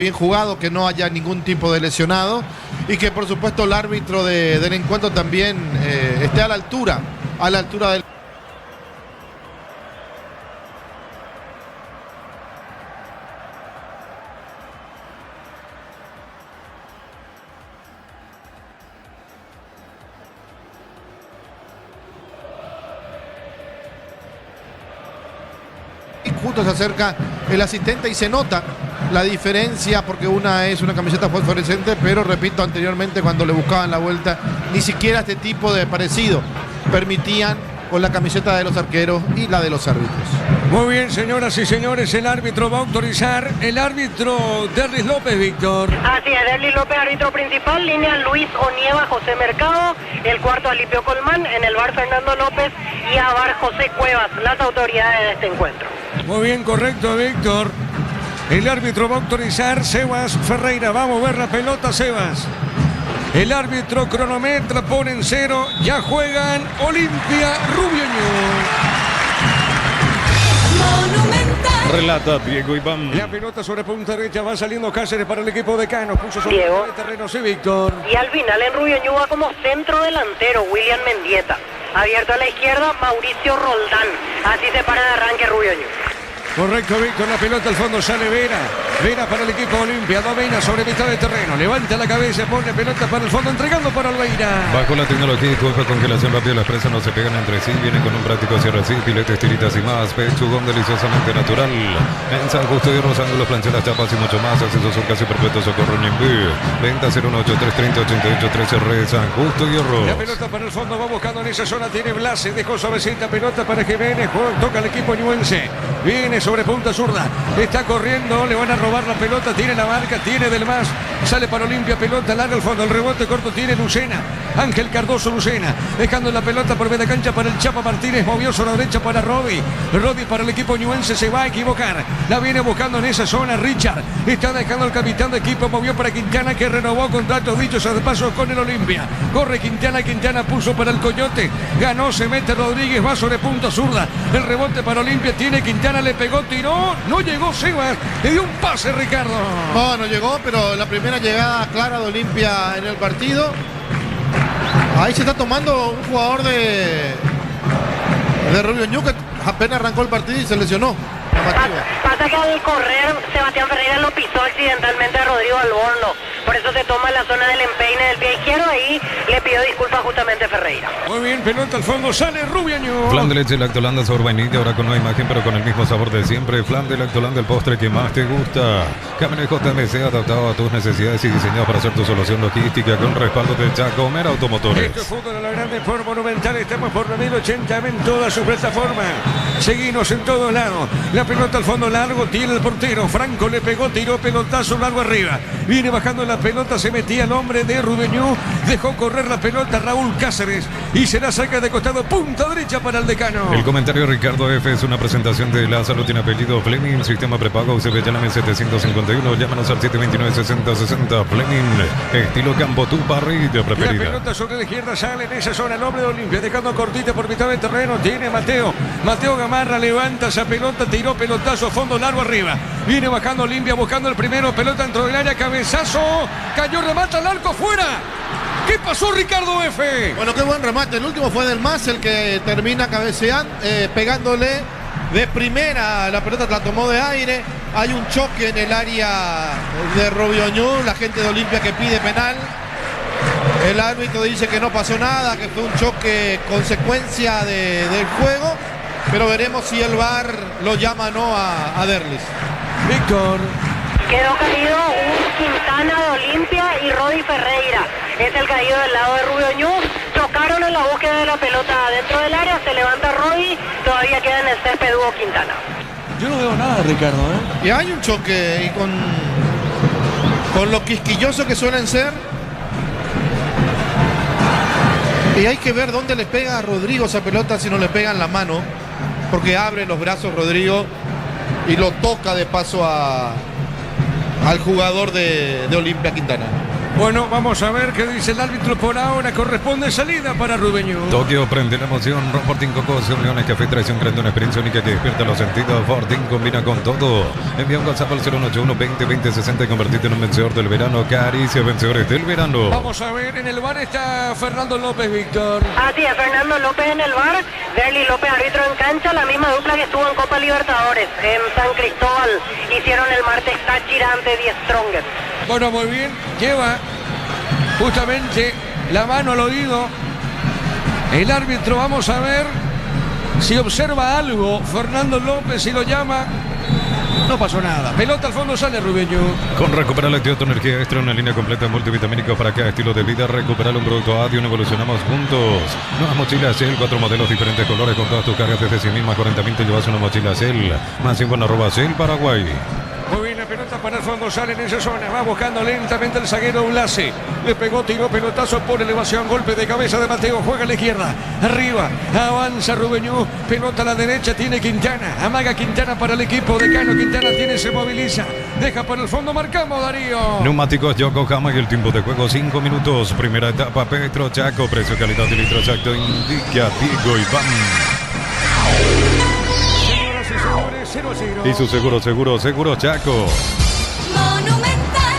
bien jugado, que no haya ningún tipo de lesionado y que por supuesto el árbitro del encuentro también esté a la altura del... Justo se acerca el asistente y se nota la diferencia porque una es una camiseta fosforescente, pero repito, anteriormente cuando le buscaban la vuelta, ni siquiera este tipo de parecido permitían con la camiseta de los arqueros y la de los árbitros. Muy bien, señoras y señores, el árbitro va a autorizar, el árbitro Derlis López, Víctor. Así es, Derlis López, árbitro principal, línea Luis Onieva, José Mercado, el cuarto Alipio Colmán, en el bar Fernando López y a bar José Cuevas, las autoridades de este encuentro. Muy bien, correcto, Víctor. El árbitro va a autorizar, Sebas Ferreira, va a mover la pelota, Sebas. El árbitro cronometra, pone en cero, ya juegan Olimpia Rubio Ñu. Relata Diego Iván. La pelota sobre punta derecha, va saliendo Cáceres para el equipo de Cano. Puso sobre Diego. el terreno, sí, Víctor. Y al final en Rubio Ñu va como centro delantero William Mendieta. Abierto a la izquierda, Mauricio Roldán. Así se para de arranque Rubio Ñu. Correcto, Víctor, la pelota al fondo, sale Vera. Vera para el equipo Olimpia, domina sobre mitad de terreno, levanta la cabeza, pone pelota para el fondo, entregando para Albeira. Bajo la tecnología y cuerpo congelación rápida, las presas no se pegan entre sí, vienen con un práctico cierre así, filetes, tiritas y más, pechugón deliciosamente natural. En San Justo y Rosángulos, plancheras, chapas y mucho más, acceso son casi perpetuo, socorro Nimbú. Venta 018-330-8813, Red San Justo y Ros. La pelota para el fondo, va buscando en esa zona, tiene Blase, dejó suavecita, pelota para Jiménez, toca el equipo ñuense. Viene sobre punta zurda, está corriendo, le van a robar la pelota, tiene la marca, tiene del más, sale para Olimpia, pelota larga al fondo, el rebote corto tiene Lucena, Ángel Cardoso Lucena, dejando la pelota por media cancha para el Chapa Martínez, movió sobre la derecha para Rodi para el equipo ñuense, se va a equivocar, la viene buscando en esa zona Richard, está dejando el capitán de equipo, movió para Quintana que renovó contrato, dicho sea de paso con el Olimpia, corre Quintana puso para el Coyote, ganó, se mete Rodríguez, va sobre punta zurda, el rebote para Olimpia, tiene Quintana, le pegó, tiró, no llegó Sebas, le dio un pase Ricardo. No llegó, pero la primera llegada clara de Olimpia en el partido. Ahí se está tomando un jugador de Rubio Ñu que apenas arrancó el partido y se lesionó. Pasa que al correr Sebastián Ferreira lo pisó accidentalmente a Rodrigo Alborno, por eso se toma la zona del empeine del pie izquierdo, ahí le pidió disculpas justamente Ferreira. Muy bien, pelota al fondo, sale Rubio Ñu. Flan de leche Lactolanda sabor vainilla, ahora con nueva imagen pero con el mismo sabor de siempre. Flan de Lactolanda, el postre que más te gusta. Camino JMC adaptado a tus necesidades y diseñado para hacer tu solución logística con respaldo de Chacomer Automotores. Esto es fútbol a la grande por Monumental, estamos por la 1080 en toda su plataforma. Seguimos en todos lados. La pelota al fondo largo, tiene el portero. Franco le pegó, tiró pelotazo largo arriba. Viene bajando la pelota, se metía el hombre de Rubio Ñu. Dejó correr la pelota Raúl Cáceres. Y será saca de costado, punta derecha para el Decano. El comentario de Ricardo F. es una presentación de La Salud, tiene apellido Fleming. Sistema prepago UCB, llámame 751. Llámanos al 729-6060. Fleming, estilo campo, tu parrilla preferida. La pelota sobre la izquierda sale en esa zona el hombre de Olimpia. Dejando cortita por mitad del terreno. Tiene Mateo Gamarra, levanta esa pelota, tiró pelotazo a fondo largo arriba. Viene bajando Olimpia buscando el primero, pelota dentro del área, cabezazo, cayó, remata al arco, fuera. ¿Qué pasó, Ricardo F? Bueno, qué buen remate, el último fue del Más, el que termina cabeceando, pegándole de primera, la pelota la tomó de aire, hay un choque en el área de Rubio Ñu, la gente de Olimpia que pide penal. El árbitro dice que no pasó nada, que fue un choque consecuencia del juego, pero veremos si el VAR lo llama o no a Derlis. Víctor. Quedó caído un Quintana de Olimpia y Rodi Ferreira. Es el caído del lado de Rubio Ñu. Chocaron en la búsqueda de la pelota dentro del área, se levanta Rodi, todavía queda en el césped Hugo Quintana. Yo no veo nada, Ricardo, ¿eh? Y hay un choque y con lo quisquilloso que suelen ser. Y hay que ver dónde le pega a Rodrigo esa pelota, si no le pega en la mano, porque abre los brazos Rodrigo y lo toca de paso al jugador de Olimpia Quintana. Bueno, vamos a ver qué dice el árbitro. Por ahora corresponde salida para Rubén Ñu. Tokio prende la emoción. Fortín Cocos, Uniones Café, traición, creando una experiencia única que despierta los sentidos. Fortín combina con todo. Envía un WhatsApp al 081 20 20 60 y convertirte en un vencedor del verano. Caricia, vencedores del verano. Vamos a ver, en el bar está Fernando López, Víctor. Así es, Fernando López en el bar, Derly López árbitro en cancha, la misma dupla que estuvo en Copa Libertadores en San Cristóbal. Hicieron el martes Táchira ante Die Strongest. Bueno, muy bien, lleva justamente la mano al oído el árbitro. Vamos a ver si observa algo Fernando López, si lo llama. No pasó nada. Pelota al fondo, sale Rubén Ñu. Con Recuperar Lácteo, tu energía extra, una línea completa de multivitamínicos para cada estilo de vida. Recuperar un producto Adium, evolucionamos juntos. Nuevas mochilas Shell, 4 modelos, diferentes colores, con todas tus cargas desde 100.000 más 40.000 te llevas una mochila Shell. Más info en @Shell Paraguay. Muy bien, la pelota para el fondo, sale en esa zona. Va buscando lentamente el zaguero Blase. Le pegó, tiró pelotazo por elevación. Golpe de cabeza de Mateo. Juega a la izquierda. Arriba. Avanza Rubén Ñu. Pelota a la derecha. Tiene Quintana. Amaga Quintana para el equipo de Cano. Quintana tiene, se moviliza. Deja para el fondo. Marcamos, Darío. Neumáticos Yokohama y el tiempo de juego 5 minutos. Primera etapa Petro Chaco. Precio, calidad y litro exacto. Indica Diego Iván. Y su seguro Chaco.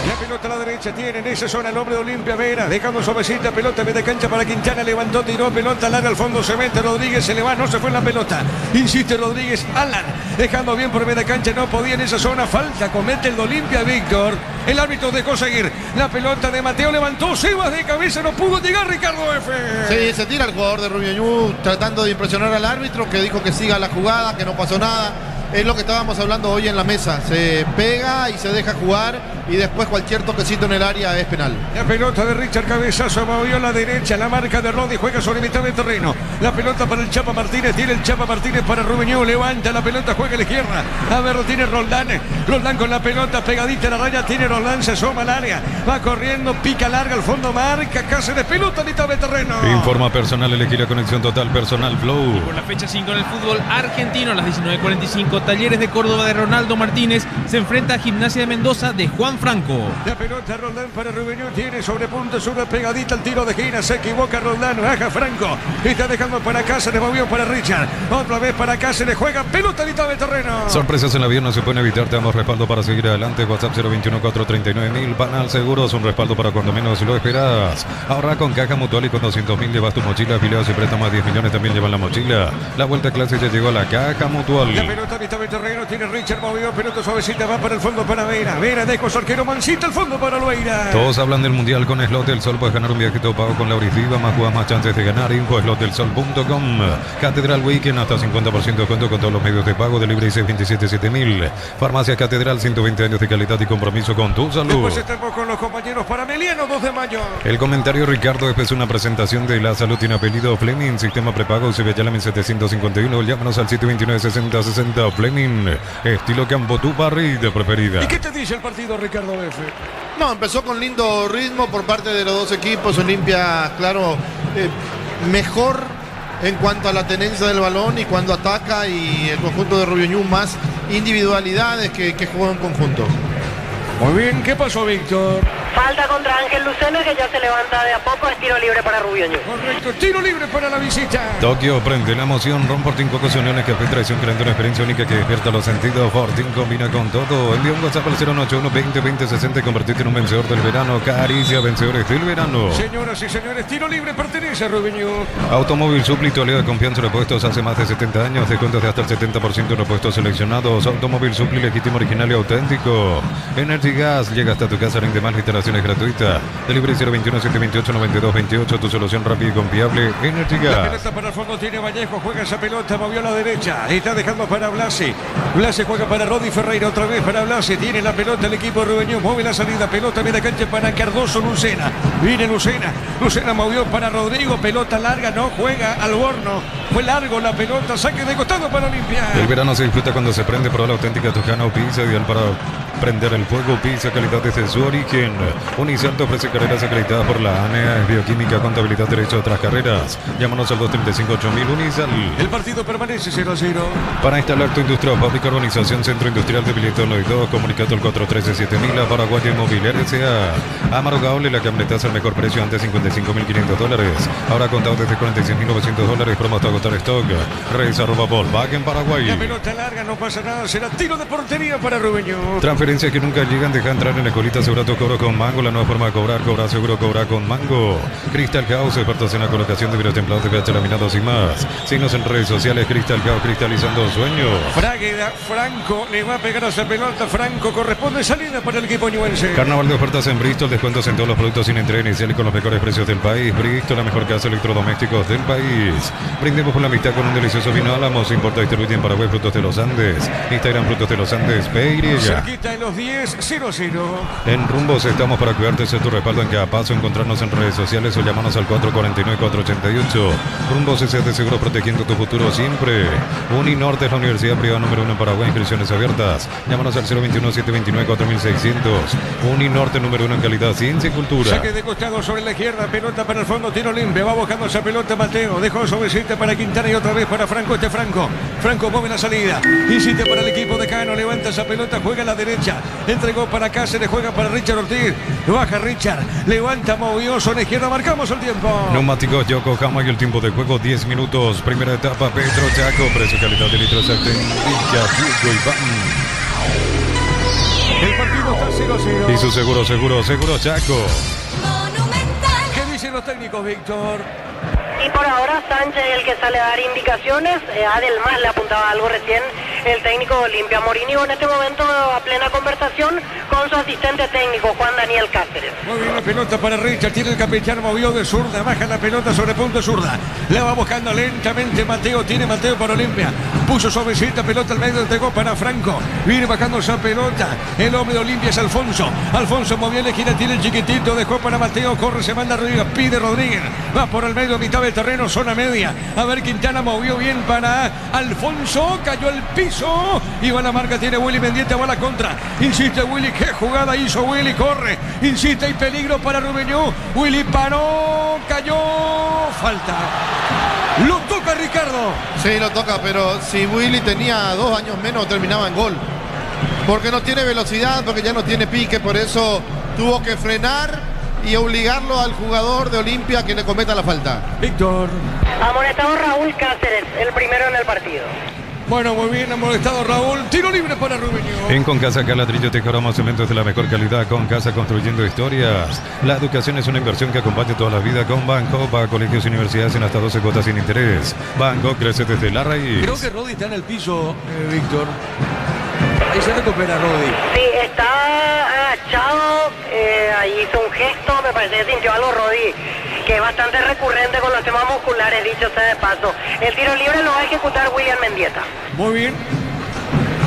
La pelota a la derecha tiene en esa zona el hombre de Olimpia Vera, dejando suavecita, pelota media cancha para Quintana, levantó, tiró, pelota larga al fondo, se mete Rodríguez, se le va, no se fue en la pelota, insiste Rodríguez, Alan, dejando bien por media cancha, no podía en esa zona, falta, comete el de Olimpia, Víctor, el árbitro dejó seguir, la pelota de Mateo levantó, Sebas de cabeza, no pudo llegar Ricardo F. Sí, se tira el jugador de Rubio Ñu tratando de impresionar al árbitro, que dijo que siga la jugada, que no pasó nada. Es lo que estábamos hablando hoy en la mesa. Se pega y se deja jugar y después cualquier toquecito en el área es penal. La pelota de Richard Cabezazo movió a la derecha. La marca de Rodi juega sobre mitad de terreno. La pelota para el Chapa Martínez. Tiene el Chapa Martínez para Rubén Ñu. Levanta la pelota, juega a la izquierda. A ver, lo tiene Roldán. Roldán con la pelota pegadita a la raya. Tiene Roldán, se asoma al área. Va corriendo, pica larga al fondo, marca Cáceres. Pelota a mitad de terreno. Informa personal, elegir la conexión total personal Flow. Por la fecha 5 en el fútbol argentino, a las 19:45, Talleres de Córdoba de Ronaldo Martínez se enfrenta a Gimnasia de Mendoza de Juan Franco. La pelota Roldán para Rubén Ñu, tiene sobre punta sur pegadita el tiro de Gina, se equivoca Roldán, baja Franco, está dejando para Cáceres, movió para Richard, otra vez para Cáceres, juega pelota a mitad de terreno. Sorpresas en la vida no se pueden evitar, te damos respaldo para seguir adelante. WhatsApp 021-439-1000, Banal Seguros, un respaldo para cuando menos lo esperas. Ahorra con Caja Mutual y con 200.000 llevas tu mochila, afiliados y préstamos a 10 millones también llevan la mochila. La vuelta a clase ya llegó a la Caja Mutual. La pelota a mitad de terreno, tiene Richard, movió, pelota suavecita, va para el fondo para Vera. Vera dejo su arquero Mancita, al fondo para Loeira. Todos hablan del Mundial con Slot del Sol. Puedes ganar un viaje todo pago con Lauris Viva, más jugas, más chances de ganar. Info slotdelsol.com. Catedral Weekend, hasta 50% de descuento con todos los medios de pago. Delivery 627-7000. Farmacia Catedral, 120 años de calidad y compromiso con tu salud. Después estamos con los compañeros para Meliano, 2 de mayo. El comentario Ricardo es una presentación de La Salud tiene apellido Fleming, sistema prepago, Cibeyalamin 751. Llámanos al 729-6060 Fleming. Estilo campo, tu parrilla preferida. ¿Y qué te dice el partido, Ricardo F? No, empezó con lindo ritmo por parte de los dos equipos. Olimpia, claro, mejor en cuanto a la tenencia del balón y cuando ataca, y el conjunto de Rubio Ñu más individualidades que juega en conjunto. Muy bien, ¿qué pasó, Víctor? Falta contra Ángel Lucena, que ya se levanta de a poco, es tiro libre para Rubio Ñu. Correcto, tiro libre para la visita. Tokio prende la emoción, Romportín Cocos Uniones Café, traición, creando una experiencia única que despierta los sentidos. Fortín combina con todo. Envía un WhatsApp al 081 20 20 60 y convertirte en un vencedor del verano. Caricia, vencedores del verano. Señoras y señores, tiro libre pertenece a Rubén Ñu. Automóvil Supli, tu aliado de confianza en repuestos hace más de 70 años. Descuentos de hasta el 70% en repuestos seleccionados. Automóvil Supli, legítimo, original y auténtico. Energy Gas, llega hasta tu casa, rinde más, instalaciones gratuitas. Delivery 021-728-9228, tu solución rápida y confiable. Energy La Gas. pelota para el fondo tiene Vallejo, juega esa pelota, movió a la derecha, está dejando para Blasi. Blasi juega para Rodi Ferreira, otra vez para Blasi, tiene la pelota el equipo de Rubén Ñu, mueve la salida, pelota media cancha para Cardoso Lucena. Viene Lucena, Lucena movió para Rodrigo, pelota larga, no juega Alborno. Fue largo la pelota, saque de costado para Olimpia. El verano se disfruta cuando se prende por la auténtica Toscana o pizza, ideal para Prender el fuego, pisa calidad desde su origen. Unisal te ofrece carreras acreditadas por la ANEA, bioquímica, contabilidad, derecho a otras carreras. Llámanos al 235-8000 Unisal. El partido permanece 0-0. Para instalar tu industria o fábrica, urbanización, Centro Industrial de Billetón 2, comunicado al 413-7000 a Paraguay Inmobiliaria S.A. Amaro Gaule, la camioneta al mejor precio, antes $55.500. Ahora contado desde $46.900. Promo hasta agotar stock. Reyes @ Volkswagen Paraguay. La pelota larga, no pasa nada. Será tiro de portería para Rubeño. Transferencias que nunca llegan, deja entrar en la escuelita. Asegura tu cobro con Mango, la nueva forma de cobrar. Cobrar seguro, cobrar con Mango. Crystal House, expertos en la colocación de vidrios templados de PH laminados y más. Signos en redes sociales. Crystal House, cristalizando sueños. Fragueda, Franco le va a pegar a esa pelota. Franco corresponde salida para el equipo ñuense. Carnaval de ofertas en Bristol, descuentos en todos los productos sin entrega inicial y con los mejores precios del país. Bristol, la mejor casa de electrodomésticos del país. Brindemos por la amistad con un delicioso vino Álamos. Importa y distribuye en Paraguay Frutos de los Andes. Instagram Frutos de los Andes, PY. Cerquita de los 10, 0-0. En Rumbos estamos para cuidarte, ser tu respaldo en cada paso. Encontrarnos en redes sociales o llamarnos al 449-488. Rumbos es de seguro, protegiendo tu futuro siempre. Uninorte es la universidad privada número 1 en Paraguay. Inscripciones abiertas. Llámanos al 021-729-4600. Uninorte número 1 en calidad, ciencia y cultura. Saque de costado sobre la izquierda, pelota para el fondo, tiro limpio. Va buscando esa pelota Mateo. Dejó suavecita para Quintana y otra vez para Franco. Franco. Franco mueve la salida. Insiste para el equipo de Cano. Levanta esa pelota, juega a la derecha. Entregó para Cáceres, juega para Richard Ortiz. Baja Richard. Levanta, movió a la izquierda. Marcamos el tiempo. Neumáticos Yokohama y el tiempo de juego 10 minutos. Primera etapa, Petro Chaco. Precio calidad de litros Hugo Iván. El partido está 0-0. Y su seguro Chaco. ¿Qué dicen los técnicos, Víctor? Y por ahora Sánchez es el que sale a dar indicaciones. Adelmas le apuntaba algo recién el técnico de Olimpia. Morínigo en este momento a plena conversación con su asistente técnico Juan Daniel Cáceres. Muy bien, la pelota para Richard. Tiene el capitán, movió de zurda. Baja la pelota sobre punto zurda. La va buscando lentamente Mateo. Tiene Mateo para Olimpia. Puso suavecita, pelota al medio, entregó para Franco. Viene bajando esa pelota. El hombre de Olimpia es Alfonso. Alfonso movió la esquina, tiene el chiquitito. Dejó para Mateo. Corre, se manda Rodríguez. Pide Rodríguez. Va por el medio, mitad del terreno, zona media. A ver, Quintana movió bien para Alfonso. Cayó el piso. Y va la marca, tiene Willy Mendieta, va a la contra. Insiste Willy, qué jugada hizo Willy. Corre, insiste, hay peligro para Rubeñú. Willy paró, cayó. Falta. Lo toca Ricardo. Sí, lo toca, pero si Willy tenía 2 años menos, terminaba en gol. Porque no tiene velocidad, porque ya no tiene pique, por eso tuvo que frenar y obligarlo al jugador de Olimpia a que le cometa la falta. Víctor. Amonestado Raúl Cáceres, el primero en el partido. Bueno, muy bien, ha molestado Raúl. Tiro libre para Rubeñú. En Concasa Caladrillo te cobramos cementos de la mejor calidad. Concasa, construyendo historias. La educación es una inversión que acompaña toda la vida. Con Banco, va a colegios y universidades en hasta 12 cuotas sin interés. Banco crece desde la raíz. Creo que Rodi está en el piso, Víctor. Ahí se recupera Rodi. Sí, está agachado, ahí hizo un gesto, me parece que sintió algo Rodi, que es bastante recurrente con los temas musculares, dicho sea de paso. El tiro libre lo va a ejecutar William Mendieta. Muy bien.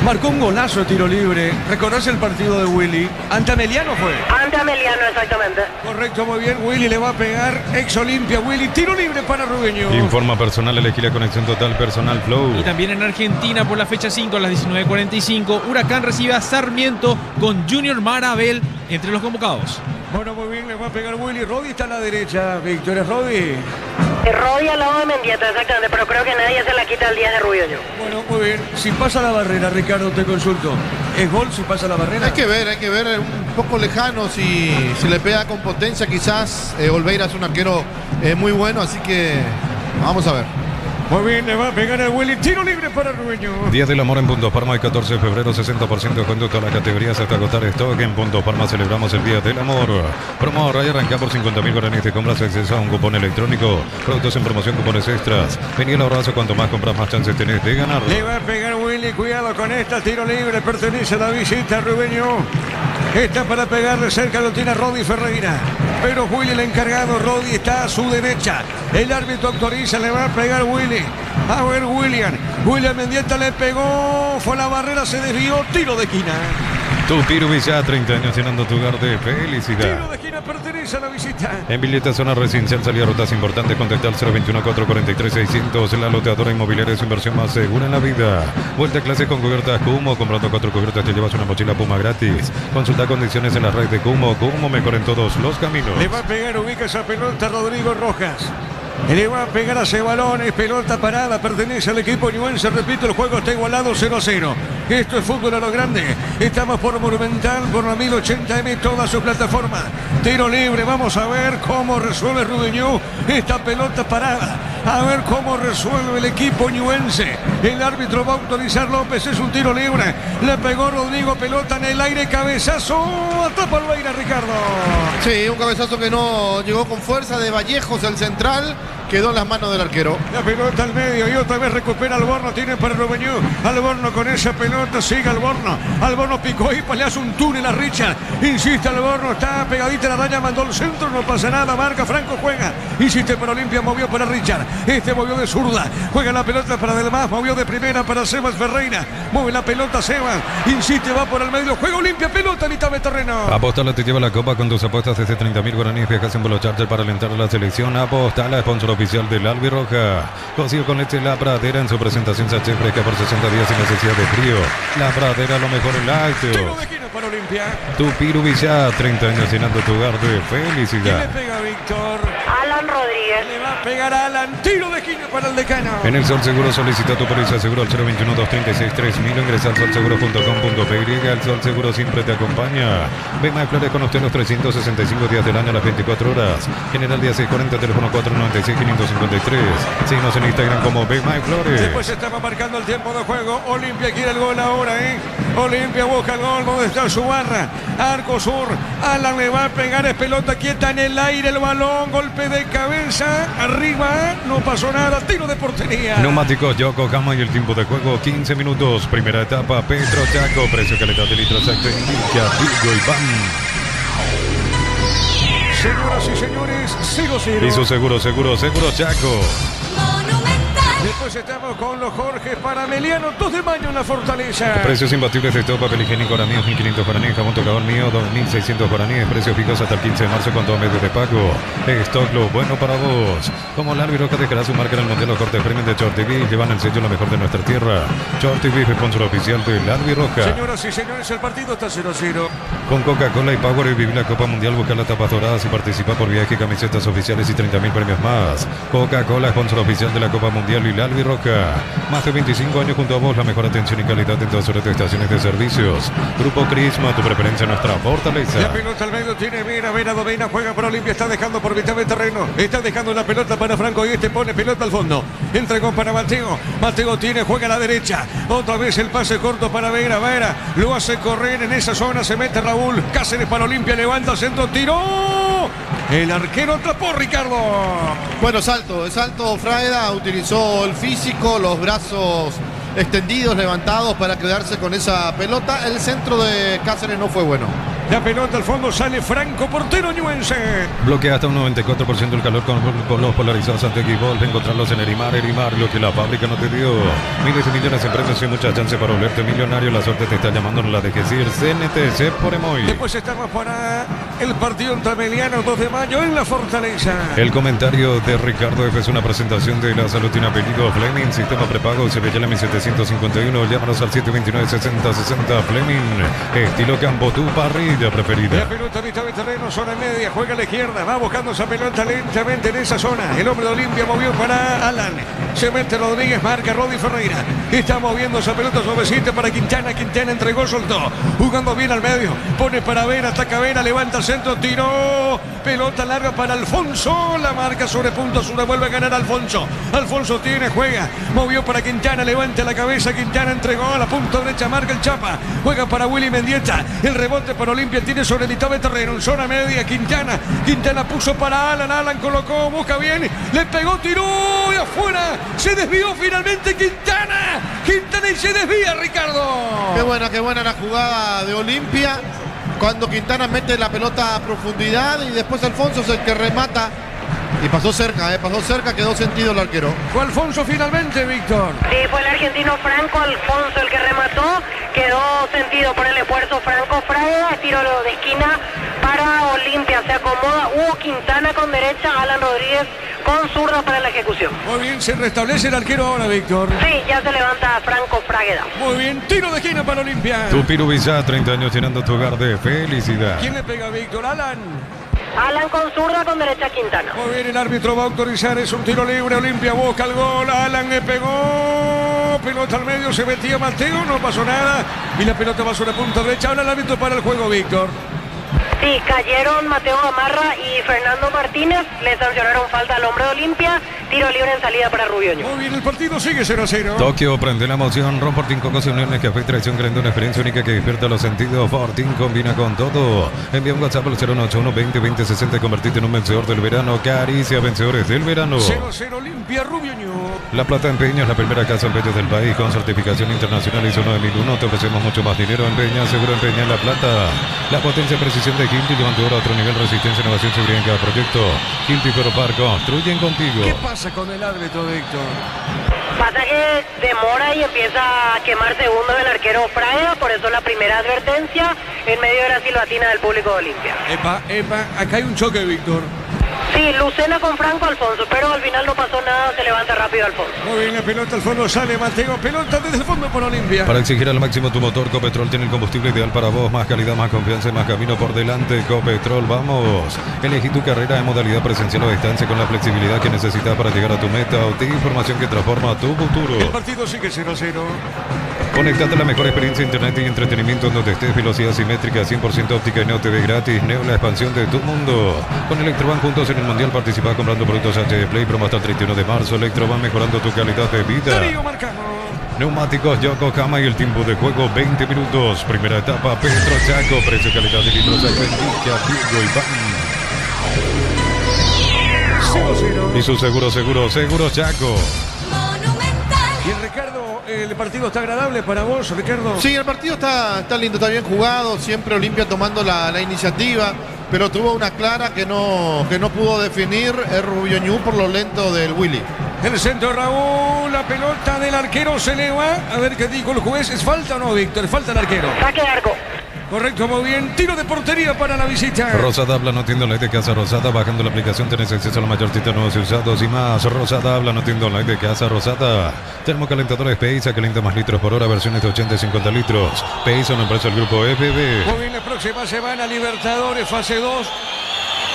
Marcó un golazo de tiro libre. ¿Recordás el partido de Willy? Ante Ameliano fue. Ante Ameliano, exactamente. Correcto, muy bien. Willy le va a pegar. Ex Olimpia. Willy, tiro libre para Rubeñú. Informa personal, elegí la conexión total personal Flow. Y también en Argentina por la fecha 5 a las 19:45, Huracán recibe a Sarmiento con Junior Marabel entre los convocados. Bueno, muy bien, le va a pegar Willy. Rodi está a la derecha. Víctor, ¿es Rodi? Rodi al lado de Mendieta, exactamente, pero creo que nadie se la quita el 10 de Rubiño. Bueno, muy bien. Si pasa la barrera, Ricardo, te consulto. ¿Es gol si pasa la barrera? Hay que ver, un poco lejano si le pega con potencia, quizás Olveira es un arquero muy bueno, así que vamos a ver. Muy bien, le va a pegar el Willy. Tiro libre para Rubeñú. Día del Amor en Punto Parma, el 14 de febrero, 60% de descuento en todas las categorías hasta agotar stock. En Punto Parma celebramos el Día del Amor. Promo ahorra y arranca por 50.000 guaraníes de compras, acceso a un cupón electrónico. Productos en promoción, cupones extras. Vení el ahorrazo, cuanto más compras, más chances tenés de ganar. Le va a pegar Willy, cuidado con esta. Tiro libre, pertenece a la visita Rubeñú. Está para pegarle cerca, lo tiene Rodi Ferreira. Pero Willy, el encargado, Rodi está a su derecha. El árbitro autoriza, le va a pegar Willy. A ver, William Mendieta le pegó, fue a la barrera, se desvió, tiro de esquina. Tu Piru ya 30 años llenando tu hogar de felicidad. Tiro de esquina pertenece Fortaleza la visita. En Villeta, zona residencial, salida a rutas importantes. Contacta al 021-443-600. La loteadora inmobiliaria es su inversión más segura en la vida. Vuelta a clase con cubiertas Kumo. Comprando 4 cubiertas te llevas una mochila Puma gratis. Consulta condiciones en la red de Kumo. Kumo, mejor en todos los caminos. Le va a pegar, ubica esa pelota Rodrigo Rojas. Le va a pegar a ese balón, es pelota parada, pertenece al equipo ñuense. Repito, el juego está igualado 0-0. Esto es fútbol a lo grande. Estamos por Monumental, por la 1080M, toda su plataforma. Tiro libre, vamos a ver cómo resuelve Rubiñú esta pelota parada. A ver cómo resuelve el equipo ñuense. El árbitro va a autorizar López, es un tiro libre. Le pegó Rodrigo, pelota en el aire, cabezazo. Atrapa Albeira, Ricardo. Sí, un cabezazo que no llegó con fuerza de Vallejos, el central. Quedó en las manos del arquero. La pelota al medio y otra vez recupera Alborno. Tiene para Rubiñú. Alborno con esa pelota. Sigue Alborno. Alborno picó y le hace un túnel a Richard. Insiste Alborno. Está pegadita a la raya. Mandó el centro. No pasa nada. Marca Franco. Juega. Insiste para Olimpia. Movió para Richard. Este movió de zurda. Juega la pelota para Delmas. Movió de primera para Sebas Ferreira. Mueve la pelota Sebas. Insiste. Va por el medio. Juega Olimpia. Pelota. Mitad de terreno. Apostala te lleva la copa con tus apuestas desde 30.000 guaraníes. Viajas en vuelo charter para alentar a la selección. Apostala, sponsor oficial del Albirroja. Cocido con leche La Pradera en su presentación sachet fresca por 60 días sin necesidad de frío. La Pradera, lo mejor en lácteos. Tiro de esquina para Olimpia. Tupiru Villá, 30 años llenando tu hogar de Y le felicidad. pega Víctor. Alan Rodríguez. Le va a pegar a Alan. Tiro de esquina para el decano. En el Sol Seguro solicita tu póliza seguro al 021-236-3000. Ingresa al solseguro.com.py. El Sol Seguro siempre te acompaña. Bema Flores con usted los 365 días del año a las 24 horas. General día 640, teléfono 496-553. Síguenos en Instagram como Bema Flores. Después estaba marcando el tiempo de juego. Olimpia quiere el gol ahora, Olimpia busca el gol. ¿Dónde está su barra? Arco sur. Alan le va a pegar. Es pelota quieta en el aire. El balón. Golpe de cabeza. Arriba. No pasó nada. Tiro de portería. Neumáticos Yokohama y el tiempo de juego 15 minutos. Primera etapa. Petro Chaco. Precio calidad de litro exacto. Indica Vigo y Bam. Señoras y señores, 0-0. Y su seguro Chaco. Después estamos con los Jorge para Meliano, 2 de mayo en la Fortaleza. Precios imbatibles de todo papel higiénico ahora mío, 1.500 guaraníes, jabón tocador mío, 2.600 guaraníes, precios fijos hasta el 15 de marzo con 2 meses de pago. Stock lo bueno para vos. Como el Albirroja dejará su marca en el Mundial, los cortes premium de Short TV, llevan el sello lo mejor de nuestra tierra. Short TV, sponsor oficial del Albirroja. Señoras y señores, el partido está 0-0. Con Coca-Cola y Power viví la Copa Mundial, busca las tapas doradas y participa por viaje, camisetas oficiales y 30.000 premios más. Coca-Cola, sponsor oficial de la Copa Mundial y la Albirroja. Más de 25 años junto a vos, la mejor atención y calidad en todas sus estaciones de servicios. Grupo Crisma, tu preferencia, nuestra fortaleza. La pelota al medio tiene Vera Dovena, juega para Olimpia, está dejando por mitad de terreno. Está dejando la pelota para Franco y este pone pelota al fondo. Entregó para Mateo. Mateo tiene, juega a la derecha. Otra vez el pase corto para Vera. Vera lo hace correr en esa zona, se mete Raúl. Cáceres para Olimpia, levanta el centro, tiró. El arquero atrapó, Ricardo. Bueno, salto Fraeda, utilizó el físico, los brazos extendidos, levantados para quedarse con esa pelota. El centro de Cáceres no fue bueno. La pelota al fondo, sale Franco, portero ñuense. Bloquea hasta un 94% el calor con los polarizados ante Equipol. Encontrarlos en Erimar, lo que la fábrica no te dio. Miles de millones en premios y muchas chances para volverte millonario. La suerte te está llamando, no la dejes ir. CNTC por Emoy. Después estamos para el partido entre Meliano, 2 de mayo en la Fortaleza. El comentario de Ricardo F. es una presentación de la salud. Tiene apellido Fleming, sistema prepago, CBL 1751. Llámanos al 729-6060 Fleming. Estilo campo, tu parrilla preferida. La pelota mitad de terreno, zona media, juega a la izquierda, va buscando esa pelota lentamente en esa zona. El hombre de Olimpia movió para Alan. Se mete Rodríguez, marca Rodi Ferreira. Está moviendo esa pelota suavecita para Quintana. Quintana entregó, soltó. Jugando bien al medio. Pone para Vera, ataca Vera, levanta el centro, tiró. Pelota larga para Alfonso. La marca sobre punto sur, vuelve a ganar Alfonso. Alfonso tiene, juega. Movió para Quintana, levanta la cabeza. Quintana entregó a la punta derecha, marca el Chapa. Juega para Willy Mendieta. El rebote para Olimpia tiene sobre mitad de terreno. En zona media, Quintana. Quintana puso para Alan. Alan colocó, busca bien. Le pegó, tiró y afuera. Se desvió finalmente Quintana. Quintana y se desvía, Ricardo. Qué buena la jugada de Olimpia. Cuando Quintana mete la pelota a profundidad y después Alfonso es el que remata. Y pasó cerca, quedó sentido el arquero. Fue Alfonso finalmente, Víctor. Sí, fue el argentino Franco Alfonso el que remató. Quedó sentido por el esfuerzo Franco Fraga. Tiro de esquina para Olimpia. Olimpia se acomoda. Hugo Quintana con derecha, Alan Rodríguez con zurda para la ejecución. Muy bien, se restablece el arquero ahora, Víctor. Sí, ya se levanta Franco Fragueda. Muy bien, tiro de esquina para Olimpia. Tupiru Villa, 30 años llenando tu hogar de felicidad. ¿Quién le pega a Víctor? Alan. Alan con zurda, con derecha Quintana. Muy bien, el árbitro va a autorizar, es un tiro libre. Olimpia busca el gol. Alan le pegó. Pelota al medio, se metía Mateo, no pasó nada. Y la pelota va sobre punta derecha. Ahora el árbitro para el juego, Víctor. Sí, cayeron Mateo Gamarra y Fernando Martínez. Le sancionaron falta al hombre de Olimpia. Tiro libre en salida para Rubio Ñu. Muy bien, el partido sigue 0-0. Tokio prende la emoción, Ron Fortín con uniones, café y traición, creando una experiencia única que despierta los sentidos. Fortín combina con todo. Envía un WhatsApp al 081 20 20 60 y convertirte en un vencedor del verano. Caricia, vencedores del verano. 0-0 Olimpia, Rubio Ñu. La Plata Empeña es la primera casa en empeños del país con certificación internacional ISO 9001. Te ofrecemos mucho más dinero. Empeña, seguro empeña en La Plata. La potencia y precisión de Hilti levantó ahora a otro nivel, resistencia, innovación, seguridad en cada proyecto. Hilti Ferropar construyen contigo. ¿Qué pasa con el árbitro, Víctor? Pasa que demora y empieza a quemar segundos el arquero Fraga, por eso la primera advertencia en medio de la silbatina del público de Olimpia. Epa, acá hay un choque, Víctor. Sí, Lucena con Franco Alfonso, pero al final no pasó nada, se levanta rápido Alfonso. Muy bien, la pelota al fondo sale Mateo, pelota desde el fondo por Olimpia. Para exigir al máximo tu motor, Copetrol tiene el combustible ideal para vos, más calidad, más confianza y más camino por delante. Copetrol, vamos. Elegí tu carrera en modalidad presencial o a distancia con la flexibilidad que necesitas para llegar a tu meta. Obtén información que transforma tu futuro. El partido sigue 0-0. Conectate a la mejor experiencia de internet y entretenimiento en donde estés. Velocidad simétrica, 100% óptica y Neo TV gratis. Neo, la expansión de tu mundo. Con Electroban juntos en el Mundial participa comprando productos HD Play. Promo hasta el 31 de marzo. Electroban mejorando tu calidad de vida. Darío Marcano. Neumáticos Yokohama y el tiempo de juego 20 minutos. Primera etapa Petro Chaco. Precio, calidad de litros. Bendica, Vigo y Van. 0-0. Y su seguro Chaco. Y el Ricardo, el partido está agradable para vos, Ricardo. Sí, el partido está lindo, está bien jugado, siempre Olimpia tomando la iniciativa, pero tuvo una clara que no pudo definir el Rubio Ñu por lo lento del Willy. El centro Raúl, la pelota del arquero se le va. A ver qué dijo el juez. ¿Es falta o no, Víctor? Falta el arquero. Saque de arco. Correcto, muy bien. Tiro de portería para la visita. Rosada habla, no tienda online de Casa Rosada. Bajando la aplicación tenés acceso a la mayor cita de nuevos y usados y más. Rosada habla, no tienda online de Casa Rosada. Termocalentadores Peiza, calienta más litros por hora, versiones de 80 y 50 litros. Peiza, una empresa del grupo FB. Muy bien, la próxima semana Libertadores, fase 2.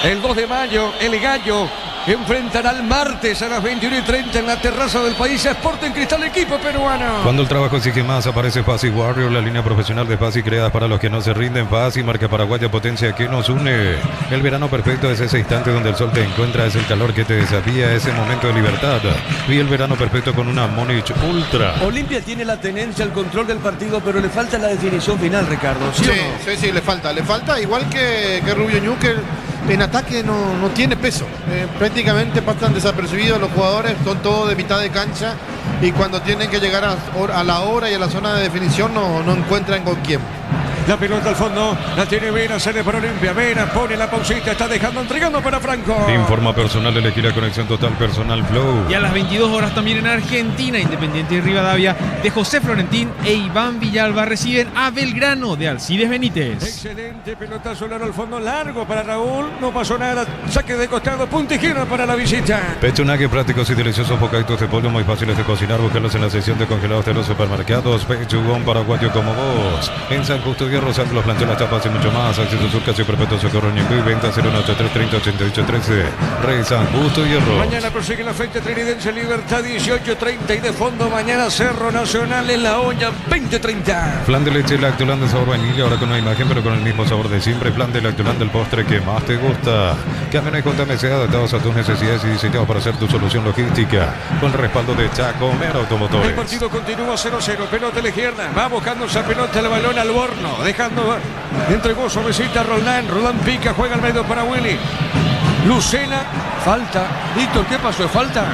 El 2 de mayo, el Gallo enfrentará el martes a las 21:30 en la terraza del país a Sporting Cristal, equipo peruano. Cuando el trabajo exige más, aparece Fasi Warrior, la línea profesional de Fasi creada para los que no se rinden. Fasi, marca paraguaya, potencia que nos une. El verano perfecto es ese instante donde el sol te encuentra, es el calor que te desafía, ese momento de libertad. Vi el verano perfecto con una Monich Ultra. Olimpia tiene la tenencia, el control del partido, pero le falta la definición final, Ricardo. ¿Sí o no? Sí, le falta, igual que Rubio Ñu, que en ataque no tiene peso. Prácticamente pasan desapercibidos los jugadores, son todos de mitad de cancha y cuando tienen que llegar a la hora y a la zona de definición no encuentran con quién. La pelota al fondo, la tiene Vera, sale para Olimpia. Vera pone la pausita, está entregando para Franco. Informa personal, elegir la conexión total personal Flow. Y a las 22 horas también en Argentina, Independiente de Rivadavia, de José Florentín e Iván Villalba reciben a Belgrano de Alcides Benítez. Excelente, pelotazo largo al fondo, largo para Raúl. No pasó nada, saque de costado, punta izquierda para la visita. Pechunague, prácticos y deliciosos bocaditos de pollo muy fáciles de cocinar. Buscarlos en la sección de congelados de los supermercados. Pechugón paraguayo como vos. En San Justo y Rosando los planteos, las tapas y mucho más. Acceso sur casi perpetuo socorro Ñucuy. Venta 0183 30 88 13. Rey San Justo y Hierro. Mañana prosigue la fecha trinidense Libertad 18:30 y de fondo mañana Cerro Nacional en La Olla 20:30. Flan de leche Lactolanda sabor vainilla, ahora con una imagen pero con el mismo sabor de siempre. Flan de Lactolanda, el postre que más te gusta. Camiones con TMC adaptados a tus necesidades y diseñados para ser tu solución logística. Con respaldo de Chacomer Automotores. El partido continúa 0-0. Pelota a la izquierda. Va buscando esa pelota, el balón al Borno. Dejando, entregó suavecita a Roldán. Roldán pica, juega al medio para Willy. Lucena, falta. Víctor, ¿qué pasó? ¿Falta?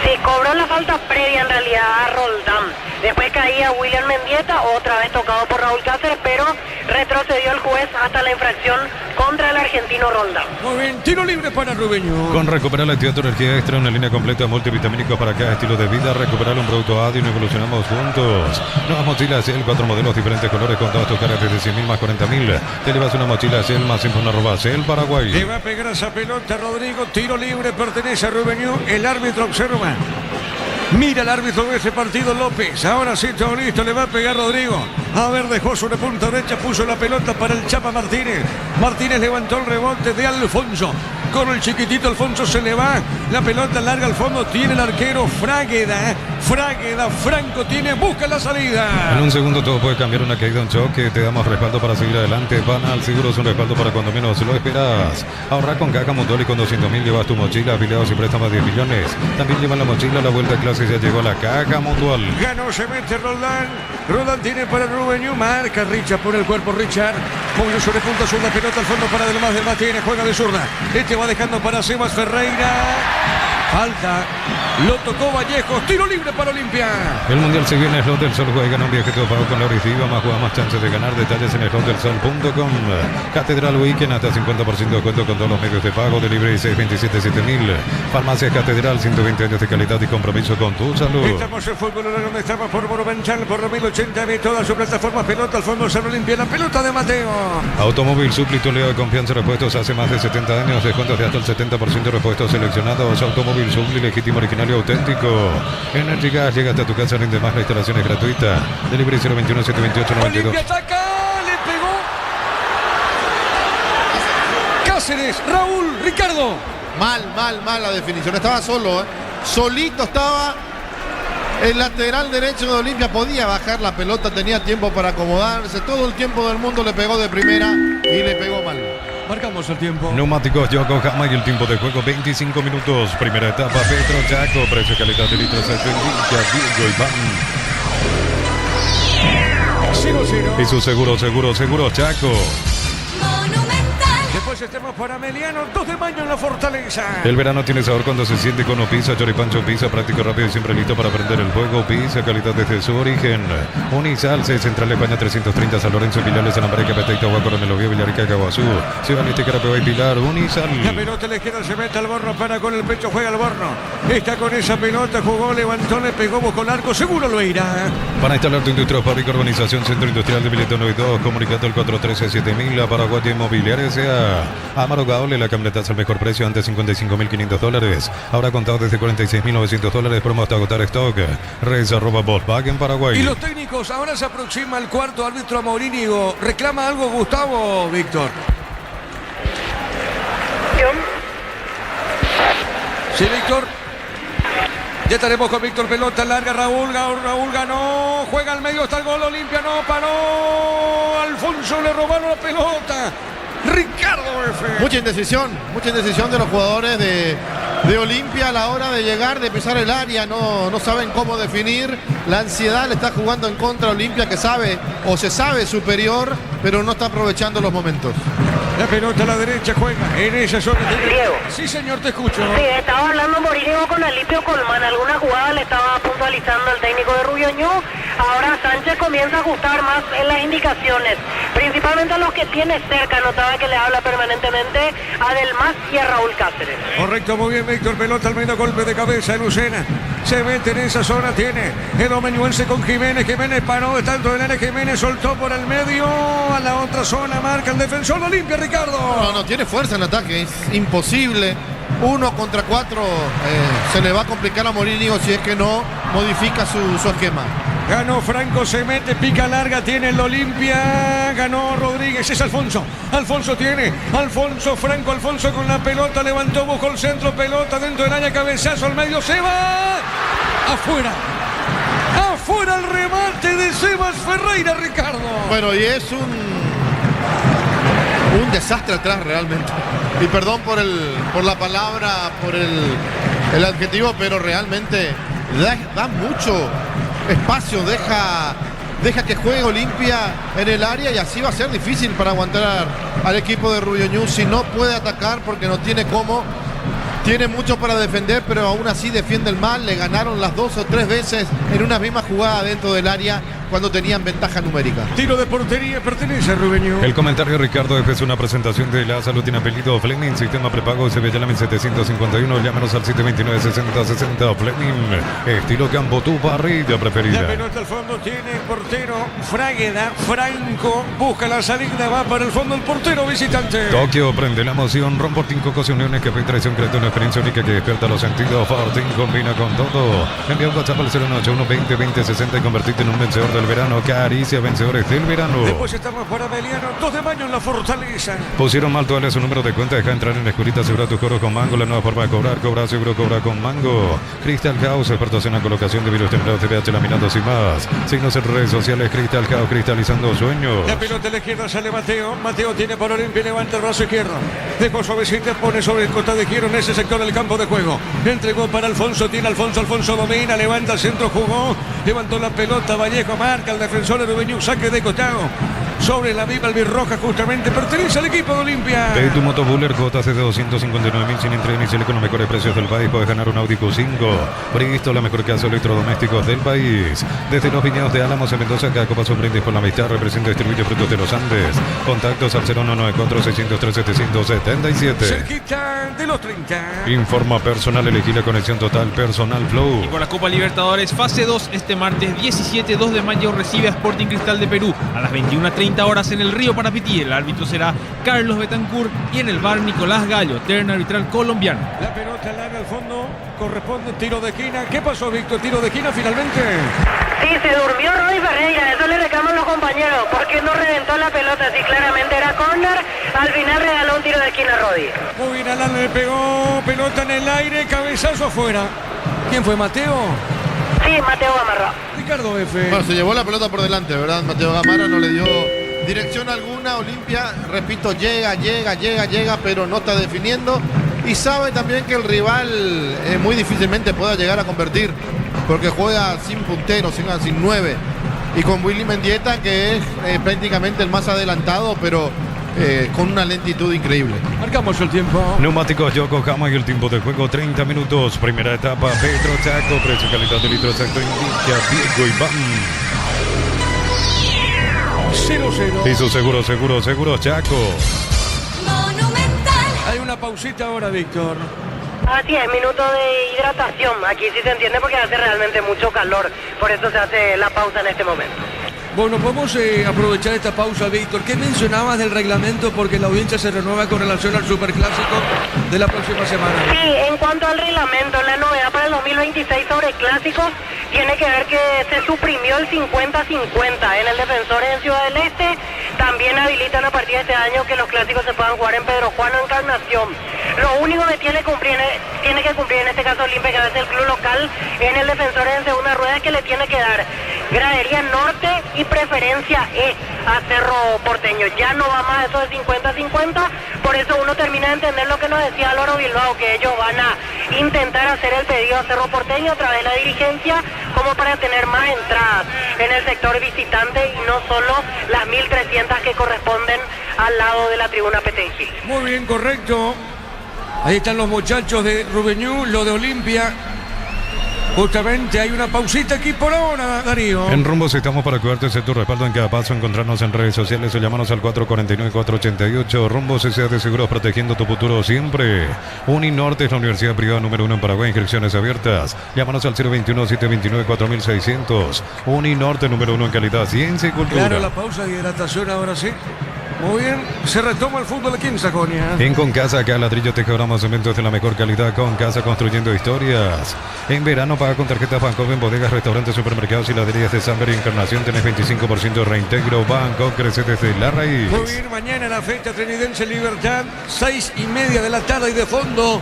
Sí, cobró la falta previa en realidad a Roldán. Después caía William Mendieta, otra vez tocado por Raúl Cáceres, pero retrocedió el juez hasta la infracción contra el argentino Roldán. Muy bien, tiro libre para Rubeño. Con recuperar la actividad energía extra, una línea completa de multivitamínicos para cada estilo de vida. Recuperar un producto ADIO y evolucionamos juntos. Nuevas mochilas Shell, 4 modelos, diferentes colores con todas tus caras desde 100.000 más 40.000. Te llevas una mochila Shell más info @ Shell Paraguay. Le va a pegar esa pelota Rodrigo, tiro libre, pertenece a Rubeño. El árbitro observa. Mira el árbitro de ese partido, López. Ahora sí, todo listo, le va a pegar Rodrigo. A ver, dejó sobre punta derecha, puso la pelota para el Chapa Martínez. Martínez levantó el rebote de Alfonso. Con el chiquitito Alfonso se le va. La pelota larga al fondo, tiene el arquero Fragueda. Franco tiene, busca la salida. En un segundo todo puede cambiar, una caída, un choque. Te damos respaldo para seguir adelante. Banal Seguro es un respaldo para cuando menos lo esperas. Ahorra con Caja Mutual y con 200.000 llevas tu mochila, afiliados y préstamos 10 millones. También llevan la mochila, la vuelta a clase ya llegó a la Caja Mutual. Ganó, se mete Roldán. Roldán tiene para Rubeño, marca Richard por el cuerpo, Richard. Movió sobre punta zurda, pelota al fondo para Delmas tiene, juega de zurda. Este va dejando para Sebas Ferreira. Falta, lo tocó Vallejos, tiro libre para Olimpia. El Mundial se viene, Slot del Sol juega y gana un viaje todo pago con la Orisiva, más juega, más chances de ganar. Detalles en slotdelsol.com. Catedral Weekend, hasta 50% de descuento con todos los medios de pago, delivery 627-7000. Farmacia Catedral, 120 años de calidad y compromiso con tu salud. Estamos en fútbol, donde estamos por Monumental, por 1080, ve toda su plataforma, pelota al fondo, San Olimpia, la pelota de Mateo. Automóvil Súplito, Leo de confianza, repuestos hace más de 70 años, descuentos de hasta el 70% de repuestos seleccionados. Automóvil Súplito, legítimo, original y auténtico. Energy Gas llega hasta tu casa, rinde más, la instalación es gratuita. Delivery 021-728-92. Olimpia ataca, le pegó Cáceres, Raúl, Ricardo. Mal la definición. Estaba solo, solito estaba. El lateral derecho de Olimpia podía bajar la pelota, tenía tiempo para acomodarse. Todo el tiempo del mundo le pegó de primera y le pegó mal. Marcamos el tiempo. Neumáticos Yokohama y el tiempo de juego 25 minutos. Primera etapa, Petro Chaco, precio calidad de litros Diego Iván. 0-0. Y su seguro Chaco. Después estemos para Meliano, 2 de mayo en la Fortaleza. El verano tiene sabor cuando se siente con Pizza, Choripancho Pizza, práctico, rápido y siempre listo para prender el fuego. Pizza, calidad desde su origen. Unisalce, Central España 330, San Lorenzo, Pilar, San América, Peteita, Huaco, Coronel Oviedo, Villarrica, Caguazú. Ciudad Este, Carapeo y Pilar, Unisal. La pelota le queda, se mete al Borno, para con el pecho, juega al Borno. Está con esa pelota, jugó, levantó, le pegó, buscó el arco, seguro lo irá. Para instalar tu industria fábrica, urbanización, centro industrial de Mileto 92, comunicando el 413-7000, la Paraguay Inmobiliaria S.A. Amaro Gaole, la camioneta al mejor precio, antes $55.500. Ahora contado desde $46.900, promo hasta agotar stock. Res@Volkswagen Paraguay. Y los técnicos, ahora se aproxima el cuarto árbitro a Mourinho. ¿Reclama algo Gustavo, Víctor? Sí, Víctor. Ya estaremos con Víctor, pelota larga, Raúl ganó, juega al medio, está el gol, Olimpia no paró, Alfonso le robaron la pelota. Ricardo F. Mucha indecisión de los jugadores de Olimpia a la hora de llegar, de pisar el área, no saben cómo definir. La ansiedad le está jugando en contra a Olimpia, que sabe o se sabe superior, pero no está aprovechando los momentos. La pelota a la derecha juega en esa zona. Diego. Sí, señor, te escucho. Sí, estaba hablando Mourinho con Alipio Colman. Alguna jugada le estaba puntualizando el técnico de Rubiño. Ahora Sánchez comienza a ajustar más en las indicaciones, principalmente a los que tiene cerca. Notaba que le habla permanentemente a Delmas y a Raúl Cáceres. Correcto, muy bien, Víctor. Pelota al medio, golpe de cabeza, Lucena. Se mete en esa zona, tiene el omeñuense con Jiménez. Jiménez paró de tanto del área, Jiménez soltó por el medio a la otra zona, marca el defensor de Olimpia, Ricardo. No tiene fuerza en el ataque, es imposible. 1 contra 4 se le va a complicar a Mourinho si es que no modifica su esquema. Ganó Franco, se mete, pica larga, tiene el Olimpia. Ganó Rodríguez, es Alfonso. Alfonso tiene, Alfonso con la pelota, levantó, buscó el centro, pelota dentro del área, cabezazo al medio, se va. Afuera el remate de Sebas Ferreira, Ricardo. Bueno, y es un desastre atrás realmente. Y perdón por la palabra, por el adjetivo, pero realmente da mucho espacio, deja que juegue Olimpia en el área y así va a ser difícil para aguantar al equipo de Rubiño si no puede atacar porque no tiene cómo. Tiene mucho para defender, pero aún así defienden mal. Le ganaron las 2 o 3 veces en una misma jugada dentro del área cuando tenían ventaja numérica. Tiro de portería pertenece a Rubén Ñu. El comentario, Ricardo, es una presentación de La Salud. Tiene apellido Fleming, sistema prepago Sevilla 751. Llámanos al 729-6060. Fleming, estilo campo, tu parrilla preferida. La pelota al fondo tiene el portero Fragueda. Franco busca la salida, va para el fondo el portero visitante. Tokio prende la emoción. Romportín Cocos y Uniones, Café y Traición, creando una experiencia única que despierta los sentidos. Fortín combina con todo. Envía un WhatsApp al 091-20-20-60 y convertirte en un vencedor del verano. Caricia, vencedores del verano. Después estamos para Beliano, 2 de mayo en la Fortaleza. Pusieron mal, tú su número de cuenta, deja entrar en la escuelita, asegura tus cobros con Mango, la nueva forma de cobrar, cobra seguro, cobra con Mango. Crystal House, expertos en la colocación de virus templados, TPH, laminados y más. Signos en redes sociales, Crystal House, cristalizando sueños. La pelota a la izquierda sale Mateo. Mateo tiene para Olimpia, levanta el brazo izquierdo. Dejó suavecita, pone sobre el costado izquierdo en ese sector del campo de juego. Entregó para Alfonso, tiene Alfonso domina, levanta el centro, jugó, levantó la pelota, Vallejo marca, el defensor de Rubén Ñu, saque de costado. Sobre la viva albirroja justamente pertenece al equipo de Olimpia. Pide tu moto Buller, cuotas de 259.000 sin entrega inicial con los mejores precios del país. Puedes ganar un Audi Q5. Bristol, la mejor casa de electrodomésticos del país. Desde los viñedos de Álamos en Mendoza, cada copa son brindis por la amistad. Representa y distribuye Frutos de los Andes. Contactos al 0194-603-777. Cerquita de los 30. Informa personal, elegí la conexión total, Personal Flow. Y por la Copa Libertadores, fase 2, este martes 17, 2 de mayo, recibe a Sporting Cristal de Perú a las 21:30 horas en el Río Parapití. El árbitro será Carlos Betancourt y en el bar Nicolás Gallo, terna arbitral colombiano. La pelota larga al fondo, corresponde tiro de esquina. ¿Qué pasó, Víctor? ¿Tiro de esquina finalmente? Sí, se durmió Rodi Ferreira, eso le reclaman los compañeros, porque no reventó la pelota, sí, claramente era córner, al final regaló un tiro de esquina Rodi. Muy bien, Alan le pegó, pelota en el aire, cabezazo afuera. ¿Quién fue, Mateo? Sí, Mateo Gamarra. Ricardo F. Bueno, se llevó la pelota por delante, ¿verdad? Mateo Gamarra no le dio dirección alguna. Olimpia, repito, llega, pero no está definiendo. Y sabe también que el rival muy difícilmente pueda llegar a convertir, porque juega sin puntero, sin 9. Y con Willy Mendieta, que es prácticamente el más adelantado, pero con una lentitud increíble. Marcamos el tiempo. Neumáticos Yokohama y el tiempo de juego 30 minutos. Primera etapa, Petro Chaco, precio y calidad de litro exacto indica Diego Iván. 0-0. Piso seguro, Chaco. Monumental. Hay una pausita ahora, Víctor. Así es, minuto de hidratación. Aquí sí se entiende porque hace realmente mucho calor, por eso se hace la pausa en este momento. Bueno, podemos aprovechar esta pausa, Víctor. ¿Qué mencionabas del reglamento? Porque la audiencia se renueva con relación al Superclásico de la próxima semana. Sí, en cuanto al reglamento, la novedad para el 2026 sobre clásicos tiene que ver que se suprimió el 50-50 en el Defensor en Ciudad del Este. También habilitan a partir de este año que los clásicos se puedan jugar en Pedro Juan o Encarnación. Lo único que tiene que cumplir en este caso Olimpia, que es el club local, en el Defensor en segunda rueda, es que le tiene que dar gradería norte y preferencia a Cerro Porteño. Ya no va más eso de 50-50, por eso uno termina de entender lo que nos decía Álvaro Bilbao, que ellos van a intentar hacer el pedido a Cerro Porteño a través de la dirigencia, como para tener más entradas en el sector visitante y no solo las 1.300 que corresponden al lado de la tribuna Petengil. Muy bien, correcto. Ahí están los muchachos de Rubén Ñu, lo de Olimpia. Justamente hay una pausita aquí por ahora, Darío. En Rumbos estamos para cuidarte de tu respaldo en cada paso. Encontrarnos en redes sociales o llamarnos al 449-488. Rumbos S.A. de Seguros, protegiendo tu futuro siempre. Uninorte es la universidad privada número 1 en Paraguay. Inscripciones abiertas. Llámanos al 021-729-4600. Uninorte número 1 en calidad, ciencia y cultura. Claro, la pausa de hidratación ahora sí. Muy bien, se retoma el fútbol aquí en Sajonia. En Concasa, acá ladrillo, tejabramos, cementos de la mejor calidad. Concasa, construyendo historias. En verano paga con tarjetas Bancopp en bodegas, restaurantes, supermercados y heladerías de Samber y Encarnación. Tenés 25% de reintegro. Bancopp crece desde la raíz. Muy bien, mañana la fecha trinidense Libertad, 6:30 de la tarde y de fondo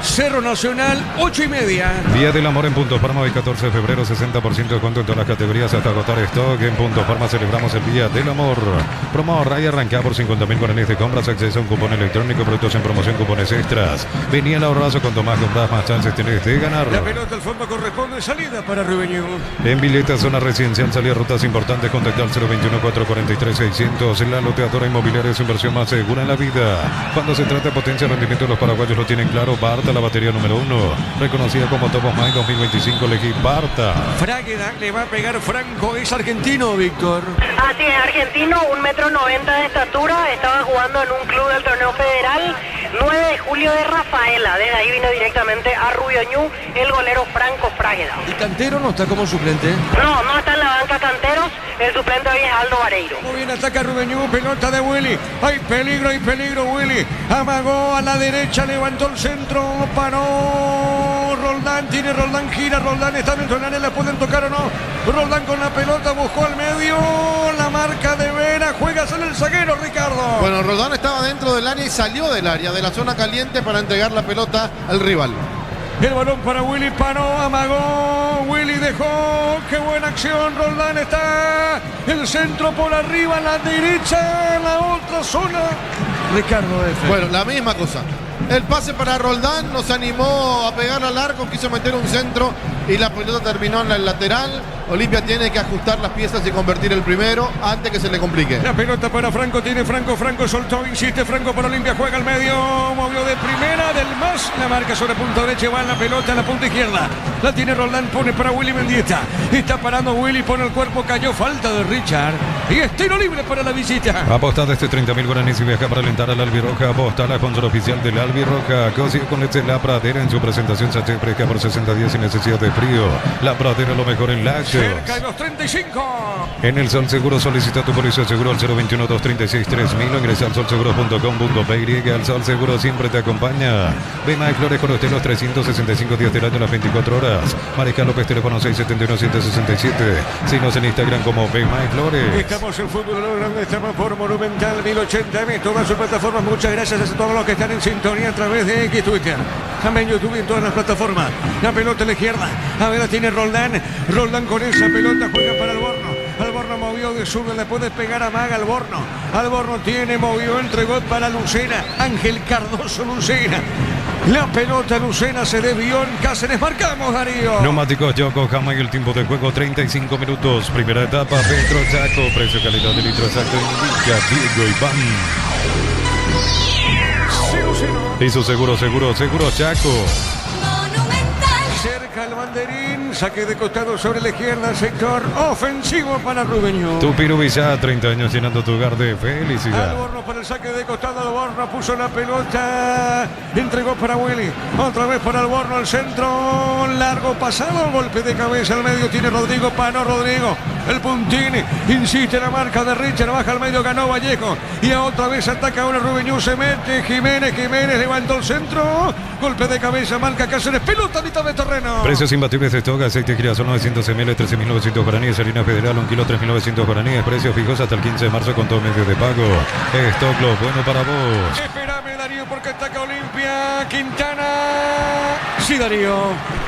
Cerro Nacional, 8:30. Día del Amor en Punto Parma, hoy 14 de febrero, 60% de descuento en todas las categorías hasta agotar stock. En Punto Parma celebramos el Día del Amor. Promo Raya arrancada por 50.000 guaraníes de compras, acceso a un cupón electrónico, productos en promoción, cupones extras. Venía el ahorrazo, cuanto más compras, más chances tenés de ganar. La pelota al fondo corresponde salida para Rubén Ñu. En Vileta, zona residencial, salida rutas importantes, contactar al 021-443-600. La loteadora inmobiliaria es su inversión más segura en la vida. Cuando se trata de potencia de rendimiento, los paraguayos lo tienen claro. Barta la batería número 1, reconocida como Top of Mind 2025, elegí Barta. Fragueda le va a pegar Franco, es argentino, Víctor. Así es, argentino, 1,90 m de estatura, estaba jugando en un club del torneo federal, 9 de julio de Rafaela, desde ahí vino directamente a Rubio Ñu, el golero Franco Fragueda. ¿El Cantero no está como suplente? No está en la banca Canteros, el suplente hoy es Aldo Vareiro. Muy bien, ataca Rubio Ñu, pelota de Willy, hay peligro Willy, amagó a la derecha, levantó el centro, paró Roldán, tiene Roldán, gira Roldán, está dentro del área, ¿la pueden tocar o no? Roldán con la pelota, buscó al medio, la marca de Vera, juega sale el zaguero, Ricardo. Bueno, Roldán estaba dentro del área y salió del área, de la zona caliente para entregar la pelota al rival. El balón para Willy, paró, amagó, Willy dejó, qué buena acción, Roldán está, el centro por arriba, la derecha, la otra zona. Ricardo F. Bueno, la misma cosa. El pase para Roldán, nos animó a pegar al arco, quiso meter un centro y la pelota terminó en el lateral. Olimpia tiene que ajustar las piezas y convertir el primero antes que se le complique. La pelota para Franco, tiene Franco soltó, insiste Franco para Olimpia, juega al medio, movió de primera, del más, la marca sobre punta derecha, va la pelota a la punta izquierda. La tiene Roldán, pone para Willy Mendieta. Está parando Willy, pone el cuerpo, cayó, falta de Richard. Y es tiro libre para la visita. Aposta desde 30.000 guaraníes y viaja para alentar al Albirroja. Aposta la sponsor oficial del Albirroja. Consigue con este La Pradera en su presentación Sachet fresca por 60 días sin necesidad de frío. La Pradera lo mejor en lácteos. Cerca de los 35. En el Sol Seguro solicita tu póliza de seguro al 021-236-3000 o ingresa al solseguro.com.py. Al Sol Seguro siempre te acompaña. Bema de Flores con usted los 365 días del año, las 24 horas. Mariscal López, teléfono 671-767. Síguenos en Instagram como Bema de Flores. Estamos en Fútbol Grande, estamos por Monumental 1080M, todas sus plataformas. Muchas gracias a todos los que están en sintonía a través de X Twitter, también YouTube y en todas las plataformas. La pelota a la izquierda, a ver la tiene Roldán. Roldán con esa pelota juega para Alborno. Alborno movió de zurda, le puede pegar a Maga Alborno. Alborno tiene, movió, entregó para Lucena. Ángel Cardoso Lucena. La pelota Lucena se desvió en Cáceres. Marcamos, Darío. Neumáticos Yokohama y el tiempo de juego 35 minutos. Primera etapa, Petro Chaco. Precio calidad de litro exacto indica Diego Iván. Y su seguro Chaco. Cerca el banderín, saque de costado sobre la izquierda, sector ofensivo para Rubio Ñu. Tupiru Villa, 30 años llenando tu hogar de felicidad. Alborno para el saque de costado, Alborno puso la pelota, entregó para Willy, otra vez para Alborno, al centro, largo pasado, golpe de cabeza al medio, tiene Rodrigo, Pano Rodrigo, el puntini, insiste la marca de Richard, baja al medio, ganó Vallejo, y otra vez ataca ahora Rubio Ñu, se mete Jiménez levantó el centro, golpe de cabeza, marca Cáceres, pelota a mitad de terreno. Precios imbatibles de stock, aceite girasol 900 ml, 13.900 guaraníes, harina federal, 1 kilo, 3.900 guaraníes, precios fijos hasta el 15 de marzo con todo medio de pago. Stock lo bueno para vos. Espérame, Darío, porque ataca Olimpia, Quintana. Sí, Darío.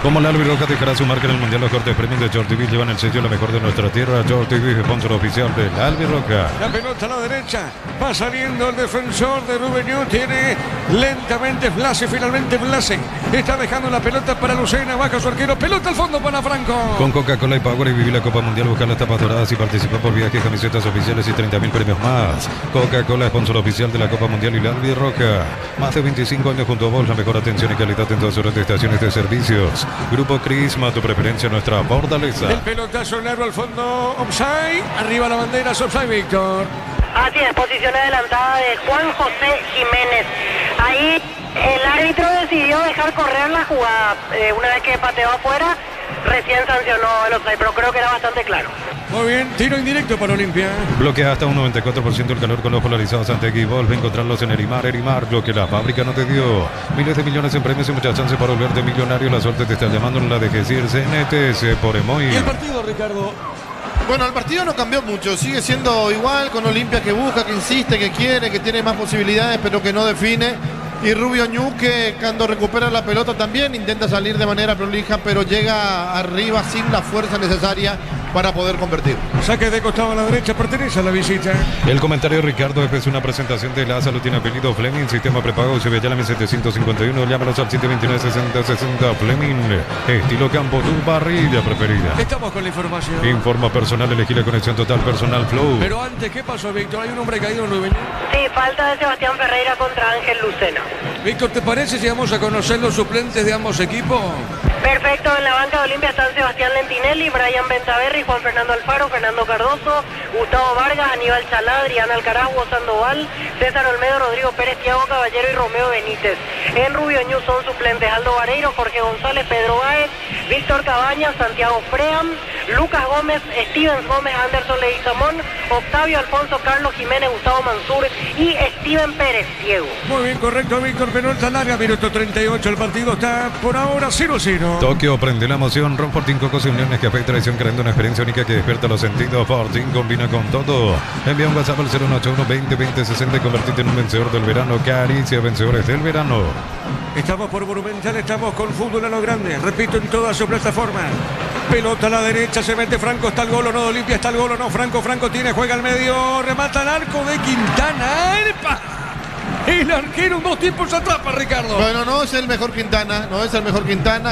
Como la Albirroja dejará su marca en el Mundial, los cortes premium de George TV llevan el sello lo mejor de nuestra tierra. George TV, sponsor oficial de la Albirroja. La pelota a la derecha, va saliendo el defensor de Rubio Ñu, tiene lentamente Blase, finalmente Blase. Está dejando la pelota para Lucena, baja su arquero, pelota al fondo para Franco. Con Coca-Cola y Power y viví la Copa Mundial, buscar las tapas doradas y participar por viajes, camisetas oficiales y 30.000 premios más. Coca-Cola, sponsor oficial de la Copa Mundial y la Albirroja. Más de 25 años junto a vos, la mejor atención y calidad en todas sus estaciones de servicios. Grupo Crisma, tu preferencia, nuestra fortaleza. El pelotazo largo al fondo, offside, arriba la bandera, offside, Víctor. Así es, posición adelantada de Juan José Jiménez. Ahí el árbitro decidió dejar correr la jugada. Una vez que pateó afuera, recién sancionó el offside, pero creo que era bastante claro. Muy bien, tiro indirecto para Olimpia. Bloquea hasta un 94% el calor con los polarizados ante X-Wolf. Encontrarlos en Erimar, lo que la fábrica no te dio. Miles de millones en premios y muchas chances para volverte millonario. La suerte te está llamando en la de decir CNTS por Emoy. ¿Y el partido, Ricardo? Bueno, el partido no cambió mucho, sigue siendo igual con Olimpia que busca, que insiste, que quiere, que tiene más posibilidades, pero que no define. Y Rubio Ñu, que cuando recupera la pelota también intenta salir de manera prolija, pero llega arriba sin la fuerza necesaria para poder convertir. Saque de costado a la derecha, pertenece a la visita. El comentario de Ricardo es una presentación de la salud, tiene apellido Fleming, sistema prepago, se ve ya la 751, llámanos al 729-6060 Fleming, estilo campo, tu parrilla preferida. Estamos con la información. Informa personal, elegí la conexión total, personal flow. Pero antes, ¿qué pasó, Víctor? Hay un hombre caído en Rubio Ñu. Sí, falta de Sebastián Ferreira contra Ángel Lucena. Víctor, ¿te parece si vamos a conocer los suplentes de ambos equipos? Perfecto, en la banca de Olimpia están Sebastián Lentinelli, Brian Bentaverri, Juan Fernando Alfaro, Fernando Cardoso, Gustavo Vargas, Aníbal Chalá, Adrián Alcaraz, Hugo Sandoval, César Olmedo, Rodrigo Pérez, Thiago Caballero y Romeo Benítez. En Rubio Ñu son suplentes Aldo Vareiro, Jorge González, Pedro Báez, Víctor Cabañas, Santiago Fream, Lucas Gómez, Steven Gómez, Anderson Leguizamón, Octavio Alfonso, Carlos Jiménez, Gustavo Mansur y Steven Pérez, Diego. Muy bien, correcto, Víctor. Pelota larga, minuto 38. El partido está por ahora 0-0. Tokio prende la emoción. Ron Fortín, Cocos y Uniones Café y Tradición, creando una experiencia única que despierta los sentidos. Fortín combina con todo. Envía un WhatsApp al 0181 20 20 60 y convertirte en un vencedor del verano. Caricia, vencedores del verano. Estamos por Monumental, estamos con fútbol a lo grande. Repito, en toda su plataforma. Pelota a la derecha, se mete Franco, está el gol o no, Olimpia está el gol o no. Franco tiene, juega al medio, remata al arco de Quintana. ¡Epa! El arquero, 2 tiempos atrapa, Ricardo. Bueno, no es el mejor Quintana,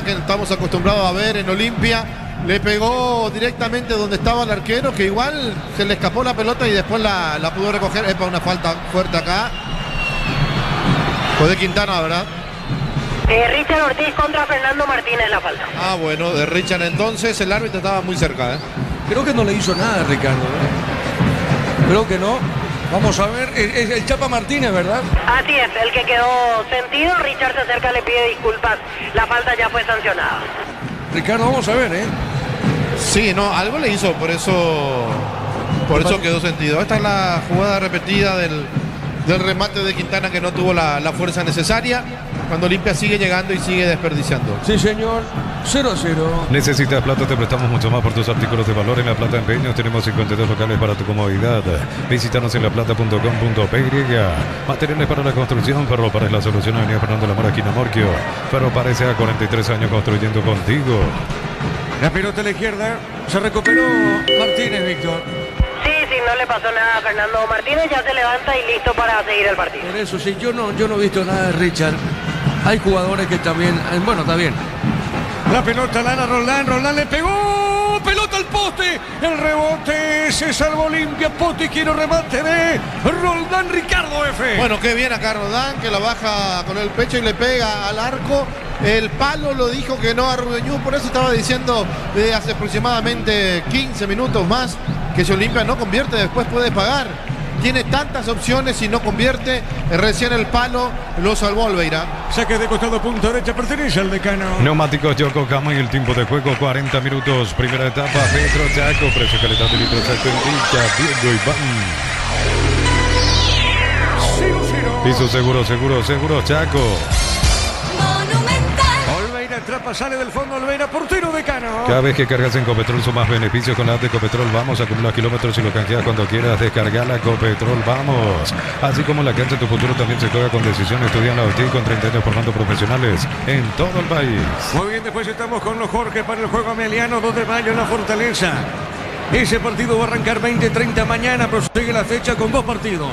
que estamos acostumbrados a ver en Olimpia. Le pegó directamente donde estaba el arquero, que igual se le escapó la pelota y después la pudo recoger. Es para una falta fuerte acá. Fue de Quintana, ¿verdad? Richard Ortiz contra Fernando Martínez la falta. Ah, bueno, de Richard entonces. El árbitro estaba muy cerca, ¿eh? Creo que no le hizo nada, Ricardo, ¿eh? Creo que no. Vamos a ver, es el Chapa Martínez, ¿verdad? Así es, el que quedó sentido. Richard se acerca, le pide disculpas. La falta ya fue sancionada. Ricardo, vamos a ver, ¿eh? Sí, no, algo le hizo, por eso quedó sentido. Esta es la jugada repetida del remate de Quintana, que no tuvo la fuerza necesaria, cuando Olimpia sigue llegando y sigue desperdiciando. Sí, señor. 0-0. ¿Necesitas plata? Te prestamos mucho más por tus artículos de valor. En La Plata Empeños tenemos 52 locales para tu comodidad. Visítanos en laplata.com.py. Materiales para la construcción. Ferropares, la solución. Avenida Fernando Lamora, esquina Morquio. Ferropares, a 43 años construyendo contigo. La pelota a la izquierda, se recuperó Martínez, Víctor. Sí, no le pasó nada a Fernando Martínez, ya se levanta y listo para seguir el partido. Por eso, sí, yo no he visto nada de Richard. Hay jugadores que también, bueno, está bien. La pelota, Lara, Roldán le pegó, pelota al poste, el rebote, se salvó Olimpia, poste, quiero remate de Roldán, Ricardo F. Bueno, qué bien acá Roldán, que la baja con el pecho y le pega al arco. El palo lo dijo que no a Rubio Ñu, por eso estaba diciendo de hace aproximadamente 15 minutos más que si Olimpia no convierte después puede pagar. Tiene tantas opciones y no convierte. Recién el palo lo salvó Olveira. Saque de costado, punta derecha, pertenece al decano. Neumáticos Yokohama y el tiempo de juego 40 minutos. Primera etapa, Petro Chaco, precio calidad de litro Chaco en Villa, Diego Iván. 0-0. Piso seguro Chaco. Olveira atrapa, sale del fondo Olveira, portero decano. Cada vez que cargas en Copetrol son más beneficios con la app de Copetrol. Vamos, acumula kilómetros y lo canjeas cuando quieras. Descarga la Copetrol, vamos. Así como la cancha, tu futuro también se juega con decisión. Estudia en la OTI con 30 años formando profesionales en todo el país. Muy bien, después estamos con los Jorge para el juego Ameliano, 2 de mayo en la Fortaleza. Ese partido va a arrancar 20:30 mañana. Prosigue la fecha con 2 partidos.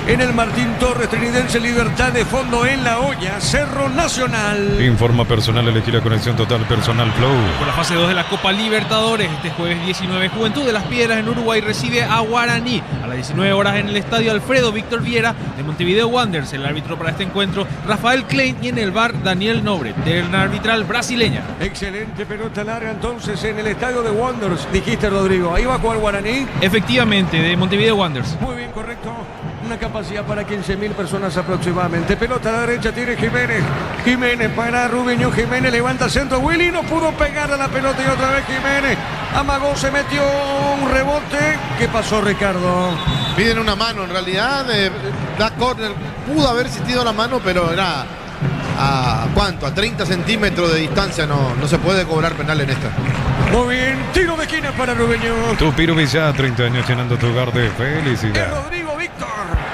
En el Martín Torres, Trinidense, Libertad de Fondo en La Hoya, Cerro Nacional. Informa personal, elegir la conexión total personal Flow. Por la fase 2 de la Copa Libertadores, este jueves 19, Juventud de las Piedras en Uruguay recibe a Guaraní. A las 19 horas en el estadio Alfredo Víctor Viera de Montevideo Wanderers. El árbitro para este encuentro, Rafael Klein, y en el VAR, Daniel Nobre, terna arbitral brasileña. Excelente pelota larga entonces en el estadio de Wanderers. Dijiste, Rodrigo, ahí va a jugar Guaraní. Efectivamente, de Montevideo Wanderers. Muy bien, correcto. Una capacidad para 15.000 personas aproximadamente. Pelota a la derecha, tiene Jiménez. Jiménez para Rubio Ñu. Jiménez levanta el centro. Willy no pudo pegar a la pelota y otra vez Jiménez. Amagó, se metió un rebote. ¿Qué pasó, Ricardo? Piden una mano, en realidad da córner. Pudo haber existido la mano, pero era a ¿cuánto? A 30 centímetros de distancia. No se puede cobrar penal en esta. Muy bien, tiro de esquina para Rubio Ñu. Tu Pirubillá, 30 años llenando tu hogar de felicidad. Rodrigo Víctor.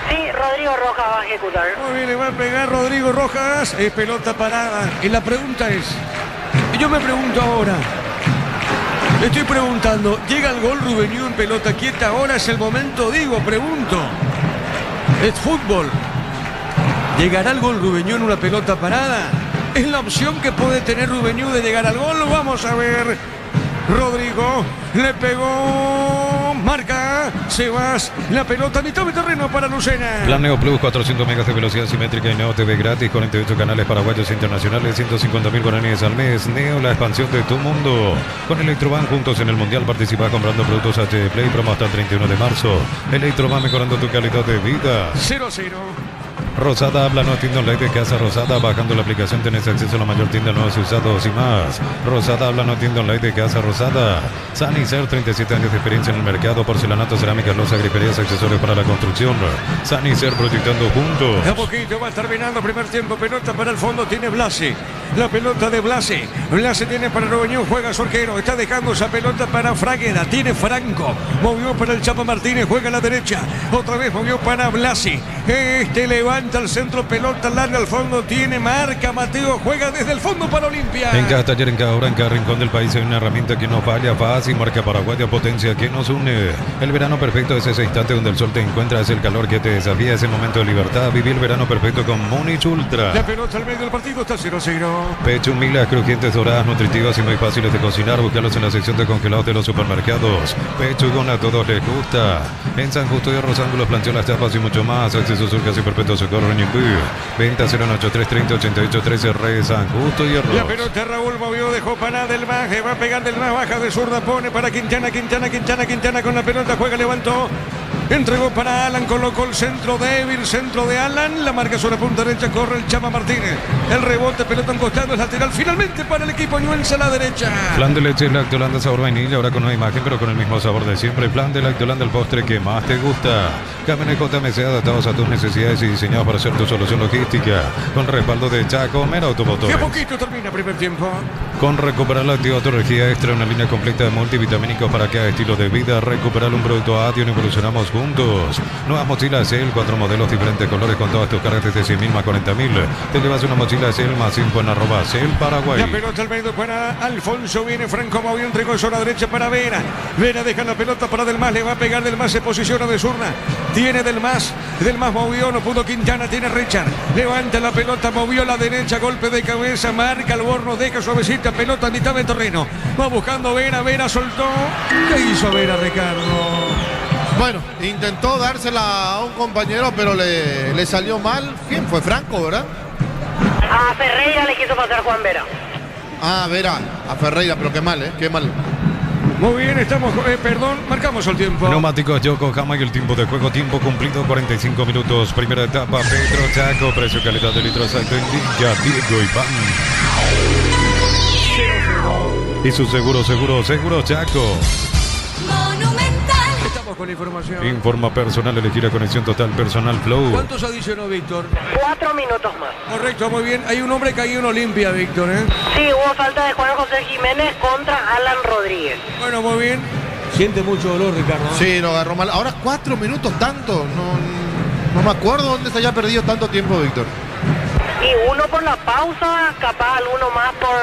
Sí, Rodrigo Rojas va a ejecutar. Muy bien, le va a pegar Rodrigo Rojas. Es pelota parada. Y la pregunta es, yo me pregunto ahora, estoy preguntando, ¿llega el gol Rubio Ñu en pelota quieta? Ahora es el momento, pregunto. Es fútbol. ¿Llegará el gol Rubio Ñu en una pelota parada? Es la opción que puede tener Rubio Ñu de llegar al gol. Vamos a ver. Rodrigo le pegó marca Sebas, la pelota mitad de terreno para Lucena. Plan Neo Plus, 400 megas de velocidad simétrica y Neo TV gratis, 48 canales paraguayos e internacionales, 150.000 guaraníes al mes. Neo, la expansión de tu mundo. Con Electroban juntos en el Mundial participa comprando productos HD Play, promo hasta el 31 de marzo. Electroban mejorando tu calidad de vida. 0-0. Rosada habla, no tienda online de Casa Rosada. Bajando la aplicación tenés acceso a la mayor tienda de nuevos usados y más. Rosada habla, no tienda online de Casa Rosada. Sanicer, 37 años de experiencia en el mercado. Porcelanato, cerámicas, loza, griferías, accesorios para la construcción. Sanicer, proyectando juntos. De a poquito va terminando primer tiempo. Pelota para el fondo, tiene Blasi. La pelota de Blasi. Blasi tiene para Robañón, juega su arquero. Está dejando esa pelota para Fragueda. Tiene Franco. Movió para el Chapa Martínez, juega a la derecha. Otra vez movió para Blasi. Este levanta al centro, pelota larga al fondo, tiene marca Mateo, juega desde el fondo para Olimpia. En cada taller, en cada hora, en cada rincón del país hay una herramienta que no falla, fácil, marca paraguaya, potencia que nos une. El verano perfecto es ese instante donde el sol te encuentra, es el calor que te desafía, ese momento de libertad. Viví el verano perfecto con Múnich Ultra. La pelota al medio del partido está 0-0. Pechumilas crujientes, doradas, nutritivas y muy fáciles de cocinar. Búscalos en la sección de congelados de los supermercados. Pechugón, a todos les gusta. En San Justo de Rosángulos, planteó las tapas y mucho más. Acceso Surcas y Perpetuo Socorro. Venta 083308813 Re San Justo y Arroz. La pelota Raúl movió, dejó para del Maje, va a pegar del más baja de zurda, pone para Quintana con la pelota, juega, levantó. Entregó para Alan, colocó el centro débil, centro de Alan, la marca sobre punta derecha, corre el Chama Martínez. El rebote, pelota en costado, es lateral, finalmente para el equipo ñuense a la derecha. Plan de leche Lactolanda sabor vainilla, ahora con nueva imagen, pero con el mismo sabor de siempre. Plan de Lactolanda, el postre que más te gusta. Camiones JMC adaptados a tus necesidades y diseñados para ser tu solución logística. Con respaldo de Chaco, Mera Automotores. Que poquito termina primer tiempo. Con Recuperar la Energía Extra, una línea completa de multivitamínicos para cada estilo de vida. Recuperar un producto Adion, evolucionamos juntos. Nuevas mochilas Cell, 4 modelos, diferentes colores con todas tus cargas desde 100.000 más 40.000. Te llevas una mochila Cell más info en @Cell Paraguay. La pelota al medio para Alfonso, viene Franco, movió, entregó eso a la derecha para Vera. Vera deja la pelota para Del Mas, le va a pegar Del Mas, se posiciona de zurda. Tiene Del Mas movió, no pudo Quintana, tiene Richard. Levanta la pelota, movió a la derecha, golpe de cabeza, marca el Borno, deja suavecita, pelota a mitad de terreno. Va buscando Vera, Vera soltó. ¿Qué hizo Vera, Ricardo? Bueno, intentó dársela a un compañero, pero le salió mal. ¿Quién fue? Franco, ¿verdad? A Ferreira le quiso pasar Juan Vera. Ah, Vera, a Ferreira, pero qué mal, qué mal. Muy bien, estamos, marcamos el tiempo. Neumáticos Yokohama y el tiempo de juego, tiempo cumplido, 45 minutos. Primera etapa, Pedro Chaco, precio calidad de litro exacto en Villa Diego Iván. Y su seguro Chaco. Estamos con la información. Informa personal, elegir a conexión total personal Flow. ¿Cuántos adicionó Víctor? 4 minutos más. Correcto, muy bien. Hay un hombre caído en Olimpia, Víctor, ¿eh? Sí, hubo falta de Juan José Jiménez contra Alan Rodríguez. Bueno, muy bien. Siente mucho dolor, Ricardo. Sí, lo agarró mal. Ahora 4 minutos, tanto. No me acuerdo dónde se haya perdido tanto tiempo, Víctor. Y uno por la pausa, capaz alguno más por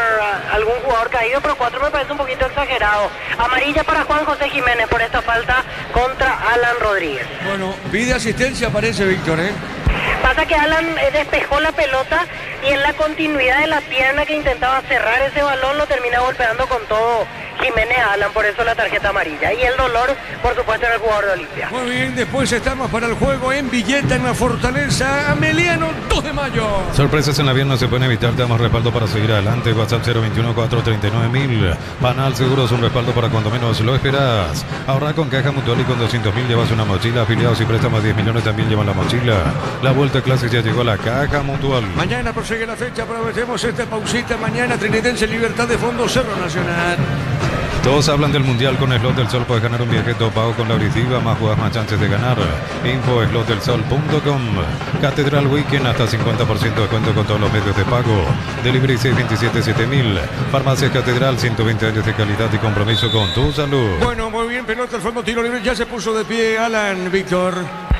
algún jugador caído, pero 4 me parece un poquito exagerado. Amarilla para Juan José Jiménez por esta falta contra Alan Rodríguez. Bueno, pide asistencia, parece Víctor, ¿eh? Pasa que Alan despejó la pelota y en la continuidad de la pierna que intentaba cerrar ese balón lo termina golpeando con todo Jiménez Alan, por eso la tarjeta amarilla. Y el dolor, por supuesto, en el jugador de Olimpia. Muy bien, después estamos para el juego en Villeta, en la Fortaleza, Ameliano, 2 de mayo. Sorpresas en la vida no se pueden evitar, te damos respaldo para seguir adelante. WhatsApp 021-439.000. Panal Seguros, un respaldo para cuando menos lo esperas. Ahorra con Caja Mutual y con 200.000 llevas una mochila. Afiliados y préstamos 10 millones también llevan la mochila. La vuelta a clases ya llegó a la Caja Mutual. Mañana prosigue la fecha, aprovechemos esta pausita. Mañana Trinitense Libertad de Fondo Cerro Nacional. Todos hablan del Mundial. Con Slot del Sol puedes ganar un viaje todo pago con la auditiva, más jugadas, más chances de ganar. Info slotdelsol.com. Catedral Weekend, hasta 50% de descuento con todos los medios de pago. Delivery 627-7000. Farmacia Catedral, 120 años de calidad y compromiso con tu salud. Bueno, muy bien, pelota al fondo, tiro libre, ya se puso de pie Alan, Víctor.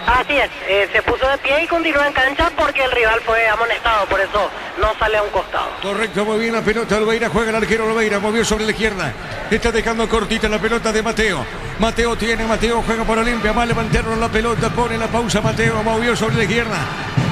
Así es, se puso de pie y continuó en cancha porque el rival fue amonestado, por eso no sale a un costado. Correcto, muy bien la pelota, Olveira juega el arquero Olveira, movió sobre la izquierda, está dejando cortita la pelota de Mateo. Mateo juega por Olimpia, va a levantarnos la pelota, pone la pausa Mateo, movió sobre la izquierda.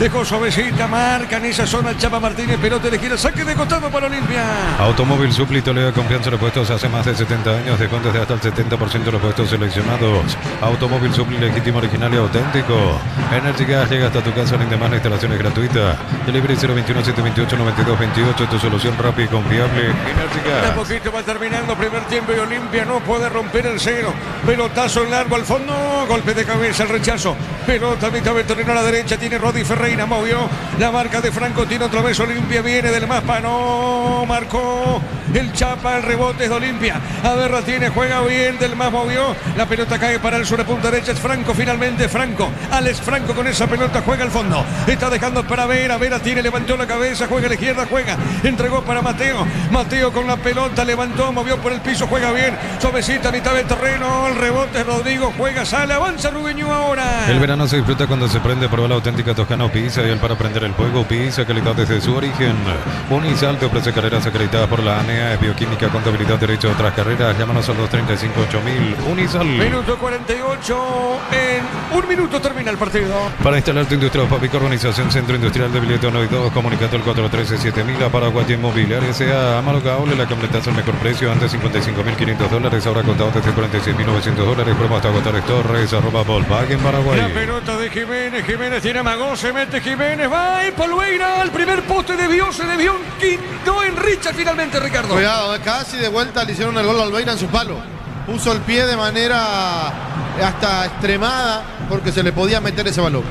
Dejó suavecita, marca en esa zona Chapa Martínez, pelota de gira, saque de costado para Olimpia. Automóvil Súplito le da confianza a los puestos hace más de 70 años, descuentos de hasta el 70% de los puestos seleccionados. Automóvil Súplito legítimo, original y auténtico. Energy Gas llega hasta tu casa, en demás la instalación es gratuita. Delivery 021-728-9228, tu solución rápida y confiable. Energy De a Gas. poquito va terminando primer tiempo y Olimpia no puede romper el cero. Pelotazo largo al fondo, golpe de cabeza, el rechazo. Pelota mitad de terreno a la derecha, tiene Rodi Ferreira, movió la marca de Franco, tiene otra vez Olimpia, viene del Maspa, no marcó el Chapa, el rebote es de Olimpia. A ver, la tiene, juega bien, del Mas movió, la pelota cae para el sur de punta derecha, es Franco finalmente, Franco, Alex Franco con esa pelota, juega al fondo, está dejando para Vera, Vera tiene, levantó la cabeza, juega a la izquierda, juega, entregó para Mateo, Mateo con la pelota, levantó, movió por el piso, juega bien, suavecita, mitad de terreno, el rebote es Rodrigo, juega, sale, avanza Rubeñú ahora. El verano se disfruta cuando se prende, prueba la auténtica Toscano Pizza, y el para prender el fuego, pizza, calidad desde su origen. Unisal te ofrece carreras acreditadas por la ANEA, bioquímica, contabilidad, derecho a otras carreras. Llámanos al 235-8000. Unisal. Minuto 48, en un minuto termina el partido. Para instalar tu industria Papico, Organización Centro Industrial de Billetón 1 y 2, comunicate al 413-7000, a Paraguay Inmobiliaria sea Amalocable, la camioneta al mejor precio, antes $55.500, ahora contado desde $46.900, promo hasta agotar Torres, @ Volkswagen Paraguay. La pelota de Jiménez, Jiménez tiene amagó, se mete Jiménez, va y Polveira, al primer poste se debió un quinto en Richard finalmente, Ricardo. Cuidado, casi de vuelta le hicieron el gol a Albeira en su palo. Puso el pie de manera hasta extremada porque se le podía meter ese balón.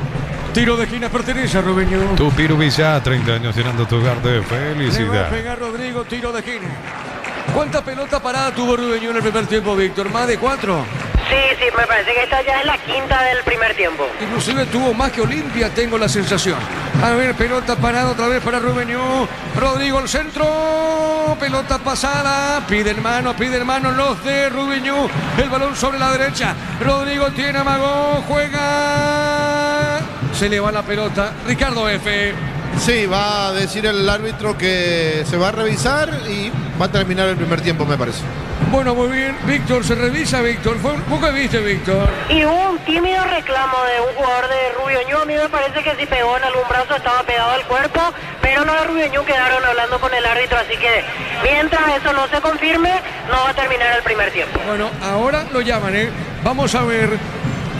Tiro de esquina pertenece a Rubeñú. Tu Pirubilla, 30 años llenando tu hogar de Le va a felicidad. pegar Rodrigo, tiro de esquina. ¿Cuánta pelota parada tuvo Rubeñú en el primer tiempo, Víctor? ¿Más de 4? Sí, me parece que esta ya es la quinta del primer tiempo. Inclusive tuvo más que Olimpia, tengo la sensación. A ver, pelota parada otra vez para Rubeñú. Rodrigo al centro. Pelota pasada. Piden mano los de Rubeñú. El balón sobre la derecha. Rodrigo tiene amagó. Juega. Se le va la pelota. Ricardo F. Sí, va a decir el árbitro que se va a revisar y va a terminar el primer tiempo, me parece. Bueno, muy bien. Víctor, se revisa, Víctor. ¿Vos qué viste, Víctor? Y hubo un tímido reclamo de un jugador de Rubeñú. A mí me parece que si pegó en algún brazo estaba pegado al cuerpo, pero los de Rubeñú quedaron hablando con el árbitro, así que mientras eso no se confirme, no va a terminar el primer tiempo. Bueno, ahora lo llaman, ¿eh? Vamos a ver.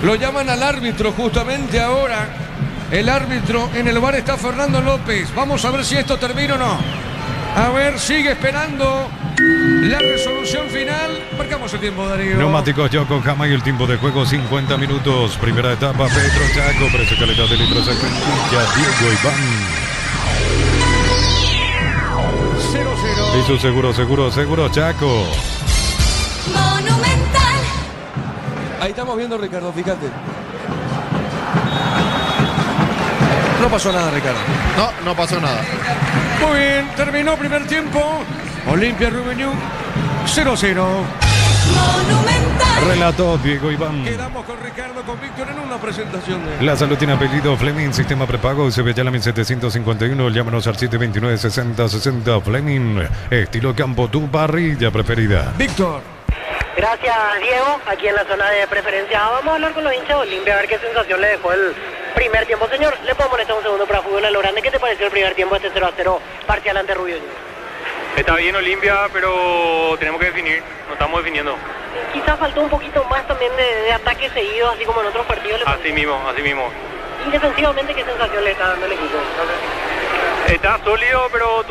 Lo llaman al árbitro justamente ahora. El árbitro en el bar está Fernando López. Vamos a ver si esto termina o no. A ver, sigue esperando la resolución final. Marcamos el tiempo, Darío. Neumáticos Yokohama y el tiempo de juego 50 minutos. Primera etapa, Petro Chaco, precio calidad de litros Villa, Diego Iván. 0-0. Y su seguro Chaco. Monumental. Ahí estamos viendo, Ricardo, fíjate. No pasó nada, Ricardo. No pasó nada. Muy bien, terminó primer tiempo. Olimpia Rubeñú 0-0. Monumental. Relato Diego Iván. Quedamos con Ricardo, con Víctor en una presentación de... La salud tiene apellido Fleming, sistema prepago, se ve ya la 1751, llámanos al 729-6060 Fleming, estilo campo, tu parrilla preferida. Víctor. Gracias, Diego. Aquí en la zona de preferencia vamos a hablar con los hinchas de Olimpia, a ver qué sensación le dejó el primer tiempo. Señor, le puedo molestar un segundo para fútbol a lo grande. ¿Qué te pareció el primer tiempo, este 0-0 parcial ante Rubeñú? Está bien Olimpia, pero tenemos que definir, no estamos definiendo. Quizás faltó un poquito más también de ataques seguidos, así como en otros partidos. Así mismo. Y defensivamente, ¿qué sensación le está dando el equipo? Está sólido, pero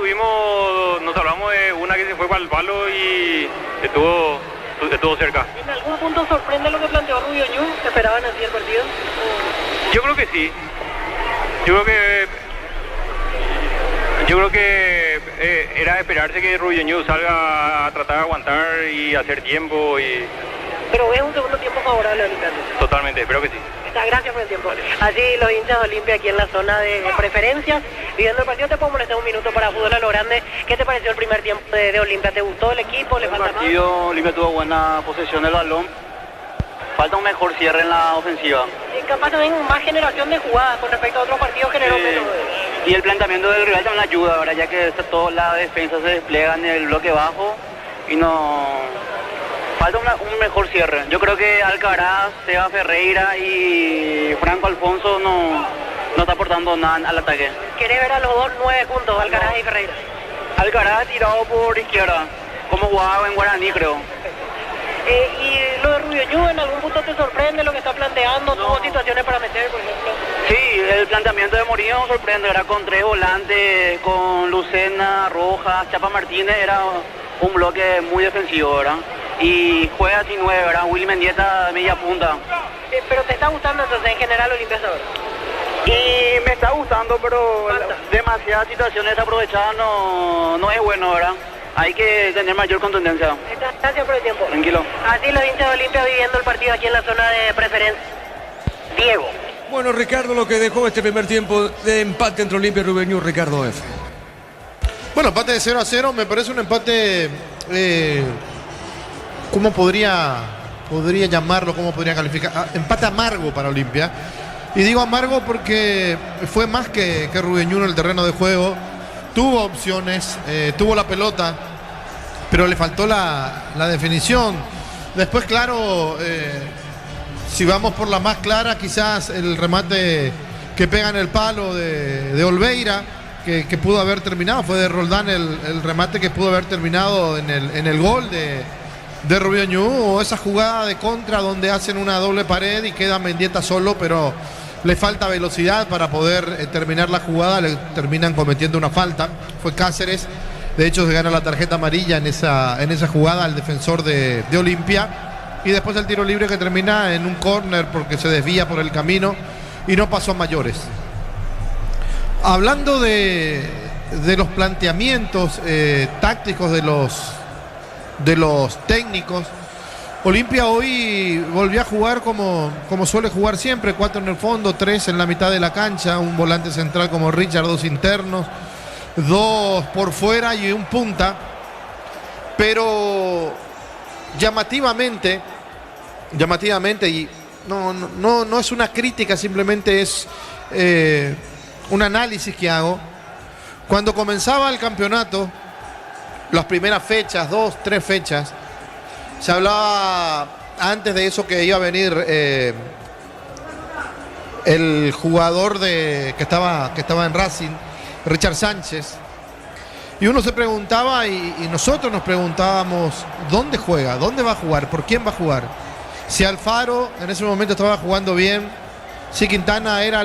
nos hablamos de una que se fue para el palo y estuvo cerca. ¿En algún punto sorprende lo que planteó Rubeñú? ¿Esperaban así el partido? Yo creo que sí. Yo creo que era de esperarse que Rubeñú salga a tratar de aguantar y hacer tiempo y... Pero ves un segundo tiempo favorable a Olimpia. Totalmente, espero que sí. Gracias por el tiempo. Así los hinchas de Olimpia aquí en la zona de preferencias, viviendo el partido. Te puedo molestar un minuto para fútbol a lo grande. ¿Qué te pareció el primer tiempo de Olimpia? ¿Te gustó el equipo? ¿Le falta más? Olimpia tuvo buena posesión del balón. Falta un mejor cierre en la ofensiva. Capaz también más generación de jugadas con respecto a otros partidos generó menos. Y el planteamiento del rival también ayuda, ¿verdad? Ya que toda la defensa se despliega en el bloque bajo y no... Falta un mejor cierre. Yo creo que Alcaraz, Seba Ferreira y Franco Alfonso no está aportando nada al ataque. ¿Querés ver a los dos 9 juntos, Alcaraz y Ferreira? Alcaraz tirado por izquierda, como jugaba en Guaraní, creo. ¿Y lo de Rubio Ñu en algún punto te sorprende lo que está planteando? No. ¿Tuvo situaciones para meter, por ejemplo? Sí, el planteamiento de Morillo sorprende, era con 3 volantes, con Lucena, Rojas, Chapa Martínez, era un bloque muy defensivo, ¿verdad? Y juega sin 9, ¿verdad? Willy Mendieta, media punta. ¿Pero te está gustando entonces en general Olimpia hasta ahora? Y me está gustando, pero demasiadas situaciones desaprovechadas no es bueno, ¿verdad? Hay que tener mayor contundencia. Gracias por el tiempo. Tranquilo. Así los hinchas de Olimpia viviendo el partido aquí en la zona de preferencia. Diego. Bueno, Ricardo, lo que dejó este primer tiempo de empate entre Olimpia y Rubio Ñu, Ricardo F. Bueno, empate de 0-0, me parece un empate, ¿cómo podría llamarlo? ¿Cómo podría calificar? Empate amargo para Olimpia. Y digo amargo porque fue más que Rubio Ñu en el terreno de juego. Tuvo opciones, tuvo la pelota, pero le faltó la definición. Después, claro, si vamos por la más clara, quizás el remate que pega en el palo de Olveira, que pudo haber terminado, fue de Roldán el remate que pudo haber terminado en el gol de Rubio Ñu, o esa jugada de contra donde hacen una doble pared y queda Mendieta solo, pero le falta velocidad para poder terminar la jugada, le terminan cometiendo una falta. Fue Cáceres, de hecho se gana la tarjeta amarilla en esa jugada al defensor de Olimpia, y después el tiro libre que termina en un córner porque se desvía por el camino y no pasó a mayores. Hablando de los planteamientos tácticos de los técnicos, Olimpia hoy volvió a jugar como suele jugar siempre, 4 en el fondo, 3 en la mitad de la cancha, un volante central como Richard, 2 internos, 2 por fuera y un punta, pero llamativamente, y no es una crítica, simplemente es un análisis que hago. Cuando comenzaba el campeonato, las primeras fechas, 2, 3 fechas, se hablaba antes de eso que iba a venir el jugador que estaba en Racing, Richard Sánchez, y uno se preguntaba y nosotros nos preguntábamos ¿dónde juega? ¿Dónde va a jugar? ¿Por quién va a jugar? Si Alfaro en ese momento estaba jugando bien, si Quintana era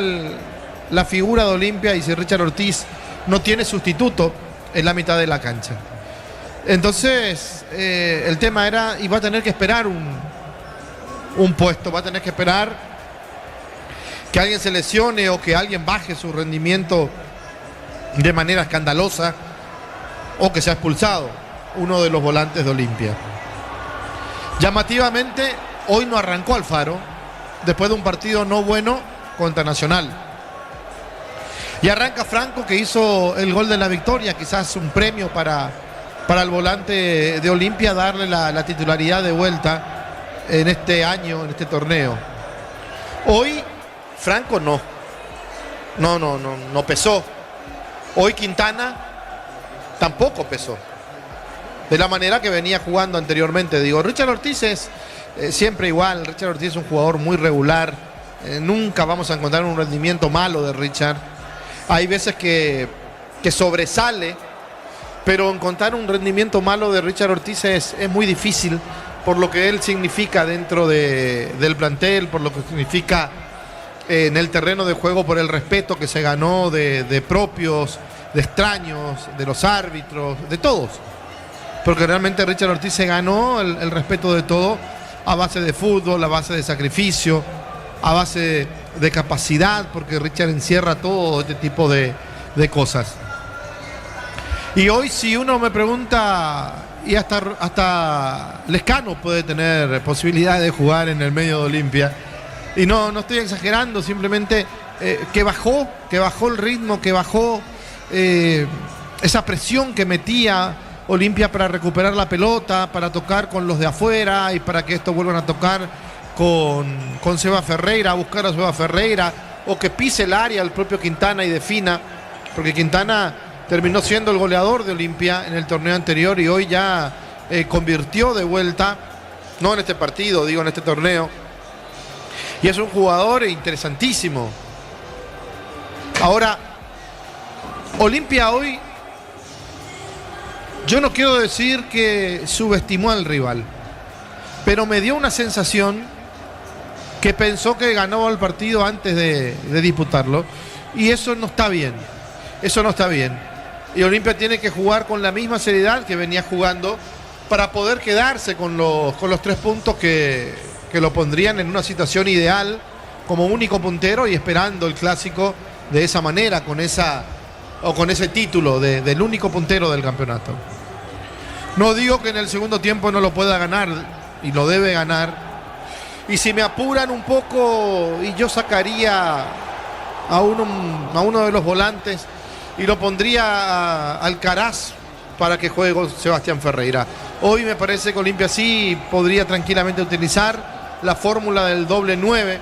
la figura de Olimpia y si Richard Ortiz no tiene sustituto en la mitad de la cancha. Entonces el tema era, y va a tener que esperar un puesto, va a tener que esperar que alguien se lesione o que alguien baje su rendimiento de manera escandalosa o que sea expulsado uno de los volantes de Olimpia. Llamativamente, hoy no arrancó Alfaro después de un partido no bueno contra Nacional. Y arranca Franco, que hizo el gol de la victoria, quizás un premio para el volante de Olimpia, darle la titularidad de vuelta en este año, en este torneo. Hoy Franco no pesó. Hoy Quintana tampoco pesó de la manera que venía jugando anteriormente. Digo, Richard Ortiz es siempre igual. Richard Ortiz es un jugador muy regular. Nunca vamos a encontrar un rendimiento malo de Richard. Hay veces que sobresale, pero encontrar un rendimiento malo de Richard Ortiz es muy difícil, por lo que él significa dentro del plantel, por lo que significa en el terreno de juego, por el respeto que se ganó de propios, de extraños, de los árbitros, de todos. Porque realmente Richard Ortiz se ganó el respeto de todo a base de fútbol, a base de sacrificio, a base de capacidad, porque Richard encierra todo este tipo de cosas. Y hoy, si uno me pregunta, y hasta Lescano puede tener posibilidad de jugar en el medio de Olimpia, y no estoy exagerando, simplemente que bajó el ritmo, que bajó esa presión que metía Olimpia para recuperar la pelota, para tocar con los de afuera y para que estos vuelvan a tocar con Seba Ferreira, a buscar a Seba Ferreira, o que pise el área el propio Quintana y defina, porque Quintana terminó siendo el goleador de Olimpia en el torneo anterior y hoy ya convirtió de vuelta, no en este partido, digo en este torneo, y es un jugador interesantísimo. Ahora, Olimpia hoy, yo no quiero decir que subestimó al rival, pero me dio una sensación que pensó que ganaba el partido antes de disputarlo, y eso no está bien. Eso no está bien. Y Olimpia tiene que jugar con la misma seriedad que venía jugando para poder quedarse con los 3 puntos que lo pondrían en una situación ideal como único puntero y esperando el clásico de esa manera, con ese título del único puntero del campeonato. No digo que en el segundo tiempo no lo pueda ganar, y lo debe ganar. Y si me apuran un poco, y yo sacaría a uno de los volantes y lo pondría a Alcaraz para que juegue con Sebastián Ferreira. Hoy me parece que Olimpia sí podría tranquilamente utilizar la fórmula del doble 9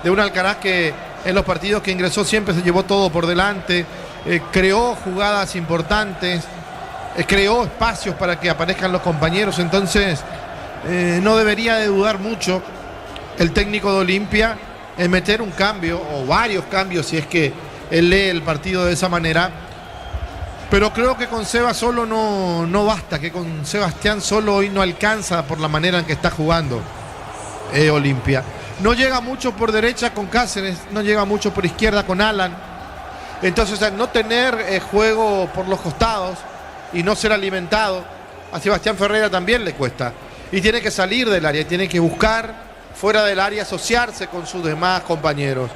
de un Alcaraz que en los partidos que ingresó siempre se llevó todo por delante, creó jugadas importantes, creó espacios para que aparezcan los compañeros. Entonces no debería de dudar mucho el técnico de Olimpia en meter un cambio o varios cambios si es que él lee el partido de esa manera. Pero creo que con Seba solo no basta, que con Sebastián solo hoy no alcanza por la manera en que está jugando Olimpia. No llega mucho por derecha con Cáceres, no llega mucho por izquierda con Alan. Entonces, al no tener juego por los costados y no ser alimentado, a Sebastián Ferreira también le cuesta. Y tiene que salir del área, tiene que buscar fuera del área, asociarse con sus demás compañeros.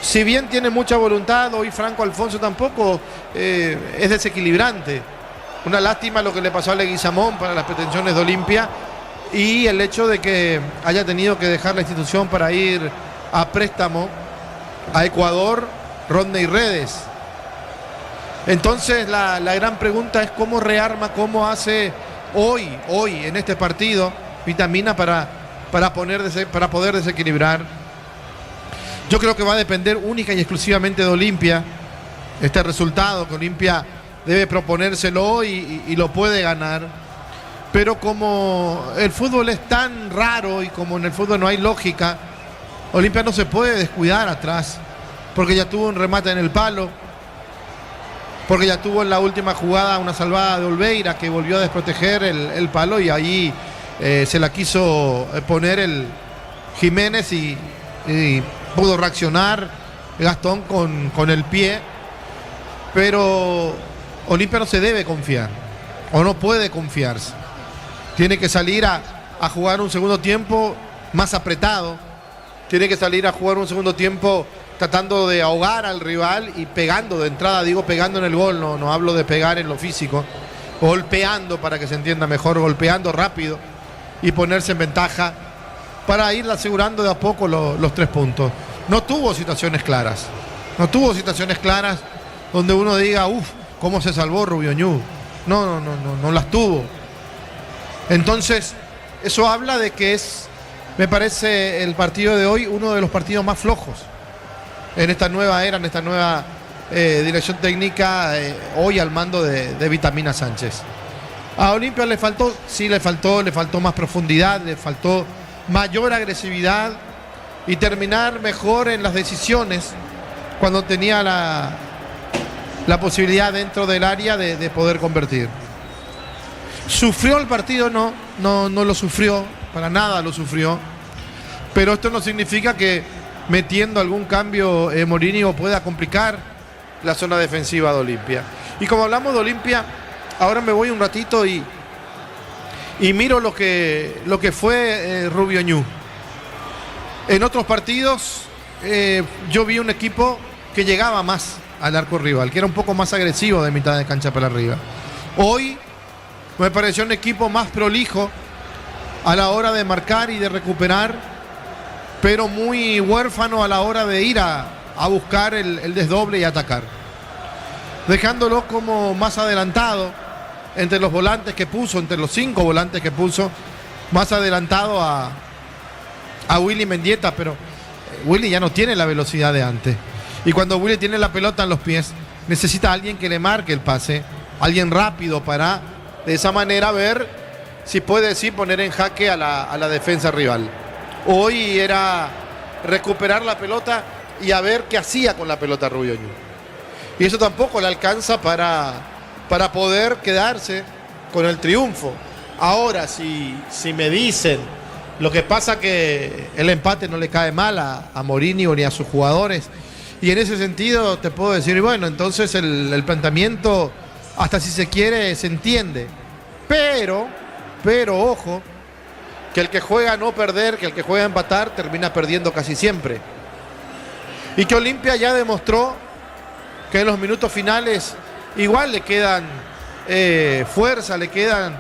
Si bien tiene mucha voluntad, hoy Franco Alfonso tampoco es desequilibrante. Una lástima lo que le pasó a Leguizamón para las pretensiones de Olimpia y el hecho de que haya tenido que dejar la institución para ir a préstamo a Ecuador, Rodney Redes. Entonces la gran pregunta es cómo rearma, cómo hace hoy en este partido Vitamina para poder desequilibrar. Yo creo que va a depender única y exclusivamente de Olimpia este resultado, que Olimpia debe proponérselo y lo puede ganar. Pero como el fútbol es tan raro y como en el fútbol no hay lógica, Olimpia no se puede descuidar atrás, porque ya tuvo un remate en el palo, porque ya tuvo en la última jugada una salvada de Olveira que volvió a desproteger el palo y ahí se la quiso poner el Jiménez y pudo reaccionar Gastón con el pie. Pero Olimpia no se debe confiar o no puede confiarse. Tiene que salir a jugar un segundo tiempo más apretado. Tiene que salir a jugar un segundo tiempo tratando de ahogar al rival y pegando de entrada, digo pegando en el gol, no hablo de pegar en lo físico, golpeando para que se entienda mejor, golpeando rápido y ponerse en ventaja para ir asegurando de a poco los 3 puntos. No tuvo situaciones claras donde uno diga, cómo se salvó Rubio Ñu. No las tuvo. Entonces, eso habla de que es, me parece, el partido de hoy uno de los partidos más flojos en esta nueva era, en esta nueva dirección técnica, hoy al mando de Vitamina Sánchez. A Olimpia le faltó más profundidad, le faltó mayor agresividad y terminar mejor en las decisiones cuando tenía la posibilidad dentro del área de poder convertir. ¿Sufrió el partido? No lo sufrió, para nada lo sufrió, pero esto no significa que metiendo algún cambio Mourinho pueda complicar la zona defensiva de Olimpia. Y como hablamos de Olimpia, ahora me voy un ratito y miro lo que fue Rubio Ñu. En otros partidos yo vi un equipo que llegaba más al arco rival, que era un poco más agresivo de mitad de cancha para arriba. Hoy me pareció un equipo más prolijo a la hora de marcar y de recuperar, pero muy huérfano a la hora de ir a buscar el desdoble y atacar, dejándolo como más adelantado entre los volantes que puso, entre los 5 volantes que puso, más adelantado a Willy Mendieta, pero Willy ya no tiene la velocidad de antes. Y cuando Willy tiene la pelota en los pies, necesita a alguien que le marque el pase, alguien rápido para, de esa manera, ver si puede poner en jaque a la defensa rival. Hoy era recuperar la pelota y a ver qué hacía con la pelota Rubio Ñu. Y eso tampoco le alcanza para poder quedarse con el triunfo. Ahora, si me dicen, lo que pasa que el empate no le cae mal a Mourinho ni a sus jugadores, y en ese sentido te puedo decir, bueno, entonces el planteamiento, hasta si se quiere, se entiende. Pero ojo, que el que juega a no perder, que el que juega a empatar, termina perdiendo casi siempre. Y que Olimpia ya demostró que en los minutos finales igual le quedan fuerza, le quedan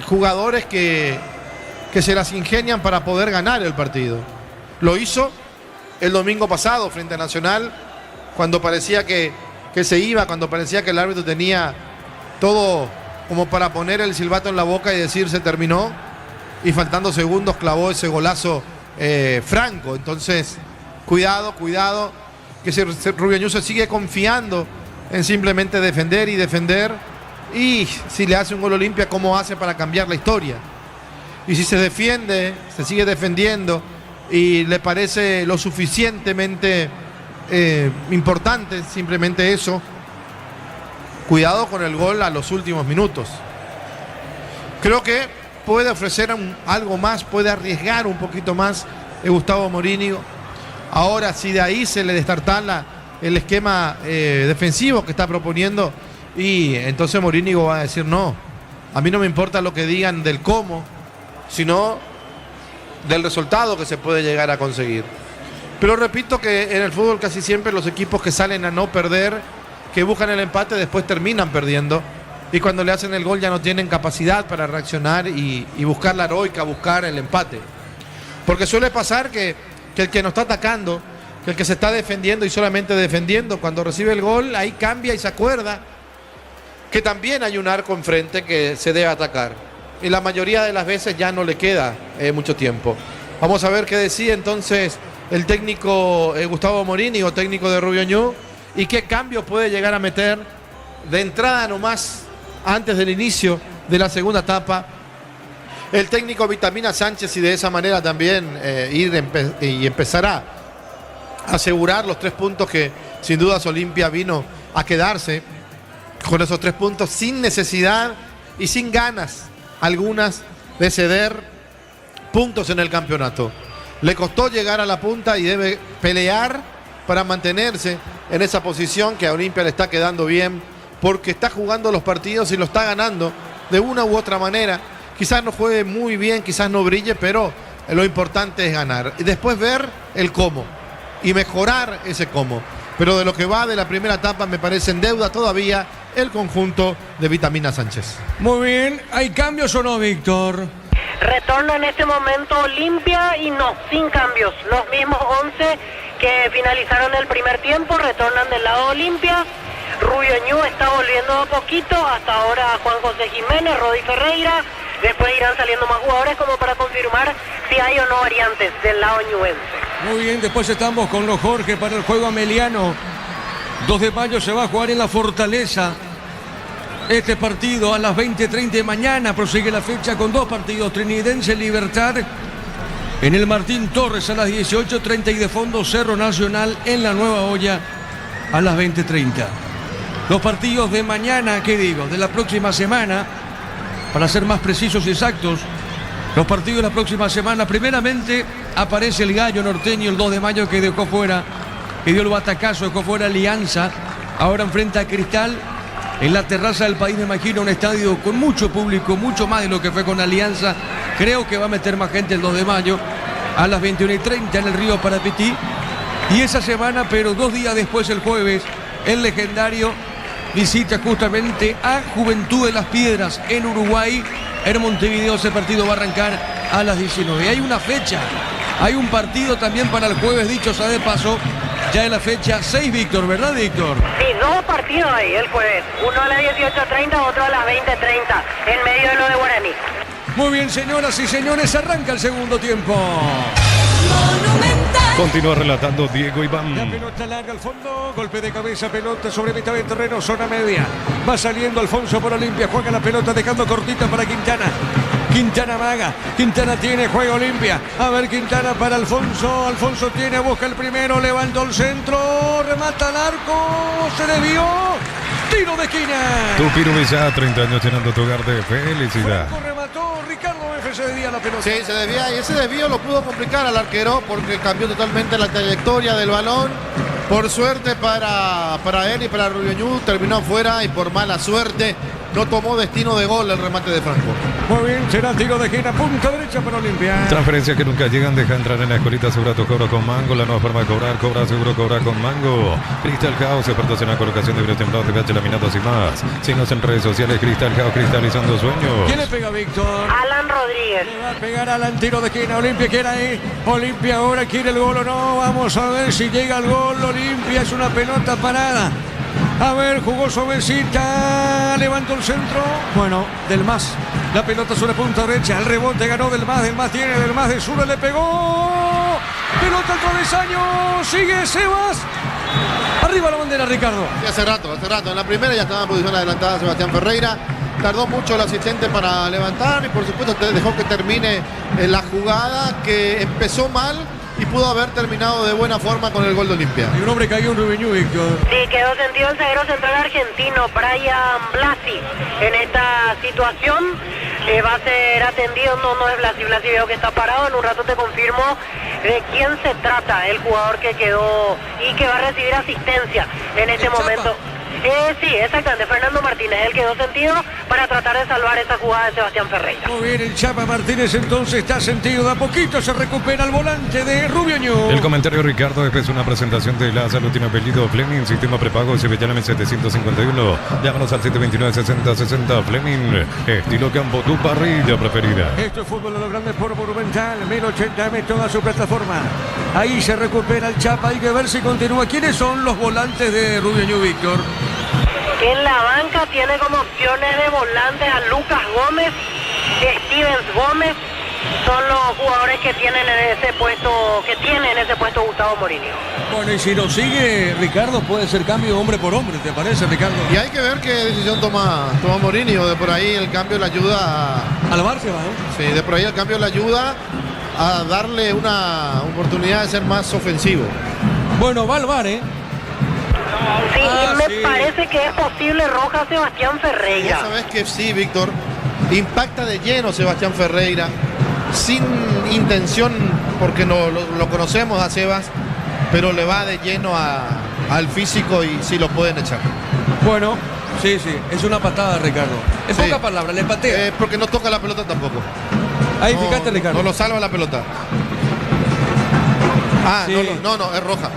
jugadores que se las ingenian para poder ganar el partido. Lo hizo el domingo pasado frente a Nacional, cuando parecía que se iba, cuando parecía que el árbitro tenía todo como para poner el silbato en la boca y decir se terminó, y faltando segundos clavó ese golazo franco. Entonces, cuidado, que Rubio Ñu se sigue confiando en simplemente defender y defender, y si le hace un gol Olimpia, ¿cómo hace para cambiar la historia? Y si se defiende, se sigue defendiendo y le parece lo suficientemente importante simplemente eso, cuidado con el gol a los últimos minutos. Creo que puede ofrecer algo más, puede arriesgar un poquito más Gustavo Mourinho. Ahora, si de ahí se le destartala el esquema defensivo que está proponiendo, y entonces Mourinho va a decir no, a mí no me importa lo que digan del cómo, sino del resultado que se puede llegar a conseguir. Pero repito que en el fútbol casi siempre los equipos que salen a no perder, que buscan el empate, después terminan perdiendo, y cuando le hacen el gol ya no tienen capacidad para reaccionar y buscar la heroica, buscar el empate. Porque suele pasar que el que no está atacando, que el que se está defendiendo y solamente defendiendo, cuando recibe el gol, ahí cambia y se acuerda que también hay un arco enfrente que se debe atacar. Y la mayoría de las veces ya no le queda mucho tiempo. Vamos a ver qué decide entonces el técnico Gustavo Mourinho, técnico de Rubio Ñu, y qué cambio puede llegar a meter de entrada nomás antes del inicio de la segunda etapa el técnico Vitamina Sánchez, y de esa manera también empezar a asegurar los 3 puntos que sin dudas Olimpia vino a quedarse con esos 3 puntos sin necesidad y sin ganas algunas de ceder puntos en el campeonato. Le costó llegar a la punta y debe pelear para mantenerse en esa posición que a Olimpia le está quedando bien, porque está jugando los partidos y lo está ganando de una u otra manera. Quizás no juegue muy bien, quizás no brille, pero lo importante es ganar. Y después ver el cómo y mejorar ese cómo. Pero de lo que va de la primera etapa me parece en deuda todavía el conjunto de Vitamina Sánchez. Muy bien, ¿hay cambios o no, Víctor? Retorna en este momento Olimpia y no, sin cambios. Los mismos 11 que finalizaron el primer tiempo retornan del lado de Olimpia. Rubio Ñu está volviendo a poquito, hasta ahora Juan José Jiménez, Rodi Ferreira. Después irán saliendo más jugadores como para confirmar si hay o no variantes del lado ñuense. Muy bien, después estamos con los Jorge para el juego ameliano. 2 de mayo se va a jugar en la Fortaleza. Este partido a las 20:30 de mañana. Prosigue la fecha con 2 partidos. Trinidense Libertad en el Martín Torres a las 18:30 y de fondo Cerro Nacional en la Nueva Olla a las 20:30. Los partidos de mañana, ¿qué digo? De la próxima semana, para ser más precisos y exactos, los partidos de la próxima semana. Primeramente aparece el Gallo Norteño el 2 de mayo que dejó fuera, que dio el batacazo, dejó fuera Alianza. Ahora enfrenta a Cristal en la terraza del país, me imagino, un estadio con mucho público, mucho más de lo que fue con Alianza. Creo que va a meter más gente el 2 de mayo a las 21:30 en el Río Parapetí. Y esa semana, pero 2 días después, el jueves, el legendario visita justamente a Juventud de las Piedras en Uruguay. En Montevideo ese partido va a arrancar a las 19. Hay una fecha, hay un partido también para el jueves, dicho sea de paso, ya en la fecha 6, Víctor, ¿verdad, Víctor? Sí, 2 partidos ahí el jueves, uno a las 18:30, otro a las 20:30, en medio de lo de Guaraní. Muy bien, señoras y señores, arranca el segundo tiempo. Continúa relatando Diego Iván. La pelota larga al fondo, golpe de cabeza, pelota sobre mitad de terreno, zona media. Va saliendo Alfonso por Olimpia, juega la pelota dejando cortita para Quintana. Quintana Maga. Quintana tiene juego Olimpia. A ver, Quintana para Alfonso. Alfonso tiene, busca el primero, levantó el centro, remata al arco, se desvió. Tiro de esquina. Tupiru Villa, 30 años llenando tu hogar de felicidad. Franco remató, Ricardo F. se desvía la pelota. Sí, se desvía y ese desvío lo pudo complicar al arquero porque cambió totalmente la trayectoria del balón. Por suerte para él y para Rubioñú terminó afuera y por mala suerte no tomó destino de gol el remate de Franco. Muy bien, será tiro de esquina, punta derecha para Olimpia. Transferencias que nunca llegan, deja entrar en la escuelita, asegura tu cobro con Mango, la nueva forma de cobrar, cobra seguro, cobra con Mango. Cristal House, expertos en la colocación de vidrios templados, TPH, laminados y más. Síguenos en redes sociales, Cristal House, cristalizando sueños. ¿Quién le pega, Víctor? Alan Rodríguez. Le va a pegar Alan, tiro de esquina, Olimpia quiere ahí. Olimpia ahora quiere el gol o no, vamos a ver si llega el gol. Olimpia es una pelota parada. A ver, jugó Sobecita, levantó el centro. Bueno, Del Mas. La pelota sobre punta derecha. El rebote ganó Del Mas. Del Mas tiene, Del Mas de Zura le pegó. Pelota al travesaño. Sigue Sebas. Arriba la bandera, Ricardo. Y hace rato. En la primera ya estaba en posición adelantada Sebastián Ferreira. Tardó mucho el asistente para levantar y por supuesto dejó que termine la jugada que empezó mal y pudo haber terminado de buena forma con el gol de Olimpia. Y un hombre cayó en Rubioñú, Víctor. Sí, quedó sentido el zaguero central argentino, Brian Blasi, en esta situación. Va a ser atendido, no es Blasi, Blasi veo que está parado, en un rato te confirmo de quién se trata, el jugador que quedó y que va a recibir asistencia en este momento. Sí, exactamente, Fernando Martínez, él quedó sentido para tratar de salvar esa jugada de Sebastián Ferreira. Muy bien, el Chapa Martínez entonces está sentido, de a poquito se recupera el volante de Rubioñú. El comentario, Ricardo, es una presentación de la salud, tiene apellido Fleming, sistema prepago Sevillana 751. Llámanos al 729-6060 Fleming, estilo campo, tu parrilla preferida. Esto es fútbol de los grandes por Monumental, 1080M, toda su plataforma. Ahí se recupera el Chapa, hay que ver si continúa. ¿Quiénes son los volantes de Rubioñú, Víctor? En la banca tiene como opciones de volantes a Lucas Gómez, Stevens Gómez, son los jugadores que tienen en ese puesto, Gustavo Mourinho. Bueno, y si lo sigue Ricardo, puede ser cambio hombre por hombre, ¿te parece, Ricardo? Y hay que ver qué decisión toma Mourinho. De por ahí el cambio le ayuda al Barça, ¿eh? Sí, de por ahí el cambio le ayuda a darle una oportunidad de ser más ofensivo. Bueno, va al VAR, ¿eh? Sí, y me parece que es posible roja Sebastián Ferreira. Sabes que sí, Víctor. Impacta de lleno Sebastián Ferreira. Sin intención, porque lo conocemos a Sebas, pero le va de lleno al físico y sí lo pueden echar. Bueno, sí, es una patada, Ricardo. En sí. pocas palabras, le patea. Porque no toca la pelota tampoco. Ahí fíjate, Ricardo. No lo salva la pelota. Sí. No, es roja.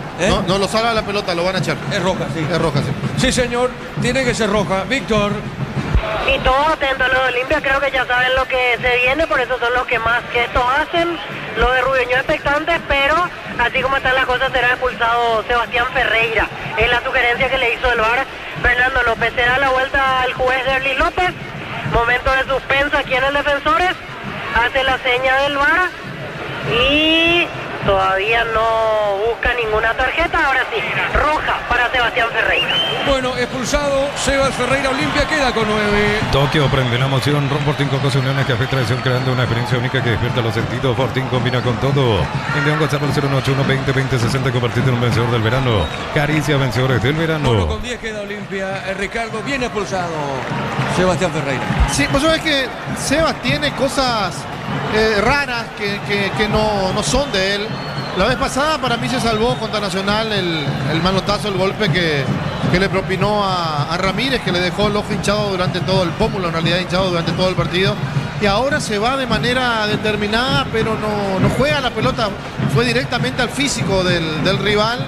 No lo salva la pelota, lo van a echar. Es roja, sí. Es roja, sí. Sí, señor, tiene que ser roja. Víctor. Y todos atentos, los de Olimpia creo que ya saben lo que se viene, por eso son los que más gestos hacen. Los de Rubioñú expectantes, pero así como están las cosas será expulsado Sebastián Ferreira. Es la sugerencia que le hizo el VAR Fernando López. Será la vuelta al juez Derly López. Momento de suspenso aquí en el Defensores. Hace la seña del VAR y todavía no busca ninguna tarjeta. Ahora sí, roja para Sebastián Ferreira. Bueno, expulsado Sebas Ferreira. Olimpia queda con 9. Tokio prende la emoción. Ron Fortín con Cosas Uniones, Café Tradición, creando una experiencia única que despierta los sentidos. Fortín combina con todo. Envía un WhatsApp al 081-20-20-60. Convertirte en un vencedor del verano. Caricia, vencedores del verano. 1 con 10 queda Olimpia. Ricardo, viene expulsado Sebastián Ferreira. Sí, pues sabes que Sebas tiene cosas raras que no son de él. La vez pasada para mí se salvó contra Nacional el manotazo, el golpe que le propinó a Ramírez, que le dejó el ojo hinchado durante todo el pómulo, en realidad hinchado durante todo el partido. Y ahora se va de manera determinada, pero no juega la pelota, fue directamente al físico del rival.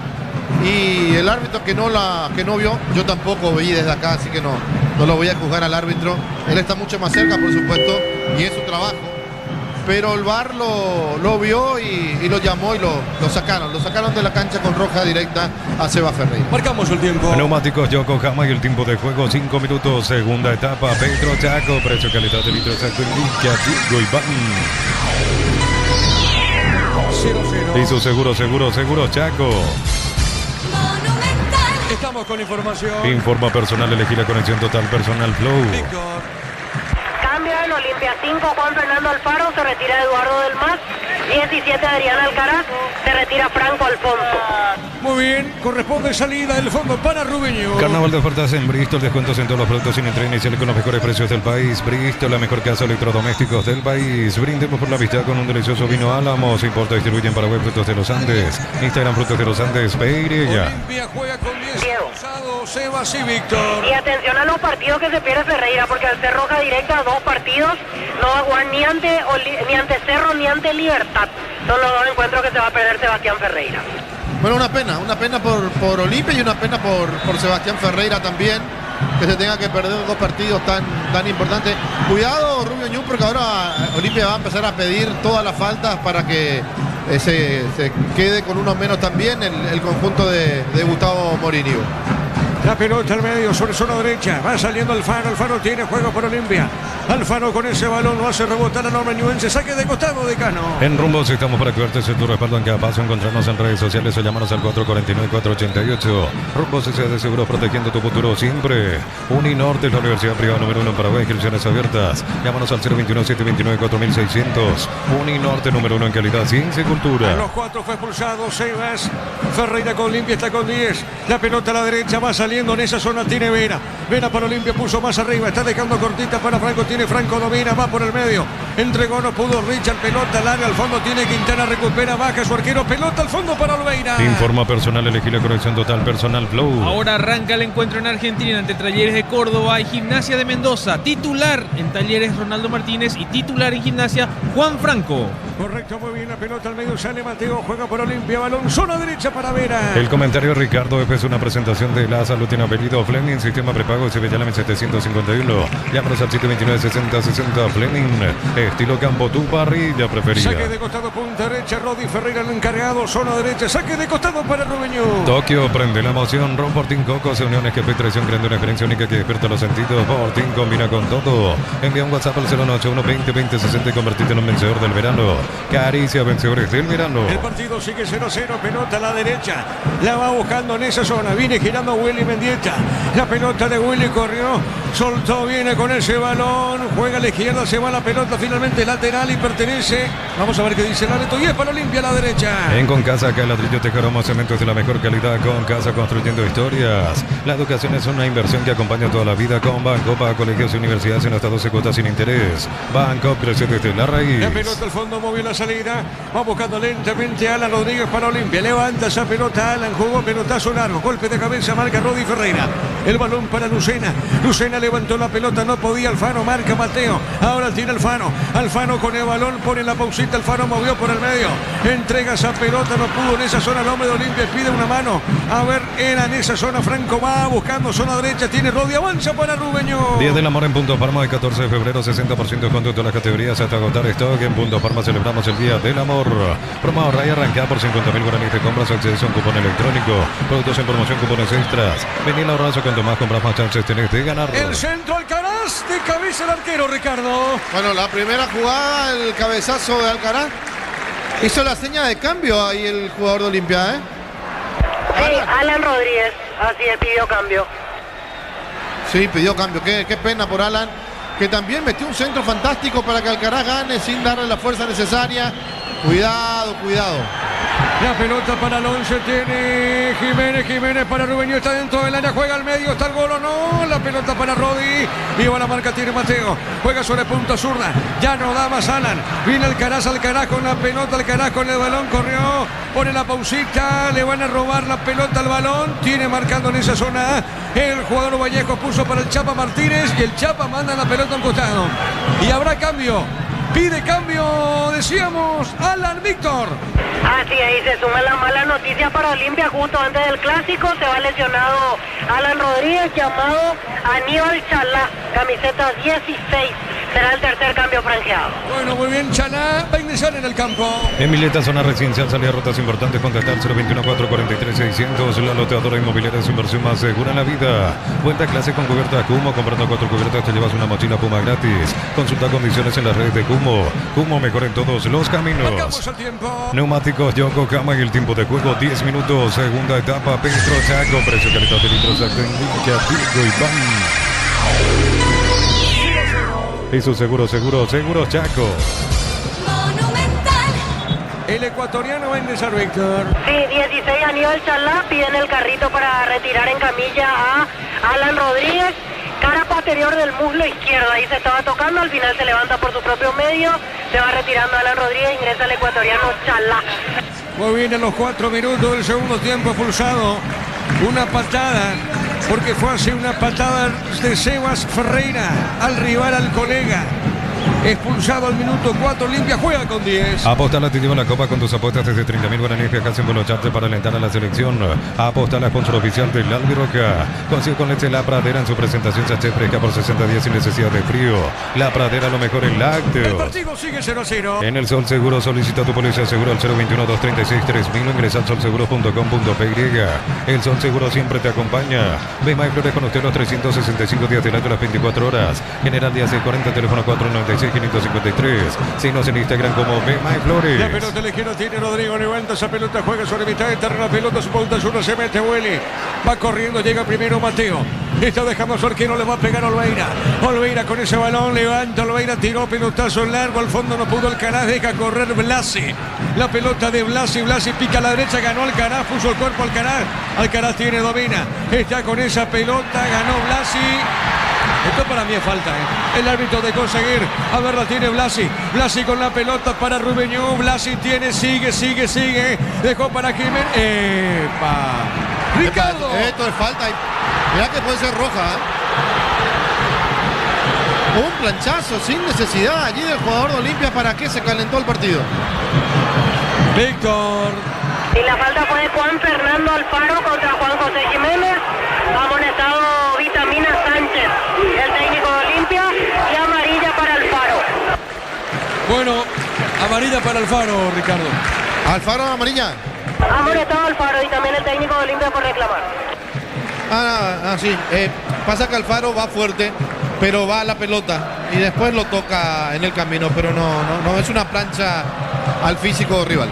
Y el árbitro que no vio, yo tampoco vi desde acá, así que no lo voy a juzgar al árbitro. Él está mucho más cerca, por supuesto, y es su trabajo. Pero el VAR lo vio y lo llamó y lo sacaron de la cancha con roja directa a Seba Ferreira. Marcamos el tiempo. Neumáticos Yokohama y el tiempo de juego 5 minutos, segunda etapa. Pedro Chaco, precio calidad de litro exacto indica Diego Iván. 0-0. Y su seguro Chaco. Estamos con información. Informa personal, elegí la conexión total personal Flow. Víctor. Cambio de Olimpia 5, Juan Fernando Alfaro, se retira Eduardo del Mas, 17, Adrián Alcaraz, se retira Franco Alfonso. Muy bien, corresponde salida del fondo para Rubeño. Carnaval de ofertas en Bristol, descuentos en todos los productos sin entrega inicial con los mejores precios del país. Bristol, la mejor casa de electrodomésticos del país. Brindemos por la amistad con un delicioso vino Álamos. Importa y distribuye en Paraguay Frutos de los Andes. Instagram Frutos de los Andes, Peirella. Olimpia juega con 10 expulsados, Sebas y Víctor. Y atención a los partidos que se pierde Ferreira, porque al ser roja directa, 2 partidos, no va a jugar ni ante Cerro ni ante Libertad. Son los 2 encuentros que se va a perder Sebastián Ferreira. Bueno, una pena por Olimpia y una pena por Sebastián Ferreira también, que se tenga que perder 2 partidos tan importantes. Cuidado, Rubio Ñu, porque ahora Olimpia va a empezar a pedir todas las faltas para que se quede con uno menos también el conjunto de Gustavo Morínigo. La pelota al medio sobre zona derecha. Va saliendo Alfaro. Alfaro tiene juego por Olimpia. Alfaro con ese balón lo hace rebotar a Norma Ñuense. Saque de costado de Cano. En Rumbos estamos para cuidarte de tu respaldo en cada paso. Encontrarnos en redes sociales o llámanos al 449-488. Rumbos S.A. de Seguros, protegiendo tu futuro siempre. Uninorte es la universidad privada número 1 en Paraguay. Inscripciones abiertas. Llámanos al 021-729-4600. Uninorte número 1 en calidad, ciencia y cultura. A los 4 fue expulsado Sebas. Ferreira con Olimpia está con 10. La pelota a la derecha va saliendo. En esa zona tiene Vera. Vera para Olimpia, puso más arriba. Está dejando cortita para Franco. Tiene Franco, domina, va por el medio. Entregó, no pudo Richard. Pelota al área, al fondo tiene Quintana. Recupera, baja su arquero. Pelota al fondo para Olveira. Informa personal, elegí la corrección total. Personal Flow. Ahora arranca el encuentro en Argentina ante Talleres de Córdoba y Gimnasia de Mendoza. Titular en Talleres Ronaldo Martínez y titular en Gimnasia Juan Franco. Correcto, muy bien. La pelota al medio sale Mateo. Juega por Olimpia. Balón, zona derecha para Vera. El comentario de Ricardo F. es una presentación de la salud. Tiene apellido Fleming, sistema prepago Sevillana 751. Llámanos al 729-6060 Fleming. Estilo campo, tu parrilla preferida. Saque de costado, punta derecha. Rodi Ferreira el encargado. Zona derecha. Saque de costado para Rubeño. Tokio prende la emoción. Ron Fortín Cocos, uniones que traición, creando una experiencia única que despierta los sentidos. Fortín combina con todo. Envía un WhatsApp al 091-20-20-60 y convertirte en un vencedor del verano. Caricia, vencedores del verano. El partido sigue 0-0. Pelota a la derecha. La va buscando en esa zona. Viene girando Willy Mendieta. La pelota de Willy corrió. Soltó, viene con ese balón. Juega a la izquierda. Se va la pelota finalmente lateral y pertenece. Vamos a ver qué dice el árbitro. Y es para Olimpia a la derecha. En Concasa, acá ladrillo, tejaroma, cementos de la mejor calidad. Concasa, construyendo historias. La educación es una inversión que acompaña toda la vida. Con Banco, para colegios y universidades en hasta 12 cuotas sin interés. Banco crece desde la raíz. La pelota al fondo, movió la salida. Va buscando lentamente a Alan Rodríguez para Olimpia. Levanta esa pelota. Alan jugó pelotazo largo. Golpe de cabeza, marca Rodi Ferreira. El balón para Lucena. Lucena levantó la pelota, no podía. Alfano, marca Mateo. Ahora tira Alfano. Alfano con el balón, pone la pausita. Alfano movió por el medio. Entrega esa pelota, no pudo en esa zona. El hombre de Olimpia pide una mano. A ver, era en esa zona. Franco va buscando zona derecha. Tiene Rodi, avanza para Rubeño. Día del Amor en Punto Parma, el 14 de febrero. 60% con todas las categorías hasta agotar stock. En Punto Parma celebramos el Día del Amor. Promo ahorra y arrancada por 50.000 guaraníes de compras. Acceso a un cupón electrónico. Productos en promoción, cupones extras. Vení al ahorrazo, cuanto más compras, más chances tenés de ganar. El centro Alcaraz, de cabeza el arquero, Ricardo. Bueno, la primera jugada, el cabezazo de Alcaraz. Hizo la seña de cambio ahí el jugador de Olimpia, ¿eh? Sí, Alan Rodríguez, así es, pidió cambio. Sí, pidió cambio. Qué pena por Alan, que también metió un centro fantástico para que Alcaraz gane sin darle la fuerza necesaria. Cuidado. La pelota para el 11 tiene Jiménez para Rubeño, está dentro del área, juega al medio, está el gol o no. La pelota para Rodi. Viva la marca, tiene Mateo. Juega sobre punta zurda. Ya no da más Alan. Viene Alcaraz con la pelota, Alcaraz con el balón, corrió. Pone la pausita, le van a robar la pelota al balón. Tiene marcando en esa zona el jugador Vallejo, puso para el Chapa Martínez y el Chapa manda la pelota a un costado. Y habrá cambio. Pide cambio, decíamos, Alan Víctor. Así ahí se suma la mala noticia para Olimpia. Justo antes del clásico se va lesionado Alan Rodríguez, llamado Aníbal Chalá, camiseta 16. Será el tercer cambio franjeado. Bueno, muy bien, Chalá va a ingresar en el campo. En Mileta, zona residencial, salida de rutas importantes, contactar 021-443-600. La loteadora inmobiliaria es su inversión más segura en la vida. Cuenta clase con cubierta Cumo. Comprando 4 cubiertas te llevas una mochila Puma gratis. Consulta condiciones en las redes de Cumo. Cumo, mejor en todos los caminos. Marcamos el tiempo. Neumáticos Yokohama y el tiempo de juego 10 minutos. Segunda etapa, Petro Chaco. Precio calidad de litros en Limpia, Tigo y Van. Y su seguro Chaco. El ecuatoriano va a ingresar, Víctor. Sí, 16 Aníbal Chalá, piden el carrito para retirar en camilla a Alan Rodríguez. Cara posterior del muslo izquierdo, ahí se estaba tocando, al final se levanta por su propio medio, se va retirando Alan Rodríguez, ingresa el ecuatoriano Chalá. Muy bien, en los 4 minutos del segundo tiempo expulsado. Una patada, porque fue así, una patada de Sebas Ferreira al rival, al colega. Expulsado al minuto 4, Olimpia juega con 10. Aposta la activa en la Copa con tus apuestas desde 30.000 guaraníes que hacen bolocharte para alentar a la selección. Aposta la sponsor oficial del Albiroca. Consigue con leche La Pradera en su presentación sachet fresca por 60 días sin necesidad de frío. La Pradera, lo mejor en lácteos. El partido sigue 0-0. En el Sol Seguro solicita tu póliza seguro al 021-236-3000 o ingresa al solseguro.com.py. El Sol Seguro siempre te acompaña. Ve My Flores con usted los 365 días del año, las 24 horas. General Díaz 640, teléfono 496-553. Síguenos en Instagram como Ve My Flores. La pelota ligera tiene Rodrigo, levanta esa pelota, juega sobre mitad de terreno, la pelota su punta sur, se mete Willy. Va corriendo, llega primero Mateo. Está dejando a su arquero, le va a pegar Olveira. Olveira con ese balón, levanta Olveira, tiró pelotazo largo, al fondo no pudo Alcaraz, deja correr Blasi. La pelota de Blasi, Blasi pica a la derecha, ganó Alcaraz, puso el cuerpo Alcaraz. Alcaraz tiene, domina, está con esa pelota, ganó Blasi. Esto para mí es falta, El árbitro de conseguir. A ver, la tiene Blasi. Blasi con la pelota para Rubeñú. Blasi tiene, sigue. Dejó para Jiménez. ¡Epa! ¡Ricardo! Esto es falta. Mirá que puede ser roja. Un planchazo sin necesidad allí del jugador de Olimpia. ¿Para qué se calentó el partido? Víctor. Y la falta fue de Juan Fernando Alfaro contra Juan José Jiménez. Amonestado Vitamina Sánchez, el técnico de Olimpia, y amarilla para Alfaro. Bueno, amarilla para Alfaro, Ricardo. Alfaro amarilla. Amonestado Alfaro y también el técnico de Olimpia por reclamar. Sí. Pasa que Alfaro va fuerte, pero va a la pelota y después lo toca en el camino, pero no es una plancha al físico rival.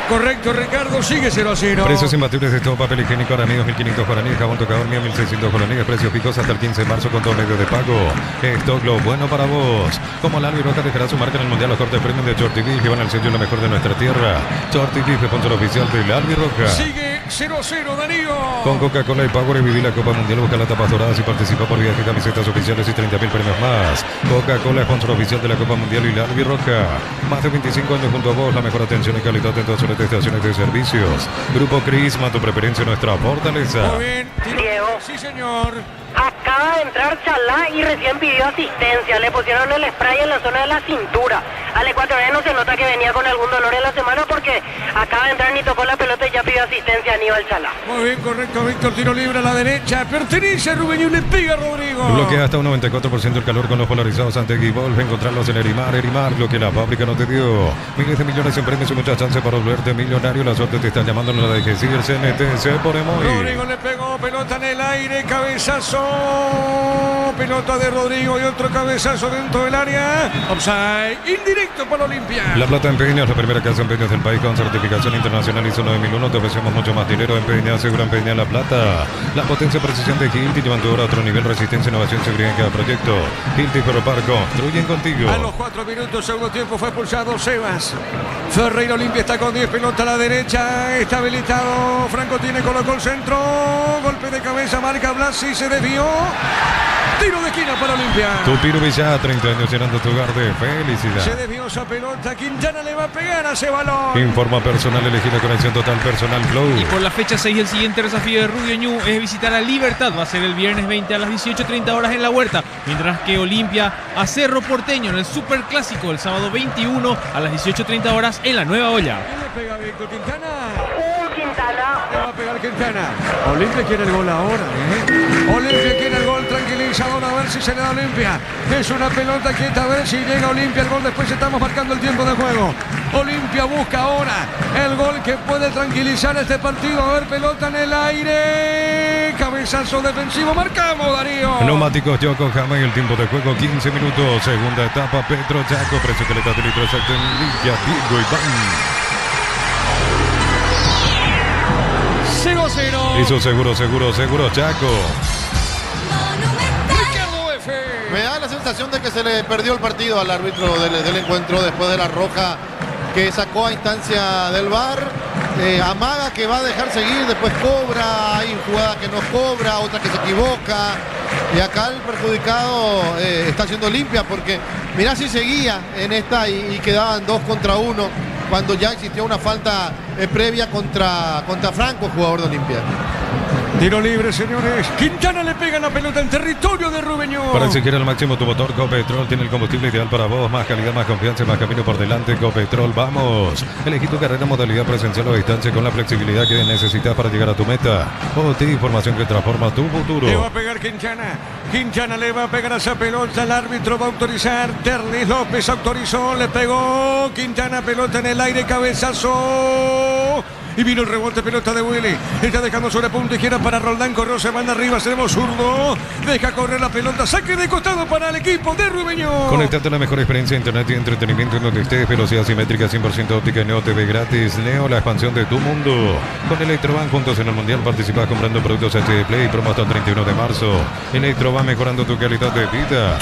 Correcto, Ricardo, sigue 0-0. Precios imbatibles de todo papel higiénico, Aramigos 1.500 guaraníes, jabón tocador mío 1.600 guaraníes, precios picos hasta el 15 de marzo con todo medio de pago. Esto es lo bueno para vos. Como la Albiroca dejará su marca en el Mundial, los cortes premium de Shorty Beef que van al sello lo mejor de nuestra tierra. Shorty Beef, sponsor oficial de la Albiroca. Sigue 0-0, Darío. Con Coca-Cola y Power viví la Copa Mundial, busca las tapas doradas y participa por viajes, camisetas oficiales y 30.000 premios más. Coca-Cola, sponsor oficial de la Copa Mundial y la Albiroca. Más de 25 años junto a vos, la mejor atención y calidad en todas las estaciones de servicios. Grupo Crisma, tu preferencia, nuestra fortaleza. Muy bien, Diego. Sí, señor. Acaba de entrar Chalá y recién pidió asistencia. Le pusieron el spray en la zona de la cintura. Al ecuatoriano se nota que venía con algún dolor en la semana porque acaba de entrar ni tocó la pelota y ya pidió asistencia a Aníbal Chalá. Muy bien, correcto, Víctor. Tiro libre a la derecha. Pertenece a Rubeñú, le pega a Rodrigo. Bloquea hasta un 94% el calor con los polarizados ante Guivolf. Encontrarlos en Erimar, lo que la fábrica no te dio. Miles de millones en premios y muchas chances para volverte millonario. La suerte te está llamando, no la dejes ir. CNTC por Emoy. Rodrigo le pegó, pelota en el aire, cabezazo. Pelota de Rodrigo y otro cabezazo dentro del área. Offside, indirecto para Olimpia. La Plata Empeñas, la primera casa de empeños del país con certificación internacional ISO 9001. Te ofrecemos mucho más dinero. Empeñas, seguro Empeñas La Plata. La potencia y precisión de Hilti llevan tu obra a otro nivel. Resistencia, innovación, seguridad en cada proyecto. Hilti Ferropar construyen contigo. A los 4 minutos, segundo tiempo, fue expulsado Sebas Ferreira. Olimpia está con 10, pelota a la derecha. Está habilitado. Franco tiene, colocó el centro. Golpe de cabeza, marca Blasi, se desvió. Tiro de esquina para Olimpia. Tu Tiro Villa, 30 años llenando tu hogar de felicidad. Se desvió esa pelota. Quintana le va a pegar a ese balón. Informa personal, elegida conexión total personal Flow. Y por la fecha 6, el siguiente desafío de Rubio Ñu es visitar a Libertad. Va a ser el viernes 20 a las 18:30 horas en La Huerta. Mientras que Olimpia a Cerro Porteño en el Super Clásico el sábado 21 a las 18:30 horas en la Nueva Olla. ¿Quién le pega, Víctor? ¿Quintana? Quintana. Le va a pegar Quintana. Olimpia quiere el gol ahora, Olimpia quiere el gol tranquilizador, a ver si se le da a Olimpia. Es una pelota quieta, a ver si llega Olimpia el gol. Después estamos marcando el tiempo de juego. Olimpia busca ahora el gol que puede tranquilizar este partido. A ver, pelota en el aire. Cabezazo defensivo. Marcamos, Darío. Neumáticos Yokohama y el tiempo de juego 15 minutos. Segunda etapa, Petro Chaco. Precio que le da de litro exacto en Liga, Diego Iván. 0-0. Hizo seguro, Chaco. Ricardo F. Me da la sensación sensación de que se le perdió el partido al árbitro del encuentro después de la roja que sacó a instancia del VAR. Amaga que va a dejar seguir, después cobra, hay jugada que no cobra, otra que se equivoca. Y acá el perjudicado está siendo limpia porque mirá si seguía en esta y quedaban 2 contra 1 cuando ya existía una falta previa contra Franco, jugador de Olimpia. Tiro libre, señores. Quintana le pega la pelota en territorio de Rubeñón. Para exigir al máximo tu motor, Copetrol tiene el combustible ideal para vos. Más calidad, más confianza y más camino por delante. Copetrol, vamos. Elegí tu carrera, modalidad presencial o a distancia con la flexibilidad que necesitas para llegar a tu meta. OTI, información que transforma tu futuro. Le va a pegar Quintana. Quintana le va a pegar a esa pelota. El árbitro va a autorizar. Terlis López autorizó. Le pegó Quintana, pelota en el aire, cabezazo. Y vino el rebote, pelota de Willy. Está dejando sobre punta izquierda para Roldán. Corrió, se manda arriba, seremos zurdo. Deja correr la pelota. Saque de costado para el equipo de Rubeñón. Conectate a la mejor experiencia de internet y entretenimiento en donde estés. Velocidad simétrica, 100% óptica y Neo TV gratis. Neo, la expansión de tu mundo. Con Electroban juntos en el Mundial participas comprando productos HD Play. Promo hasta el 31 de marzo. Electroban mejorando tu calidad de vida.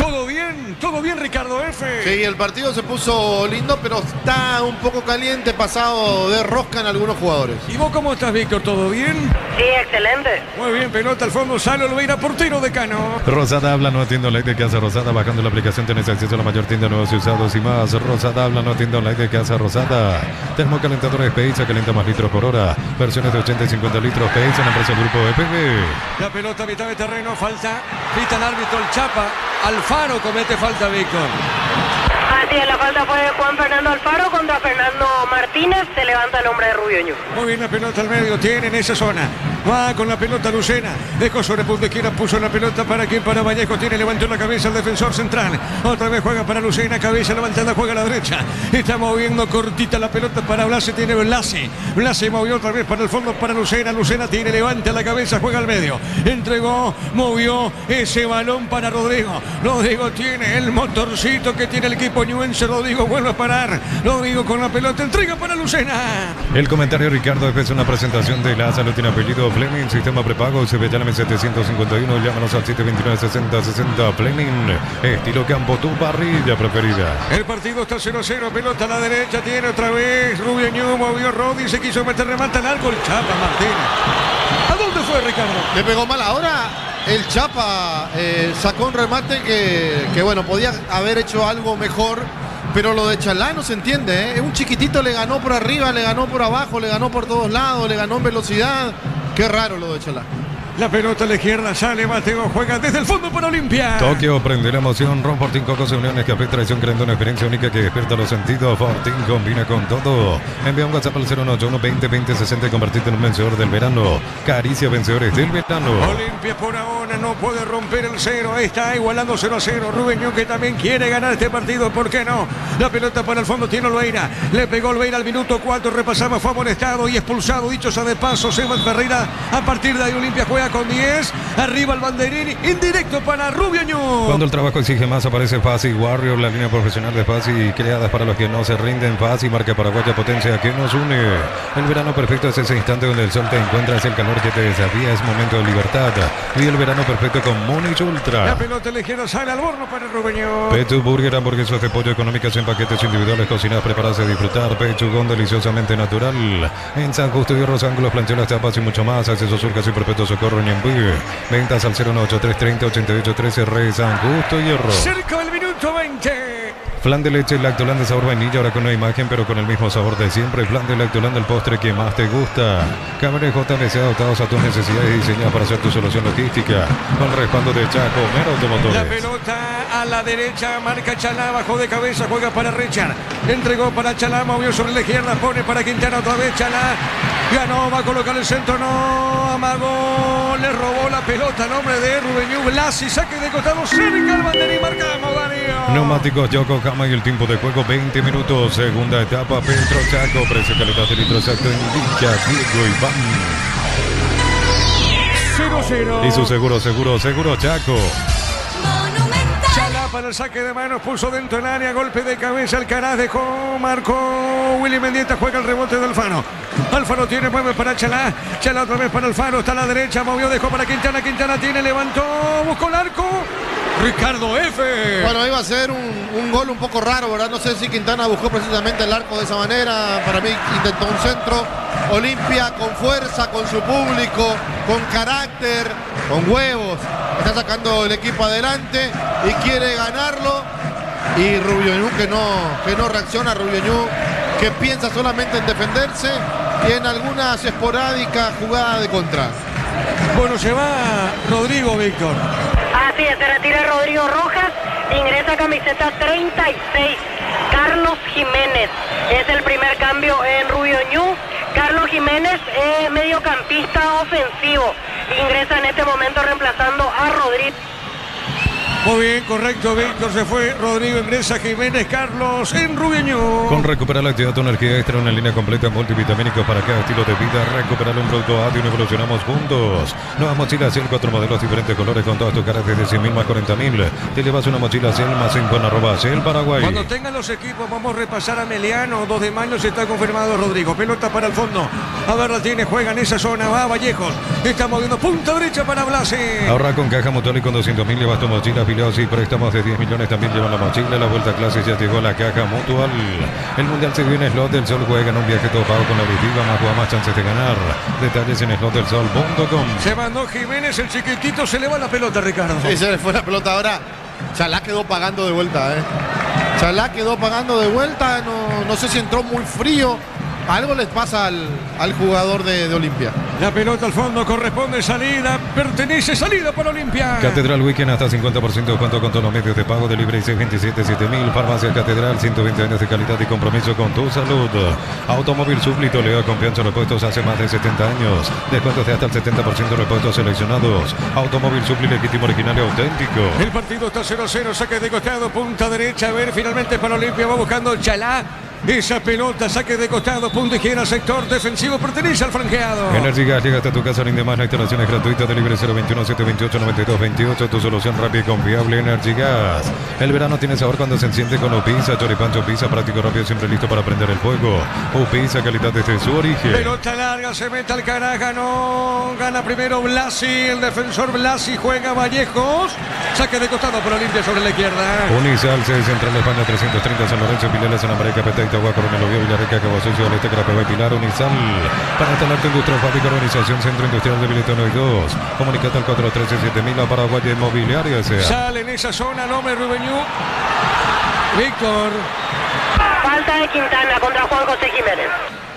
Todo bien, Ricardo F. Sí, el partido se puso lindo, pero está un poco caliente, pasado de rosca en algunos jugadores. ¿Y vos cómo estás, Víctor? ¿Todo bien? Sí, excelente. Muy bien, pelota al fondo, sale Olveira, portero de Cano. Rosada habla, no atiende online de Casa Rosada. Bajando la aplicación tenés acceso a la mayor tienda de nuevos y usados y más. Rosada habla, no atiende online de Casa Rosada. Termocalentadores Pace, calienta más litros por hora. Versiones de 80 y 50 litros Pace, en empresa Grupo EPB. La pelota a mitad de terreno, falta. Pita el árbitro, el Chapa. Alfaro comete falta, Víctor. Así es, la falta fue de Juan Fernando Alfaro contra Fernando Martínez. Se levanta el hombre de Rubeñón. Muy bien, la pelota al medio, tiene en esa zona. Va con la pelota Lucena. Dejó sobre punta izquierda, puso la pelota para quien, para Vallejo. Tiene, levantó la cabeza el defensor central. Otra vez juega para Lucena, cabeza levantada, juega a la derecha. Está moviendo cortita la pelota para Blase, tiene Blase. Blase movió otra vez para el fondo para Lucena. Lucena tiene, levanta la cabeza, juega al medio. Entregó, movió ese balón para Rodrigo. Rodrigo tiene el motorcito que tiene el equipo ñuense. Rodrigo vuelve a parar. Rodrigo con la pelota, entrega para Lucena. El comentario, Ricardo, es una presentación de la salud, tiene apellido Fleming, sistema prepago, se ve llame 751, llámanos al 729-6060 Fleming, estilo campo, tu parrilla preferida. El partido está 0-0, pelota a la derecha, tiene otra vez Rubeñón, movió Rodi, se quiso meter, remata el arco, el Chapa Martínez. ¿A dónde fue, Ricardo? Le pegó mal. Ahora el Chapa sacó un remate que bueno, podía haber hecho algo mejor. Pero lo de Chalá no se entiende, ¿eh? Un chiquitito le ganó por arriba, le ganó por abajo, le ganó por todos lados, le ganó en velocidad. Qué raro lo de Chalá. La pelota a la izquierda, sale Mateo, juega desde el fondo para Olimpia. Tokio prende la emoción, Ron Fortín, Cocos y Uniones, Café Tradición, creando una experiencia única que despierta los sentidos. Fortín combina con todo. Envía un WhatsApp al 091-20-20-60 y convertirte en un vencedor del verano. Caricia vencedores del verano. Olimpia por ahora no puede romper el 0, está igualando 0-0. Rubeñón que también quiere ganar este partido, ¿por qué no? La pelota para el fondo tiene Olveira, le pegó Olveira al minuto 4, repasaba, fue amonestado y expulsado, dicho sea de paso, Sebas Ferreira. A partir de ahí Olimpia juega con 10, arriba el banderín, indirecto para Rubeñón. Cuando el trabajo exige más, aparece Fasi Warrior, la línea profesional de Fasi, creadas para los que no se rinden. Fasi, marca paraguaya, potencia que nos une. El verano perfecto es ese instante donde el sol te encuentra, es el calor que te desafía, es momento de libertad. Y el verano perfecto con Munich Ultra. La pelota ligera sale al borno para Rubeñón. Pechu Burger, hamburguesas de pollo económicas en paquetes individuales, cocinadas, preparadas a disfrutar. Pechugón deliciosamente natural. En San Justo y Rosángulos, plancholas, tapas y mucho más. Acceso Sur, Casi Perpetuo Socorro, Ñembuí. Ventas al 09330-8813, Rey San Justo Hierro. Cerca del minuto 20. Flan de leche, Lactolanda de sabor vainilla, ahora con una imagen, pero con el mismo sabor de siempre. Flan de Lactolanda, el postre que más te gusta. Cámara JBC, adaptados a tus necesidades y diseñados para hacer tu solución logística. Con respaldo de Chaco, Mero Automotores. La pelota a la derecha, marca Chalá, bajó de cabeza, juega para Richard. Entregó para Chalá, movió sobre la izquierda, pone para Quintana otra vez, Chalá. Ganó, va a colocar el centro, no, amagó, le robó la pelota al hombre de Rubeñón. Blasi, saque de costado, cerca al banderín, marcamos, Darío. Neumáticos Yokohama y el tiempo de juego 20 minutos, segunda etapa, Petro Chaco, precio calidad de litro exacto, indica Diego Iván. 0-0. Y su seguro Chaco. Chalá para el saque de manos, puso dentro del área, golpe de cabeza, Alcaraz dejó, marcó, Willy Mendieta, juega el rebote de Alfaro. Alfaro tiene, mueve para Chalá, Chalá otra vez para Alfaro, está a la derecha, movió, dejó para Quintana, Quintana tiene, levantó, buscó el arco. Ricardo F. Bueno, iba a ser un gol un poco raro, ¿verdad? No sé si Quintana buscó precisamente el arco de esa manera. Para mí intentó un centro. Olimpia con fuerza, con su público, con carácter, con huevos. Está sacando el equipo adelante y quiere ganarlo. Y Rubioñú que no reacciona, Rubioñú que piensa solamente en defenderse y en algunas esporádicas jugadas de contra. Bueno, se va Rodrigo, Víctor. Así es, se retira Rodrigo Rojas, ingresa camiseta 36, Carlos Jiménez. Es el primer cambio en Rubioñú. Carlos Jiménez, mediocampista ofensivo, ingresa en este momento reemplazando a Rodrigo. Muy bien, correcto, Víctor. Se fue Rodrigo, ingresa Jiménez, Carlos en Rubioñú. Con Recuperar la actividad, tu energía extra, una línea completa multivitamínicos para cada estilo de vida. Recuperar un producto ADI y evolucionamos juntos. Nuevas mochilas Ciel, 4 modelos, diferentes colores con todas tus caras desde 100.000 más 40.000. Te llevas una mochila Ciel más info en @Ciel Paraguay. Cuando tengan los equipos, vamos a repasar a Meliano. 2 de mayo se está confirmado Rodrigo. Pelota para el fondo. A ver, la tiene, juega en esa zona. Va Vallejos. Está moviendo punta derecha para Blasi. Ahorra con Caja Mutual y con 200.000 llevas tu mochila. Afiliados y préstamos de 10 millones también llevan la mochila. La vuelta a clases ya llegó la Caja Mutual. El Mundial se viene en Slot del Sol. Juega en un viaje todo pago con la Britiva. Más juega, más chances de ganar. Detalles en slotdelsol.com. Se mandó Jiménez, el chiquitito. Se le va la pelota, Ricardo. Sí, se le fue la pelota ahora. Chalá quedó pagando de vuelta, Chalá quedó pagando de vuelta. No sé si entró muy frío. Algo les pasa al jugador de Olimpia. La pelota al fondo corresponde salida, pertenece salida para Olimpia. Catedral Weekend hasta 50% de descuento con todos los medios de pago de libre y 627 7000. Farmacia Catedral, 120 años de calidad y compromiso con tu salud. Automóvil Súplito, le da confianza a repuestos hace más de 70 años. Descuentos de hasta el 70% de repuestos seleccionados. Automóvil Súplito, legítimo, original y auténtico. El partido está 0-0, saque de costado, punta derecha. A ver, finalmente para Olimpia va buscando Chalá. Esa pelota, saque de costado, punto izquierda, sector defensivo, pertenece al franqueado. Energy Gas llega hasta tu casa, rinde más. La instalación es gratuita, de libre 021-728-9228. Tu solución rápida y confiable, Energy Gas. El verano tiene sabor cuando se enciende con Upisa. Choripancho Upisa, práctico, rápido, siempre listo para prender el fuego. Upisa, calidad desde su origen. Pelota larga, se mete al caraja, no. Gana primero Blasi, el defensor Blasi, juega Vallejos. Saque de costado por Olimpia sobre la izquierda. Unisal, sede central España 330, San Lorenzo, Pileles, San América, Petén, Agua, Coronel Oviedo, Villarrica, Cabo Sucio, Alete, Carapeba y Pilar. Unisal, para instalarte industria, fábrica, organización, Centro Industrial de Biletono y 2. Comunicate al 413-7000 a Paraguay Inmobiliaria S.A. Sale en esa zona el hombre Rubioñú. Víctor. Falta de Quintana contra Juan José Jiménez.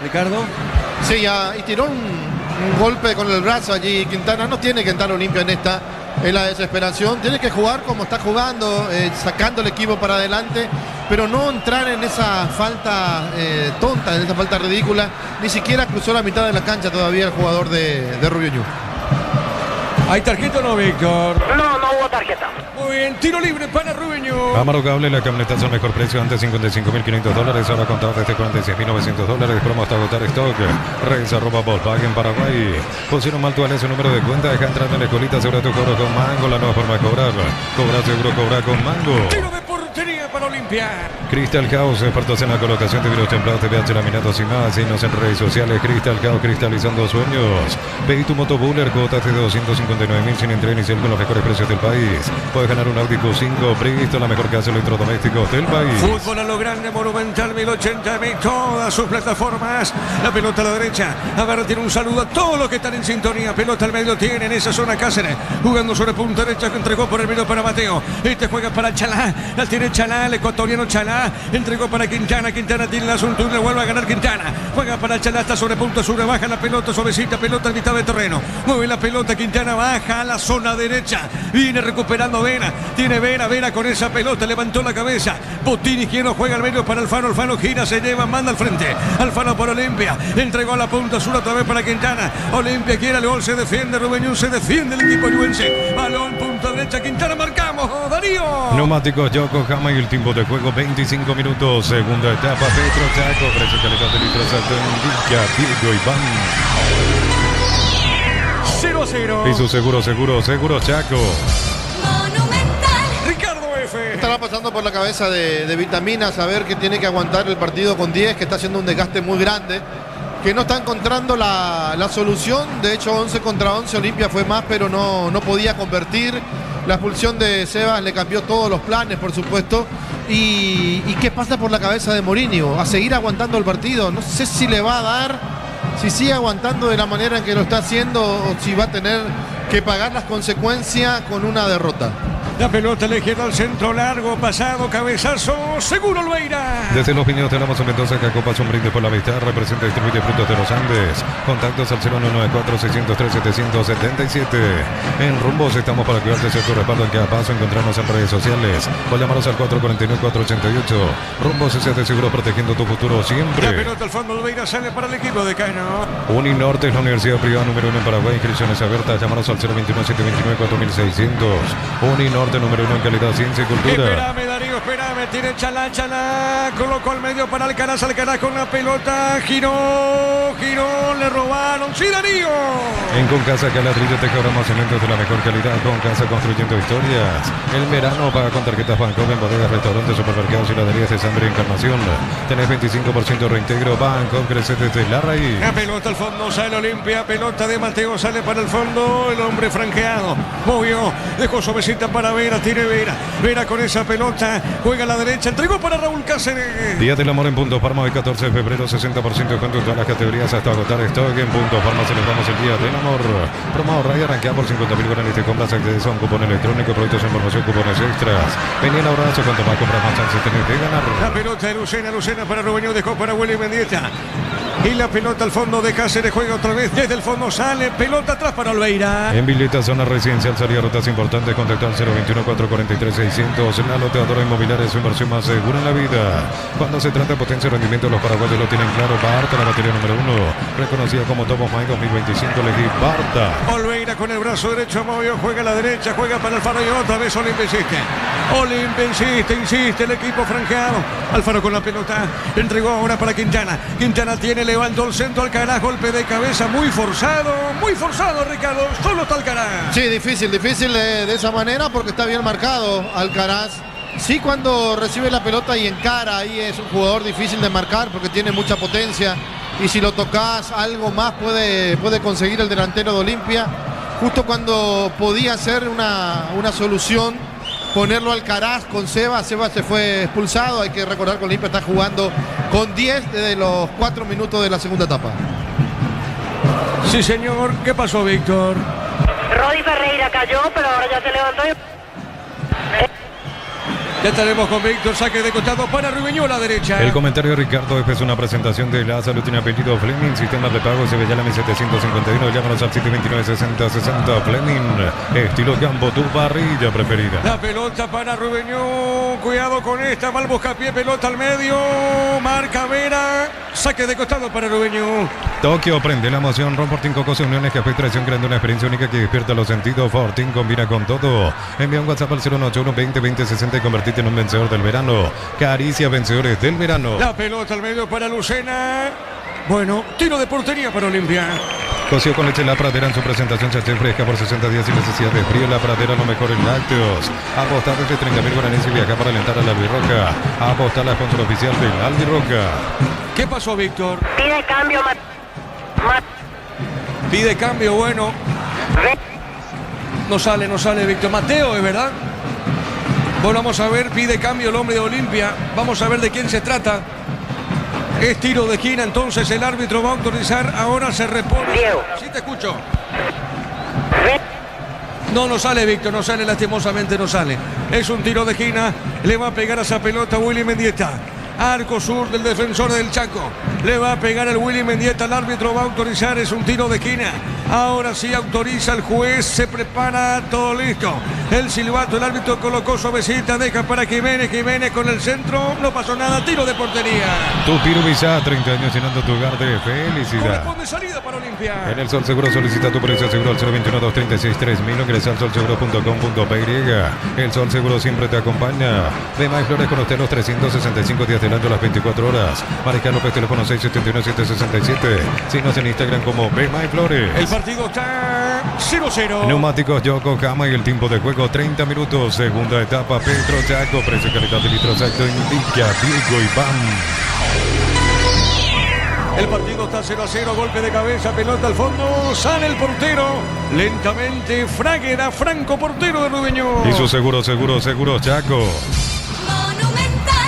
Ricardo. Sí, y tiró un golpe con el brazo allí. Quintana no tiene que entrar Olimpia en esta. Es la desesperación, tiene que jugar como está jugando, sacando el equipo para adelante, pero no entrar en esa falta tonta, en esa falta ridícula. Ni siquiera cruzó la mitad de la cancha todavía el jugador de Rubioñú. ¿Hay tarjeta o no, Víctor? No hubo tarjeta. Muy bien, tiro libre para Rubioñú. Amaro Cable, la camioneta al mejor precio, antes $55.500, ahora contado desde $46.900, promo hasta agotar stock. Reyes @Volkswagen Paraguay. Pusieron mal tu su número de cuenta, deja entrar en la escolita, asegura tu cobro con Mango, la nueva forma de cobrar. Cobra seguro, cobra con Mango. Tiro de portería para Olimpia. Crystal House, expertos en la colocación de vidrios templados, TVH, laminados y más. Síguenos en redes sociales. Crystal House, cristalizando sueños. Pedí tu moto Buller, cuotas de 259.000 sin entrega inicial con los mejores precios del país. Puedes ganar un Audi Q5 Bristol, la mejor casa de electrodomésticos del país. Fútbol a lo grande, Monumental 1080, todas sus plataformas. La pelota a la derecha. A ver, tiene un saludo a todos los que están en sintonía. Pelota al medio tiene en esa zona Cáceres. Jugando sobre punta derecha, que entregó por el medio para Mateo. Este juega para Chalá. La tiene Chalá, el ecuatoriano Chalá. Entregó para Quintana. Quintana tiene la asunto y le vuelve a ganar Quintana. Juega para Chalá, está sobre punta sur. Baja la pelota, suavecita, pelota en mitad de terreno. Mueve la pelota, Quintana baja a la zona derecha. Viene recuperando Vera. Tiene Vera con esa pelota. Levantó la cabeza. Botín izquierdo, juega al medio para Alfano. Alfano gira, se lleva, manda al frente. Alfano para Olimpia. Entregó a la punta sur otra vez para Quintana. Olimpia quiere el gol, se defiende Rubioñú, se defiende el equipo ñuense. Balón, punta derecha, Quintana, marcamos. Darío. Neumáticos Yokohama y el tiempo de juego 25 minutos. Segunda etapa, Petro Chaco, precio calidad de litros alto en Villa, Diego Iván. 0-0. Y su seguro Chaco. Ricardo F. Estará pasando por la cabeza de Vitaminas, saber que tiene que aguantar el partido con 10, que está haciendo un desgaste muy grande, que no está encontrando la solución. De hecho, 11 contra 11, Olimpia fue más, pero no podía convertir. La expulsión de Sebas le cambió todos los planes, por supuesto. ¿Y qué pasa por la cabeza de Mourinho? A seguir aguantando el partido. No sé si le va a dar, si sigue aguantando de la manera en que lo está haciendo o si va a tener que pagar las consecuencias con una derrota. La pelota le queda al centro largo, pasado, cabezazo, seguro Olveira. Desde los Piños tenemos en Mendoza que Copas un brindis por la amistad, representa y distribuye frutos de los Andes. Contactos al 0194-603-777. En Rumbos estamos para cuidarte de tu respaldo en cada paso. Encontrarnos en redes sociales o llamarnos al 449-488. Rumbos es de seguro protegiendo tu futuro siempre. La pelota al fondo, Olveira sale para el equipo de Cano. Uninorte es la universidad privada número 1 en Paraguay. Inscripciones abiertas. Llámanos al 021-729-4600. Uninorte número 1 en calidad, ciencia y cultura. Espérame, Darío, espérame. Tiene Chalá. Colocó al medio para Alcaraz con la pelota. Giró. Le robaron. Sí, Darío. En Concasa, Caladrillo, Tejabramos, cementos de la mejor calidad. Concasa, construyendo historias. El verano paga con tarjetas Bancomer en bodegas, restaurantes, supermercados y heladerías de Sandra Encarnación. Tenés 25% reintegro. Banco, crece desde la raíz. La pelota al fondo, sale Olimpia. Pelota de Mateo, sale para el fondo. El hombre franqueado. Movió. Dejó suavecita para Vera, tiene Vera con esa pelota, juega a la derecha, entregó para Raúl Cáceres. Día del Amor en Punto Parma, hoy 14 de febrero, 60% con todas las categorías hasta agotar stock. En Punto Parma celebramos el Día del Amor. Promo ahorra y arranquea por 50.000 guaraníes de compras, accedes a un cupón electrónico, productos en promoción, cupones extras. Venía el abrazo, cuanto más compras más chances tenés de ganar. La pelota de Lucena para Rubeño, dejó para Willy Mendieta. Y la pelota al fondo de Cáceres, juega otra vez, desde el fondo sale, pelota atrás para Olveira. En Vileta, zona residencial, salía rutas importantes, contactó al 021-443-600. La loteadora inmobiliaria es su inversión más segura en la vida. Cuando se trata de potencia y rendimiento, los paraguayos lo tienen claro. Barta, la batería número 1, reconocida como Top of Mind 2025, elegí Barta. Olveira con el brazo derecho, movió, juega a la derecha, juega para Alfaro y otra vez Olimpia insiste el equipo franqueado. Alfaro con la pelota, entregó ahora para Quintana tiene, levantó el centro, Alcaraz, golpe de cabeza, muy forzado, Ricardo, solo está Alcaraz. Sí, difícil de esa manera porque está bien marcado Alcaraz. Sí, cuando recibe la pelota y encara, ahí es un jugador difícil de marcar porque tiene mucha potencia y si lo tocas algo más puede conseguir el delantero de Olimpia. Justo cuando podía ser una solución ponerlo Alcaraz con Sebas se fue expulsado. Hay que recordar que Olimpia está jugando con 10 desde los 4 minutos de la segunda etapa. Sí, señor. ¿Qué pasó, Víctor? Rodi Ferreira cayó, pero ahora ya se levantó. Ya estaremos con Víctor, saque de costado para Rubeño a la derecha. El comentario de Ricardo es una presentación de la salud, tiene apellido Fleming, sistema de pago Sevillana 751, llámanos al 729-6060 Fleming, estilo campo, tu parrilla preferida. La pelota para Rubeño, cuidado con esta, va al buscapié, pelota al medio, marca Vera, saque de costado para Rubeño. Tokio prende la emoción, Ron Fortín Cocos Uniones Café Traición, creando una experiencia única que despierta los sentidos. Fortín combina con todo. Envía un WhatsApp al 081-20-20-60 y convertirte en un vencedor del verano. Caricia vencedores del verano. La pelota al medio para Lucena. Bueno, tiro de portería para Olimpia. Cocció con leche La Pradera en su presentación sachet fresca por 60 días sin necesidad de frío. La Pradera, lo mejor en lácteos. Apostar desde 30.000 guaraníes y viajar para alentar a la Albirroja. Apostar la sponsor oficial de la Albirroja. ¿Qué pasó, Víctor? Pide cambio, Pide cambio, bueno. No sale, Víctor. Mateo, ¿es verdad? Bueno, vamos a ver, pide cambio el hombre de Olimpia. Vamos a ver de quién se trata. Es tiro de esquina, entonces el árbitro va a autorizar. Ahora se repone. Diego. Sí, te escucho. No sale, Víctor, no sale, lastimosamente no sale. Es un tiro de esquina, le va a pegar a esa pelota Willy Mendieta. Arco sur del defensor del Chaco. Le va a pegar el Willy Mendieta, el árbitro va a autorizar, es un tiro de esquina. Ahora sí autoriza el juez, se prepara, todo listo. El silbato, el árbitro colocó suavecita, deja para Jiménez con el centro, no pasó nada, tiro de portería. Tu tiro Visa, 30 años llenando tu hogar de felicidad. Corresponde salida para Olimpia. En el Sol Seguro solicita tu precio seguro al 021-236-3000, ingresa al solseguro.com.py. El Sol Seguro siempre te acompaña. Bemay Flores con usted los 365 días del año, las 24 horas. Mariscal López, teléfono 671-767. Síguenos en Instagram como Bemay Flores. El partido está 0-0. Neumáticos Yokohama y el tiempo de juego 30 minutos. Segunda etapa, Petro Chaco, precio calidad de litro exacto, indica Diego Iván. El partido está 0-0, golpe de cabeza, pelota al fondo, sale el portero. Lentamente, Fraguera, Franco, portero de Rubeño. Y su seguro, Chaco.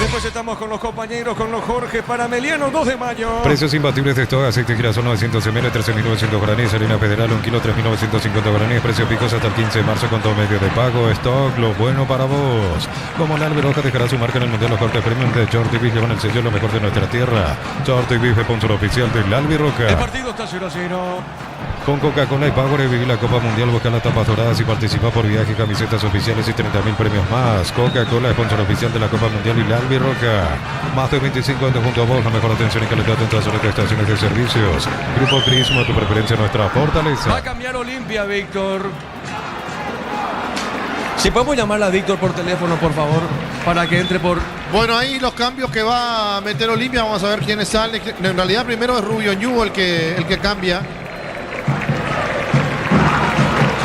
Después estamos con los compañeros, con los Jorge para Meliano, 2 de mayo. Precios imbatibles de stock, aceite girasol 900 ml, 13.900 guaraníes, harina federal, 1 kilo, 3.950 guaraníes, precios picos hasta el 15 de marzo con todo medio de pago. Stock, lo bueno para vos. Como la Alberoja dejará su marca en el Mundial, los cortes premium de Short y Beef llevan el sello lo mejor de nuestra tierra. Short y Beef, sponsor oficial de la Alberoja. El partido está 0-0. Con Coca-Cola y Power viví la Copa Mundial, busca las tapas doradas y participa por viaje, camisetas oficiales y 30.000 premios más. Coca-Cola, sponsor oficial de la Copa Mundial y la Albirroca. Más de 25 años junto a vos, la mejor atención y calidad en todas las estaciones de servicios. Grupo Crismo, tu preferencia, nuestra fortaleza. Va a cambiar Olimpia, Víctor. Si podemos llamarla a Víctor por teléfono, por favor, para que entre por... Bueno, ahí los cambios que va a meter Olimpia, vamos a ver quiénes salen. En realidad primero es Rubio Ñu el que cambia.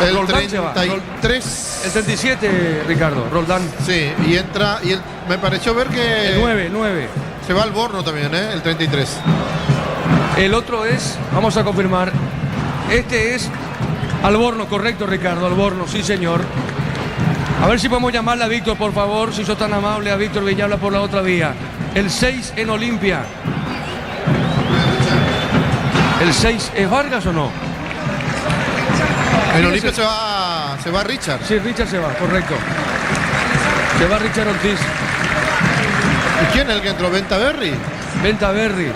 El Roldán se va. 33. El 37, Ricardo, Roldán. Sí, y entra, me pareció ver que... El 9. Se va al Borno también, el 33. El otro es, vamos a confirmar, este es Alborno, correcto, Ricardo, Alborno, sí señor. A ver si podemos llamarle a Víctor, por favor, si sos tan amable, a Víctor Viñabla por la otra vía. El 6 en Olimpia. ¿El 6 es Vargas o no? En Olimpia se va Richard. Sí, Richard se va, correcto. Se va Richard Ortiz. ¿Y quién es el que entró? ¿Ventaverri? Ventaverri.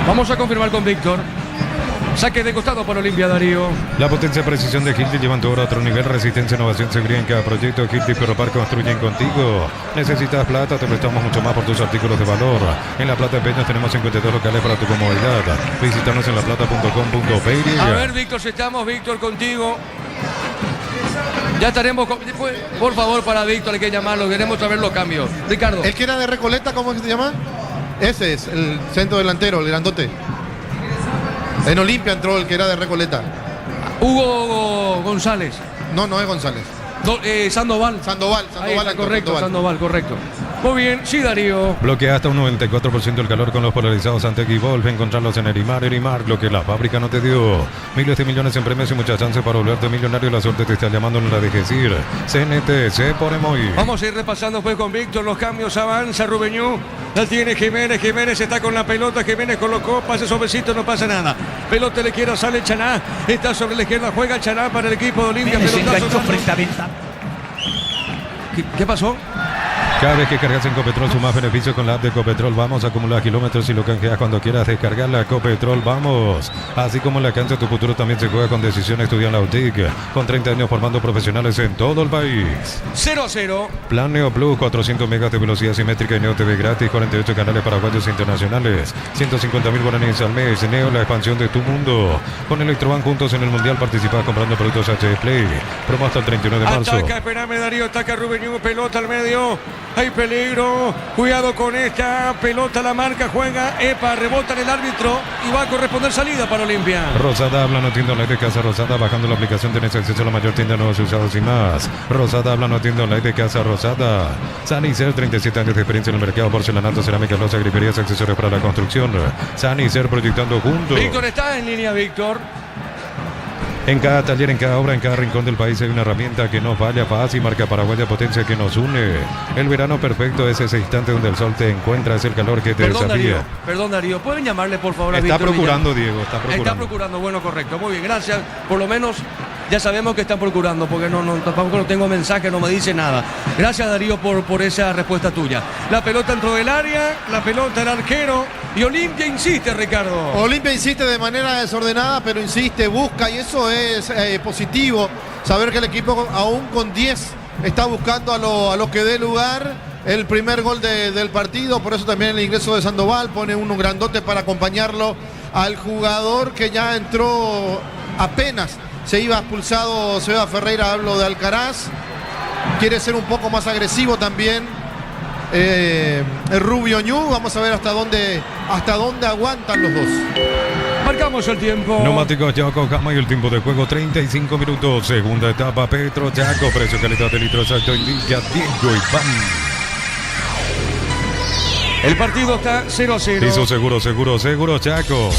Vamos a confirmar con Víctor. Saque de costado para Olimpia, Darío. La potencia y precisión de Hilti llevan tu obra a otro nivel. Resistencia, innovación, seguridad en cada proyecto. Hilti Ferropar construyen contigo. Necesitas plata, te prestamos mucho más por tus artículos de valor. En La Plata Peñas tenemos 52 locales para tu comodidad. Visítanos en laplata.com.pe. A ver, Víctor, si estamos, Víctor, contigo. Ya estaremos, por favor, para Víctor hay que llamarlo, queremos saber los cambios. Ricardo. El que era de Recoleta, ¿cómo se llama? Ese es el centro delantero, el grandote. En Olimpia entró el que era de Recoleta. Hugo González. No es González. Sandoval. Ahí está, correcto, Sandoval, correcto. Muy bien, sí, Darío. Bloquea hasta un 94% el calor con los polarizados Antec y Volve. Encontrarlos en Erimar, lo que la fábrica no te dio. Miles de millones en premios y muchas chances para volverte millonario. La suerte te está llamando, no la dejes ir. CNT, se pone muy. Vamos a ir repasando pues con Víctor los cambios. Avanza Rubeñú. La tiene Jiménez. Jiménez está con la pelota. Jiménez colocó. Pase suavecito, no pasa nada. Pelota a la izquierda, sale Chaná. Está sobre la izquierda, juega Chaná para el equipo de Olimpia. Pelotazo frente a Venta. ¿Qué pasó? Cada vez que cargas en Copetrol sumas beneficios con la app de Copetrol. Vamos a acumular kilómetros y lo canjeas cuando quieras descargar la Copetrol. Vamos. Así como en la cancha, tu futuro también se juega con Decisión. Estudia en la UTIC. Con 30 años formando profesionales en todo el país. 0-0. Plan Neo Plus, 400 megas de velocidad simétrica y Neo TV gratis. 48 canales paraguayos internacionales. 150.000 guaraníes al mes. Neo, la expansión de tu mundo. Con Electroban juntos en el Mundial. Participas comprando productos HD Play. Promo hasta el 31 de marzo. Ataca, espérame Darío. Ataca Rubeñú. Pelota al medio. Hay peligro, cuidado con esta pelota, la marca, juega, rebota en el árbitro y va a corresponder salida para Olimpia. Rosada habla, no tienda online de Casa Rosada, bajando la aplicación tenés acceso a la mayor tienda de nuevos usados y más. Rosada habla, no tienda online de Casa Rosada. Sanicer, 37 años de experiencia en el mercado, porcelanato, cerámica, loza, griferías, accesorios para la construcción. Sanicer, proyectando juntos. Víctor está en línea, Víctor. En cada taller, en cada obra, en cada rincón del país hay una herramienta que no falla, fácil, marca paraguaya, potencia que nos une. El verano perfecto es ese instante donde el sol te encuentra, es el calor que te desafía. Perdón, Darío, ¿pueden llamarle por favor a Está Víctor procurando, Villar? Diego, está procurando. Está procurando, bueno, correcto, muy bien, gracias. Por lo menos ya sabemos que están procurando, porque tampoco no tengo mensaje, no me dice nada. Gracias, Darío, por esa respuesta tuya. La pelota entró del área, la pelota el arquero y Olimpia insiste, Ricardo. Olimpia insiste de manera desordenada, pero insiste, busca y eso es positivo. Saber que el equipo aún con 10 está buscando a lo que dé lugar. El primer gol del partido, por eso también el ingreso de Sandoval, pone uno grandote para acompañarlo al jugador que ya entró apenas. Se iba expulsado Seba Ferreira, hablo de Alcaraz. Quiere ser un poco más agresivo también el Rubio Ñu. Vamos a ver hasta dónde aguantan los dos. Marcamos el tiempo. Neumáticos Yaco Gama y el tiempo de juego 35 minutos. Segunda etapa Petro Yaco. Precio, calidad de litro exacto indica Diego Iván. El partido está 0-0. Hizo seguro, Chaco.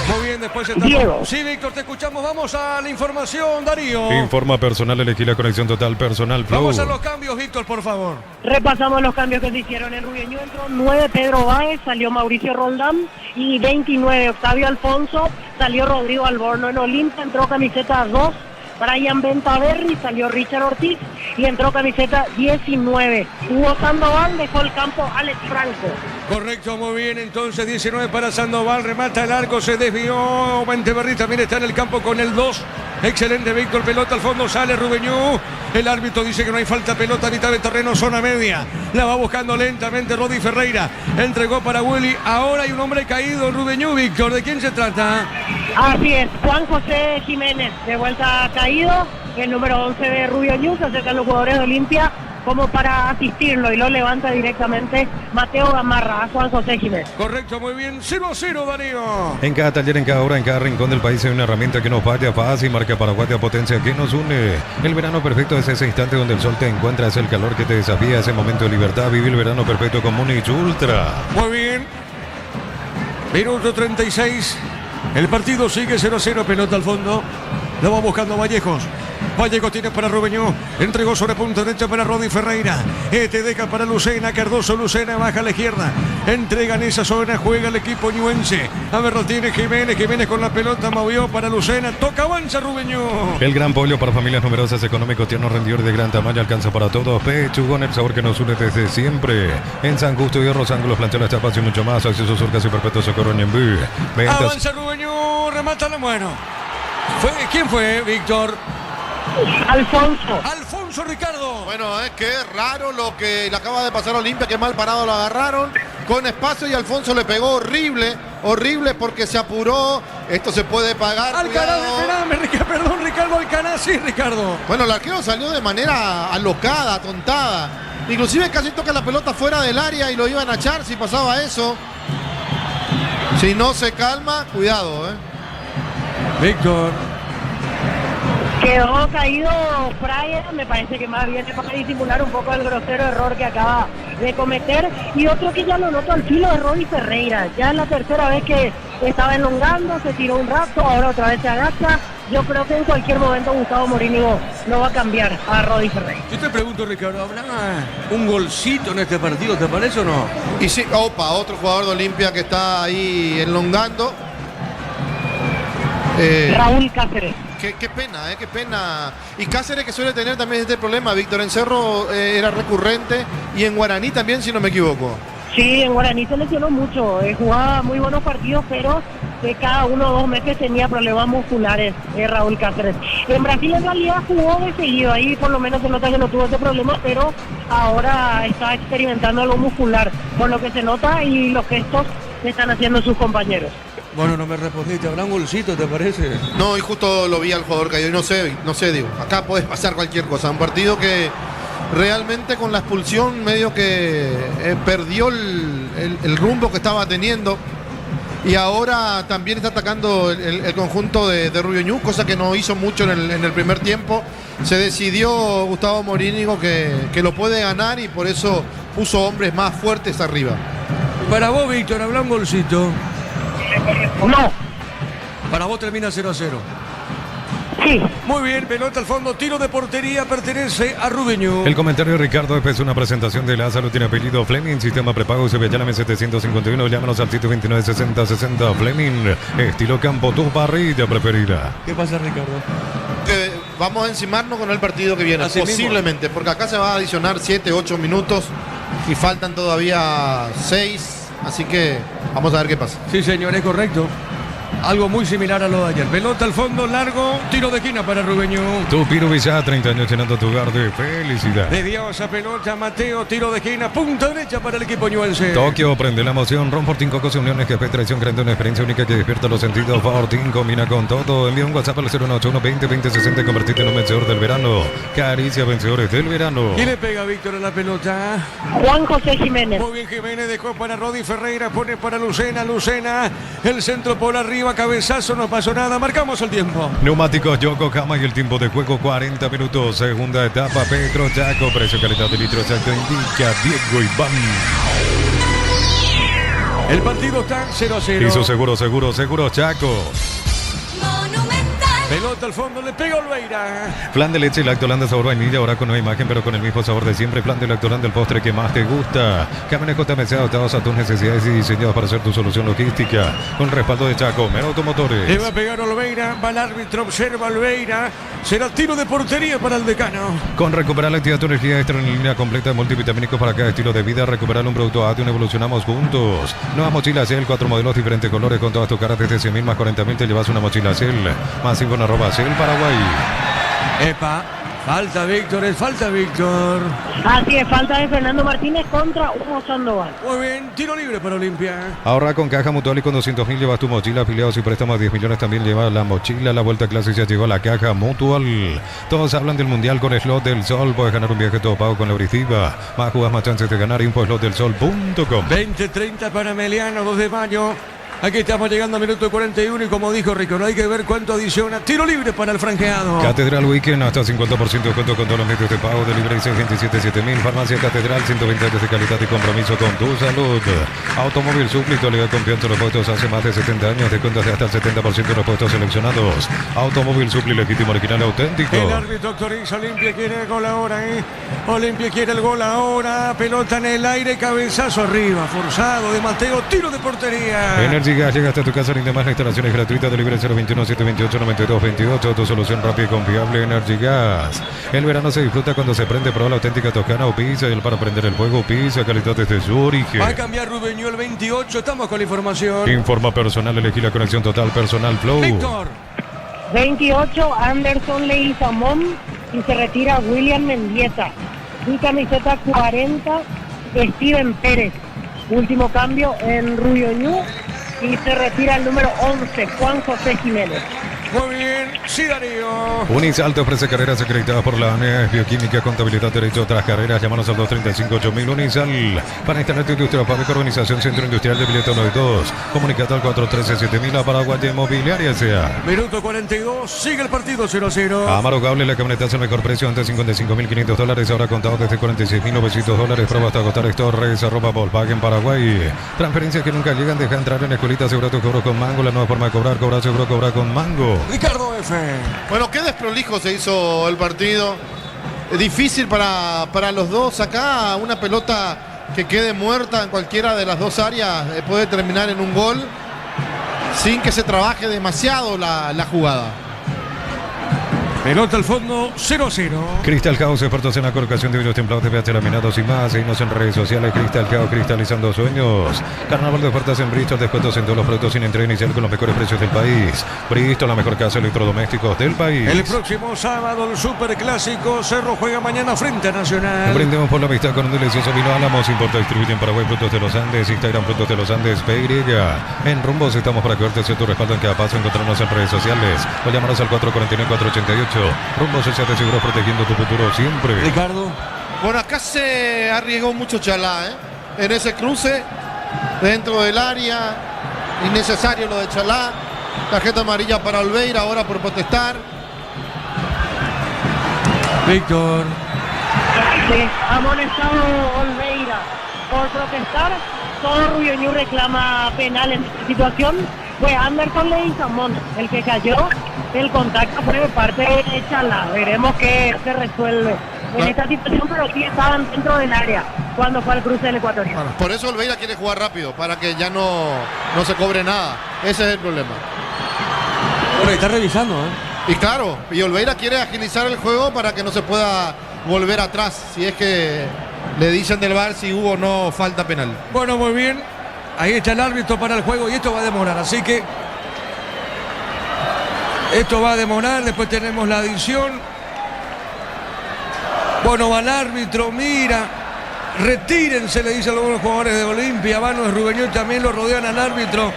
Muy bien, después estamos... Diego. Sí, Víctor, te escuchamos. Vamos a la información, Darío. Informa personal, elegí la conexión total personal Flow. Vamos a los cambios, Víctor, por favor. Repasamos los cambios que se hicieron en Rubio Ñu. Entró 9 Pedro Báez, salió Mauricio Roldán, y 29 Octavio Alfonso, salió Rodrigo Alborno. En Olimpia entró camiseta 2 Brian Ventaverri, salió Richard Ortiz y entró camiseta 19 Hugo Sandoval, dejó el campo Alex Franco. Correcto, muy bien. Entonces 19 para Sandoval, remata el arco, se desvió. Ventaverri también está en el campo con el 2. Excelente, Víctor. Pelota al fondo, sale Rubio Ñu. El árbitro dice que no hay falta, pelota a mitad de terreno, zona media. La va buscando lentamente Rodi Ferreira. Entregó para Willy. Ahora hay un hombre caído en Rubio Ñu, Víctor. ¿De quién se trata? Así es, Juan José Jiménez, de vuelta caído. El número 11 de Rubio Ñu, se acercan los jugadores de Olimpia como para asistirlo y lo levanta directamente Mateo Gamarra a Juan José Jiménez. Correcto, muy bien. 0-0, Darío. En cada taller, en cada hora, en cada rincón del país hay una herramienta que nos vaya fácil, marca Paraguay de potencia que nos une. El verano perfecto es ese instante donde el sol te encuentra, es el calor que te desafía, ese momento de libertad. Vive el verano perfecto con Múnich Ultra. Muy bien. Minuto 36. El partido sigue 0-0, pelota al fondo. Lo va buscando Vallejos. Vallejo tiene para Rubio Ñu, entregó sobre punta derecha para Rodi Ferreira, te deja para Lucena, Cardoso, Lucena baja a la izquierda, entrega en esa zona, juega el equipo ñuense, a ver lo tiene Jiménez con la pelota, movió para Lucena, toca, avanza Rubio Ñu. El gran pollo para familias numerosas, económico, tierno, rendidor de gran tamaño, alcanza para todos, pechugón, el sabor que nos une desde siempre, en San Justo, Hierros, Ángulos, Plancholas, Chapas y mucho más, acceso surcas y perpetuo socorro en Ñembú. Avanza Rubio Ñu, remata la mano. ¿Quién fue, Víctor? Alfonso Ricardo. Bueno, es que es raro lo que le acaba de pasar a Olimpia, que mal parado lo agarraron con espacio y Alfonso le pegó horrible porque se apuró. Esto se puede pagar. Alcaraz, perdón, Ricardo Alcaraz, sí, Ricardo. Bueno, el arquero salió de manera alocada, atontada. Inclusive casi toca la pelota fuera del área y lo iban a echar si pasaba eso. Si no se calma, cuidado, Víctor. Quedó caído Fryer, me parece que más bien es para disimular un poco el grosero error que acaba de cometer. Y otro que ya lo noto al filo es Rodi Ferreira. Ya es la tercera vez que estaba elongando, se tiró un rato, ahora otra vez se agacha. Yo creo que en cualquier momento Gustavo Morínigo no va a cambiar a Rodi Ferreira. Yo te pregunto, Ricardo, ¿habrá un golcito en este partido, te parece o no? Y sí, otro jugador de Olimpia que está ahí elongando. Raúl Cáceres. Qué pena. Y Cáceres, que suele tener también este problema. Víctor, en Cerro era recurrente y en Guaraní también, si no me equivoco. Sí, en Guaraní se lesionó mucho. Jugaba muy buenos partidos, pero cada 1 o 2 meses tenía problemas musculares, Raúl Cáceres. En Brasil en realidad jugó de seguido. Ahí por lo menos se nota que no tuvo ese problema, pero ahora está experimentando algo muscular, por lo que se nota y los gestos que están haciendo sus compañeros. Bueno, no me respondiste, ¿habrá un golcito, te parece? No, y justo lo vi al jugador caído y no sé, digo, acá puede pasar cualquier cosa. Un partido que realmente con la expulsión medio que perdió el rumbo que estaba teniendo y ahora también está atacando el conjunto de Rubio Ñu, cosa que no hizo mucho en el primer tiempo. Se decidió Gustavo Morínigo que lo puede ganar y por eso puso hombres más fuertes arriba. Para vos, Víctor, ¿habrá un golcito? No. Para vos termina 0-0. Sí. Muy bien, pelota al fondo, tiro de portería, pertenece a Rubio Ñu. El comentario de Ricardo es una presentación de Lázaro, tiene apellido Fleming, sistema prepago, se ve llame 751, llámanos al sitio 296060 Fleming, estilo campo, tu parrilla preferida. ¿Qué pasa, Ricardo? Vamos a encimarnos con el partido que viene, Así posiblemente, mismo. porque acá se va a adicionar 7, 8 minutos y faltan todavía 6. Así que vamos a ver qué pasa. Sí, señor, es correcto. Algo muy similar a lo de ayer. Pelota al fondo, largo, tiro de esquina para Rubio Ñu. Tu Piro Villa, 30 años llenando tu hogar de felicidad. Desvió esa pelota, Mateo, tiro de esquina, punta derecha para el equipo ñuense. Tokio prende la emoción, Ron Fortín, Cocos y Uniones, que traición, creando una experiencia única que despierta los sentidos. Fortín combina con todo. Envía un WhatsApp al 091-20-2060 y convertirte en un vencedor del verano. Caricia, vencedores del verano. ¿Quién le pega, Víctor, a la pelota? Juan José Jiménez. Muy bien, Jiménez dejó para Rodi Ferreira, pone para Lucena, el centro por arriba. arriba, cabezazo, no pasó nada. Marcamos el tiempo. Neumáticos Yokohama y el tiempo de juego 40 minutos. Segunda etapa, Petro Chaco. Precio, calidad de litro exacto indica Diego Iván. El partido está 0-0. Hizo seguro Chaco. Pelota al fondo, le pega Olveira. Flan de leche y lactolanda sabor vainilla, ahora con nueva imagen, pero con el mismo sabor de siempre. Flan de lactolanda, el postre que más te gusta. Camiones JMC adaptados a tus necesidades y diseñados para ser tu solución logística. Con respaldo de Chaco, Mero Automotores. Le va a pegar Olveira, va el árbitro, observa Olveira. Será tiro de portería para el decano. Con recuperar la actividad tu energía extra en línea completa de multivitamínicos para cada estilo de vida. Recuperar un producto ATUN, evolucionamos juntos. Nueva mochila Cel, 4 modelos, diferentes colores, con todas tus caras desde 100.000 más 40.000 te llevas una mochila Cel. Más info en @Cel Paraguay. Epa, falta Víctor, es falta Víctor. Así es, falta de Fernando Martínez contra Hugo Sandoval. Muy bien, tiro libre para Olimpia. Ahorra con Caja Mutual y con 200.000 llevas tu mochila. Afiliados y préstamos 10 millones también llevas la mochila. La vuelta a clase ya llegó a la Caja Mutual. Todos hablan del Mundial con Slot del Sol. Puedes ganar un viaje todo pago con la Euritiba. Más jugas, más chances de ganar. Infoslotdelsol.com. 20-30 para Meliano, 2 de mayo. Aquí estamos llegando a minuto 41 y como dijo Rico, no hay que ver cuánto adiciona. Tiro libre para el franqueado. Catedral Weekend, hasta 50% de descuento con todos los medios de pago de libre 627-7000. Farmacia Catedral, 120 años de calidad y compromiso con tu salud. Automóvil Supli, actualidad confianza en los puestos hace más de 70 años. Descuentos de hasta el 70% de los puestos seleccionados. Automóvil Supli, legítimo, original, auténtico. El árbitro autoriza, Olimpia quiere el gol ahora, Olimpia quiere el gol ahora. Pelota en el aire, cabezazo arriba, forzado de Mateo, tiro de portería. Energy Gas, llega hasta tu casa, rinde más, la instalación es gratuita, de libre 021-728-9228, tu solución rápida y confiable. Energy Gas. El verano se disfruta cuando se prende, prueba la auténtica Toscana o pizza, y el para prender el fuego, pizza, calidad desde su origen. Va a cambiar Rubeño el 28, estamos con la información. Informa personal, elegí la conexión total personal Flow. Víctor. 28, Anderson Leguizamón y se retira William Mendieta. Y camiseta 40, Steven Pérez. Último cambio en Rubioñú y se retira el número 11, Juan José Jiménez. Muy bien, sí, Darío. Unisal te ofrece carreras acreditadas por la ANEA, bioquímica, contabilidad, derecho, otras carreras. Llámanos al 235-8000 Unisal. Para Internet Industria Fábrica, Organización Centro Industrial de Billete 92. Comunicate al 413-7000 a Paraguay Inmobiliaria sea. Minuto 42, sigue el partido 0-0. Amaro Cable, la camioneta es el mejor precio, antes $55.500, ahora contado desde $46.900. Prueba hasta agotar Torres, @Volkswagen Paraguay. Transferencias que nunca llegan, deja entrar en Escuelita, asegura tu cobro con Mango, la nueva forma de cobrar seguro, cobrar con Mango. Ricardo F. Bueno, qué desprolijo se hizo el partido. Difícil para los dos. Acá una pelota que quede muerta en cualquiera de las dos áreas puede terminar en un gol sin que se trabaje demasiado la jugada. Pelota al fondo, 0-0. Crystal House, expertos en la colocación de vidrios templados, TPH laminados y más. Seguimos en redes sociales. Crystal House, cristalizando sueños. Carnaval de ofertas en Bristol, descuentos en todos los productos sin entrega inicial con los mejores precios del país. Bristol, la mejor casa de electrodomésticos del país. El próximo sábado, el Superclásico. Cerro juega mañana frente a Nacional. Brindemos por la amistad con un delicioso vino Álamos. Importa y distribuye en Paraguay Frutos de los Andes. Instagram Frutos de los Andes, PY. En Rumbos estamos para que verte tu respaldo en cada paso. Encontrarnos en redes sociales. O llámanos al 449-488. Rumbo se te aseguró protegiendo tu futuro siempre. Ricardo. Bueno, acá se arriesgó mucho Chalá, en ese cruce dentro del área. Innecesario lo de Chalá. Tarjeta amarilla para Olveira ahora por protestar. Víctor. Sí, amonestado Olveira por protestar. Todo Rubioñú reclama penal en esta situación. Fue Anderson Leguizamón el que cayó. El contacto fue de parte de Chalá. Veremos qué se resuelve en esta situación, pero sí estaban dentro del área cuando fue al cruce del ecuatoriano. Bueno, por eso Olveira quiere jugar rápido, para que ya no se cobre nada. Ese es el problema. Bueno, está revisando, Y claro, y Olveira quiere agilizar el juego para que no se pueda volver atrás. Si es que le dicen del VAR si hubo o no falta penal. Bueno, muy bien. Ahí está el árbitro para el juego y esto va a demorar, así que esto va a demorar. Después tenemos la adición. Bueno, va el árbitro, mira. Retírense, le dicen algunos jugadores de Olimpia. Vano de Rubeñol también lo rodean al árbitro.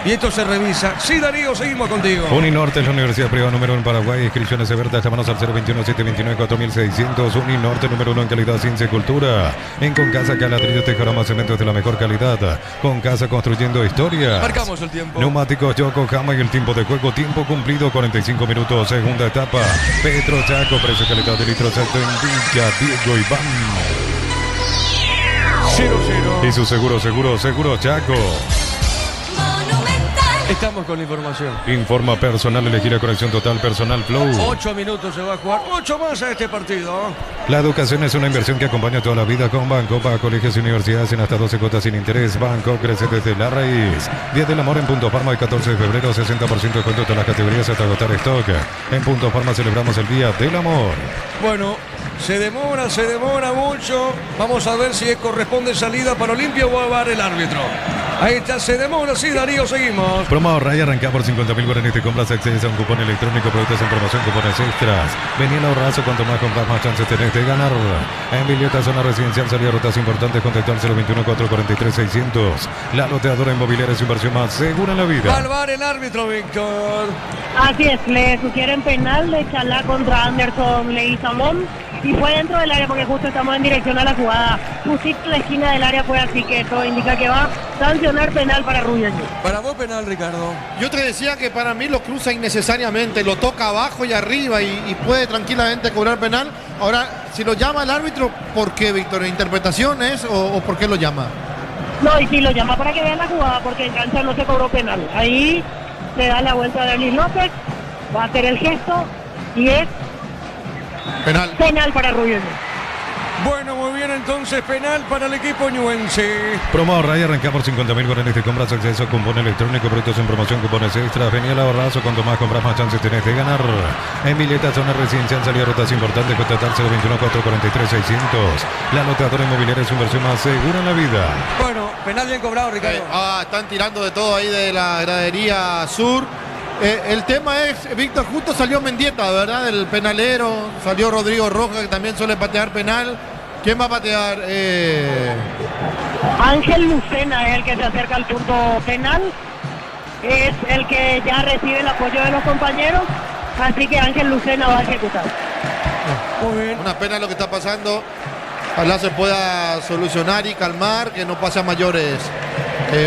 y esto se revisa. Sí, Darío, seguimos contigo. Uninorte es la universidad privada número 1 en Paraguay. Inscripciones abiertas. Llámanos al 021-729-4600. Uninorte número 1 en calidad, ciencia y cultura. En Concasa, Caladrillo, Tejorama, cementos de la mejor calidad. Concasa, construyendo historia. Marcamos el tiempo. Neumáticos Yokohama y el tiempo de juego. Tiempo cumplido, 45 minutos. Segunda etapa. Petro Chaco, precio calidad de litro exacto en Villa Diego Iván. 0-0. Y su seguro Chaco. Estamos con la información. Informa personal, elegir la conexión total, personal Flow. 8 minutos se va a jugar, 8 más a este partido. La educación es una inversión que acompaña toda la vida con Bancopa, colegios y universidades en hasta 12 cuotas sin interés. Banco crece desde la raíz. Día del amor en Punto Farma el 14 de febrero, 60% de descuento en todas las categorías hasta agotar stock. En Punto Farma celebramos el Día del Amor. Bueno, se demora mucho. Vamos a ver si corresponde salida para Olimpia o va a dar el árbitro. Ahí está, se demora, sí, Darío, seguimos. Promo ahorra y arranca por 50.000 guaraníes. Te compras, accedes a un cupón electrónico, productos en promoción, cupones extras. Vení al ahorrazo, cuanto más compras, más chances tenés de ganar. En Villeta, zona residencial, salida rutas importantes, contactar 021-443-600. La loteadora inmobiliaria es inversión más segura en la vida. Salvar el árbitro, Víctor. Así es, le sugieren penal de Chalá contra Anderson Leguizamón y fue dentro del área porque justo estamos en dirección a la jugada. Justito la esquina del área fue así que todo indica que va a sancionar penal para Rubio Ñu. Para vos penal, Ricardo. Yo te decía que para mí lo cruza innecesariamente, lo toca abajo y arriba y puede tranquilamente cobrar penal. Ahora, si lo llama el árbitro, ¿por qué, Víctor? ¿Interpretación es o por qué lo llama? No, y si lo llama para que vean la jugada porque en cancha no se cobró penal. Ahí se da la vuelta de Luis López, va a hacer el gesto y es penal para Rubio Ñu. Bueno, muy bien, entonces penal para el equipo ñuense. Promo ahorra y arranca por 50.000 guaraníes. Te compras, acceso a cupón electrónico, productos en promoción, cupones extras. Vení al ahorrazo, cuanto más compras, más chances tenés de ganar. En Villeta, zona residencial, salida rutas importantes, contratar 021-443-600. La loteadora inmobiliaria es su inversión más segura en la vida. Bueno, penal bien cobrado, Ricardo. Están tirando de todo ahí de la gradería sur. El tema es, Víctor, justo salió Mendieta, ¿verdad? Del penalero, salió Rodrigo Rojas, que también suele patear penal. ¿Quién va a patear? Ángel Lucena es el que se acerca al punto penal. Es el que ya recibe el apoyo de los compañeros. Así que Ángel Lucena va a ejecutar. Muy bien. Una pena lo que está pasando. Ojalá se pueda solucionar y calmar, que no pase a mayores.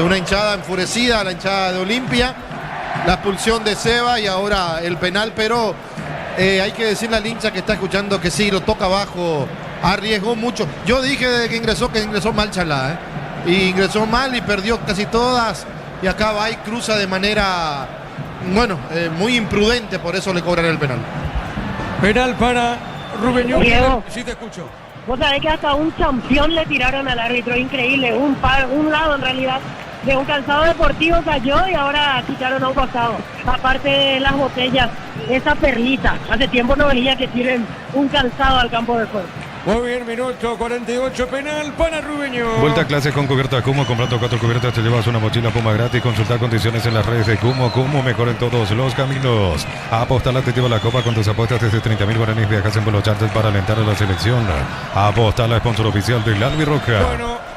Una hinchada enfurecida, la hinchada de Olimpia. La expulsión de Seba y ahora el penal, pero hay que decirle al hincha que está escuchando que sí, lo toca abajo, arriesgó mucho. Yo dije desde que ingresó mal Chalá, y ingresó mal y perdió casi todas, y acá va y cruza de manera, muy imprudente, por eso le cobran el penal. Penal para Rubio Ñu. Diego. Sí, te escucho. Vos sabés que hasta un champión le tiraron al árbitro, increíble, un lado en realidad. De un calzado deportivo cayó y ahora quitaron a un costado. Aparte de las botellas, esa perlita. Hace tiempo no veía que tiren un calzado al campo de juego. Muy bien, minuto 48, penal para Rubio Ñu. Vuelta a clase con cubierta Kumo. Comprando 4 cubiertas te llevas una mochila Puma gratis. Consulta condiciones en las redes de Kumo. Kumo, mejor en todos los caminos. Apostala, te lleva la copa con tus apuestas desde 30.000 guaraníes. Viajas en vuelo charter para alentar a la selección. Apostala, sponsor oficial del Albirroja. Bueno,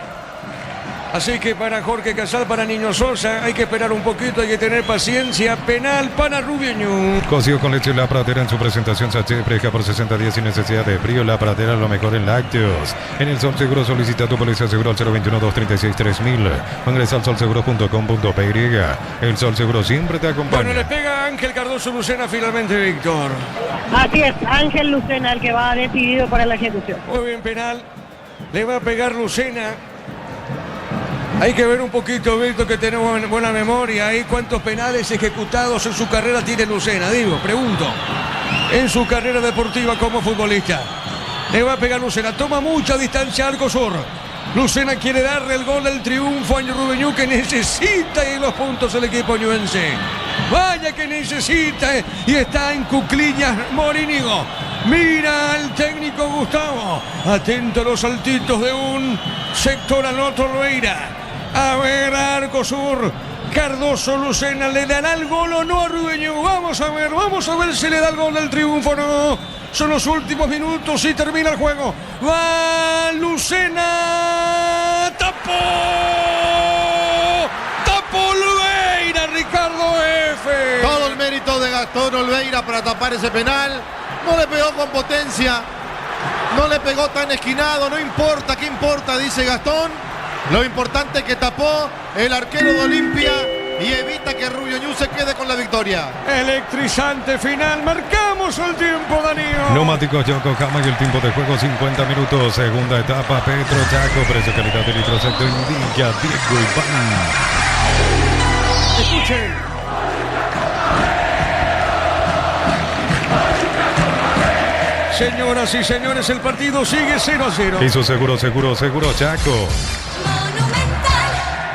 así que para Jorge Casal, para Niño Sosa, hay que esperar un poquito, hay que tener paciencia. Penal para Rubio Ñu. Cocido con leche La Pradera en su presentación sachet fresca por 60 días sin necesidad de frío. La Pradera, lo mejor en lácteos. En el Sol Seguro solicita tu póliza seguro al 021-236-3000 o ingresa al solseguro.com.py. El Sol Seguro siempre te acompaña. Bueno, le pega Ángel Cardoso Lucena finalmente, Víctor. Así es, Ángel Lucena el que va decidido para la ejecución. Muy bien, penal. Le va a pegar Lucena. Hay que ver un poquito, Víctor, que tenemos buena memoria. Ahí cuántos penales ejecutados en su carrera tiene Lucena, pregunto. En su carrera deportiva como futbolista. Le va a pegar Lucena. Toma mucha distancia Arco Sur. Lucena quiere darle el gol del triunfo a Rubio Ñu, que necesita y los puntos el equipo ñuense. Vaya que necesita y está en cuclillas Morínigo. Mira al técnico Gustavo. Atento a los saltitos de un sector al otro Loeira. A ver, Arco Sur. Cardoso Lucena, ¿le dará el gol o no a Rubio Ñu? Vamos a ver si le da el gol del triunfo o no. Son los últimos minutos y termina el juego. Va Lucena. Tapó Loeira, Gastón Olveira para tapar ese penal. No le pegó con potencia, no le pegó tan esquinado, no importa, ¿qué importa? Dice Gastón. Lo importante es que tapó el arquero de Olimpia y evita que Rubio Ñu se quede con la victoria. Electrizante final, marcamos el tiempo, Darío. Neumáticos Yokohama y el tiempo de juego 50 minutos. Segunda etapa, Petro Chaco, precio, calidad de litro secto, indica Diego Iván. Escuchen. Señoras y señores, el partido sigue 0-0. Hizo seguro Chaco.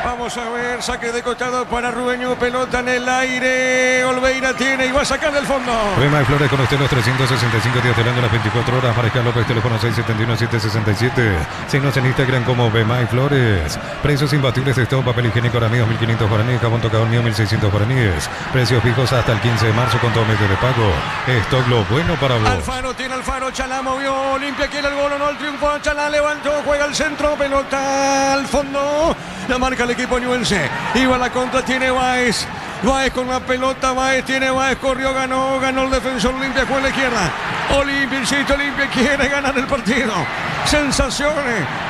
Vamos a ver, saque de costado para Rubio Ñu, pelota en el aire, Olveira tiene y va a sacar del fondo. Bemay Flores con usted los 365 días del año, las 24 horas. Mariscal López, teléfono 671-767. Síguenos en Instagram como Bemay Flores. Precios imbatibles de stock, papel higiénico Aramíos 1500 guaraníes, jabón tocador mío 1600 guaraníes. Precios fijos hasta el 15 de marzo con todo medio de pago. Stock lo bueno para vos. Alfaro tiene Alfaro, Chalá movió, Olimpia quiere el gol, no el triunfo, Chalá levantó, juega al centro, pelota al fondo. La marca el equipo ñuense. Iba a la contra, tiene Báez. Báez con la pelota, Báez tiene Báez, corrió, ganó el defensor Olimpia, juega a la izquierda. Olimpia, insisto, Olimpia quiere ganar el partido.